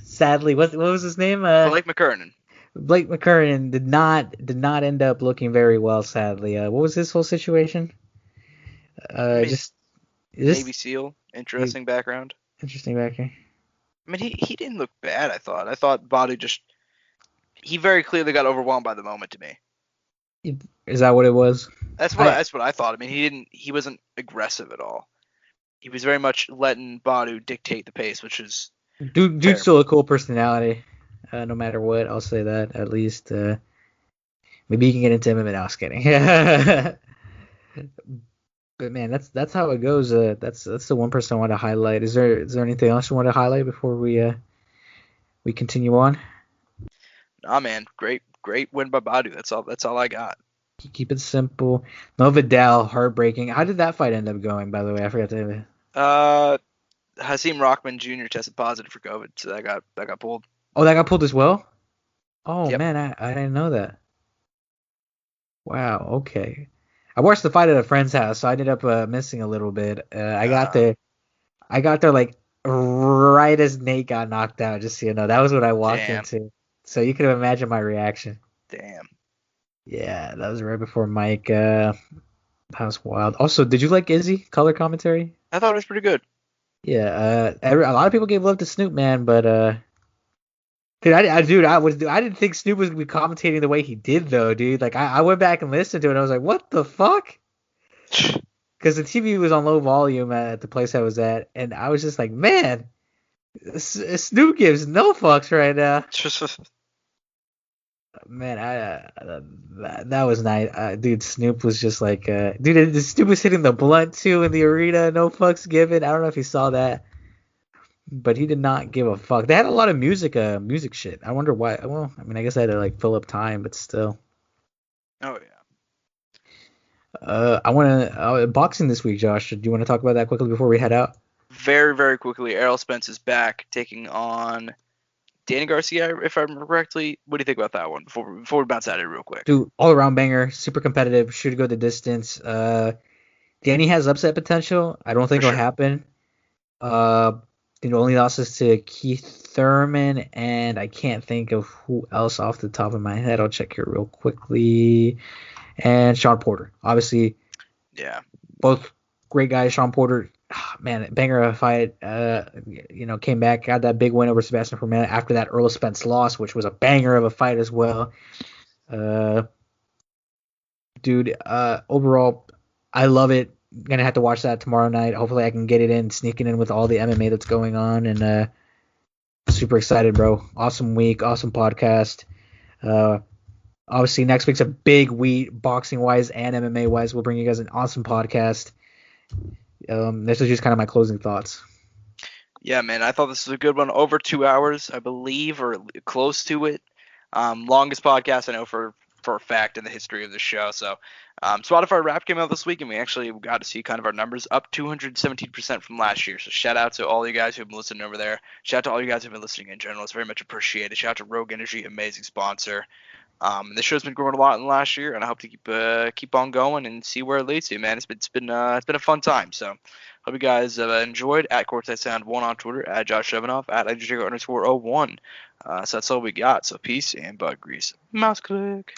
Sadly, what was his name? Blake McKernan. Blake McKernan did not end up looking very well. Sadly, what was his whole situation? Just Navy SEAL. Interesting background. Interesting background. I mean, he didn't look bad. I thought Badu he very clearly got overwhelmed by the moment to me. Is that what it was? That's what I thought. I mean, he wasn't aggressive at all. He was very much letting Badu dictate the pace, which is dude's still a cool personality. No matter what, I'll say that at least. Maybe you can get into him, and I was kidding. But man, that's how it goes. That's the one person I want to highlight. Is there anything else you want to highlight before we continue on? Nah, man, great win by Badu. That's all I got. Keep it simple. No Vidal, heartbreaking. How did that fight end up going, by the way? I forgot to. Hasim Rahman Jr. tested positive for COVID, so that got pulled. Oh, that got pulled as well? Oh, yep. Man, I didn't know that. Wow, okay. I watched the fight at a friend's house, so I ended up missing a little bit. I got there like right as Nate got knocked out, just so you know. That was what I walked into. So you can imagine my reaction. Damn. Yeah, that was right before Mike. That was wild. Also, did you like Izzy color commentary? I thought it was pretty good. Yeah, a lot of people gave love to Snoop, man, but dude, I didn't think Snoop was commentating the way he did though, dude. Like I went back and listened to it, and I was like, what the fuck? Because the TV was on low volume at the place I was at, and I was just like, man, Snoop gives no fucks right now. Man, that was nice. Dude, Snoop was just like, dude, Snoop was hitting the blunt too in the arena, no fucks given. I don't know if you saw that, but he did not give a fuck. They had a lot of music shit. I wonder why. Well, I mean, I guess I had to like fill up time, but still. Oh yeah. I want to boxing this week, Josh. Do you want to talk about that quickly before we head out? Very, very quickly. Errol Spence is back, taking on Danny Garcia, if I remember correctly. What do you think about that one? Before we bounce at it real quick. Dude, all around banger, super competitive, should go the distance. Danny has upset potential. I don't think it'll happen. The only losses to Keith Thurman, and I can't think of who else off the top of my head. I'll check here real quickly. And Sean Porter, obviously. Yeah. Both great guys. Sean Porter, man, banger of a fight. Came back, got that big win over Sebastian Forman after that Errol Spence loss, which was a banger of a fight as well. Overall, I love it. Gonna have to watch that tomorrow night. Hopefully I can get it in, sneaking in with all the MMA that's going on, and super excited, bro. Awesome week, awesome podcast. Obviously next week's a big week, boxing wise and MMA wise. We'll bring you guys an awesome podcast. This is just kind of my closing thoughts. Yeah, man, I thought this was a good one. Over 2 hours, I believe, or close to it. Longest podcast I know for a fact in the history of the show. So Spotify Wrap came out this week, and we actually got to see kind of our numbers up 217% from last year. So shout out to all you guys who have been listening over there. Shout out to all you guys who have been listening in general. It's very much appreciated. Shout out to Rogue Energy, amazing sponsor. This show's been growing a lot in the last year, and I hope to keep on going and see where it leads to, man. It's been a fun time. So hope you guys have enjoyed. At Courtside Sound1 on Twitter, at Josh Shevanoff, at __01. So that's all we got. So peace and bug grease. Mouse click.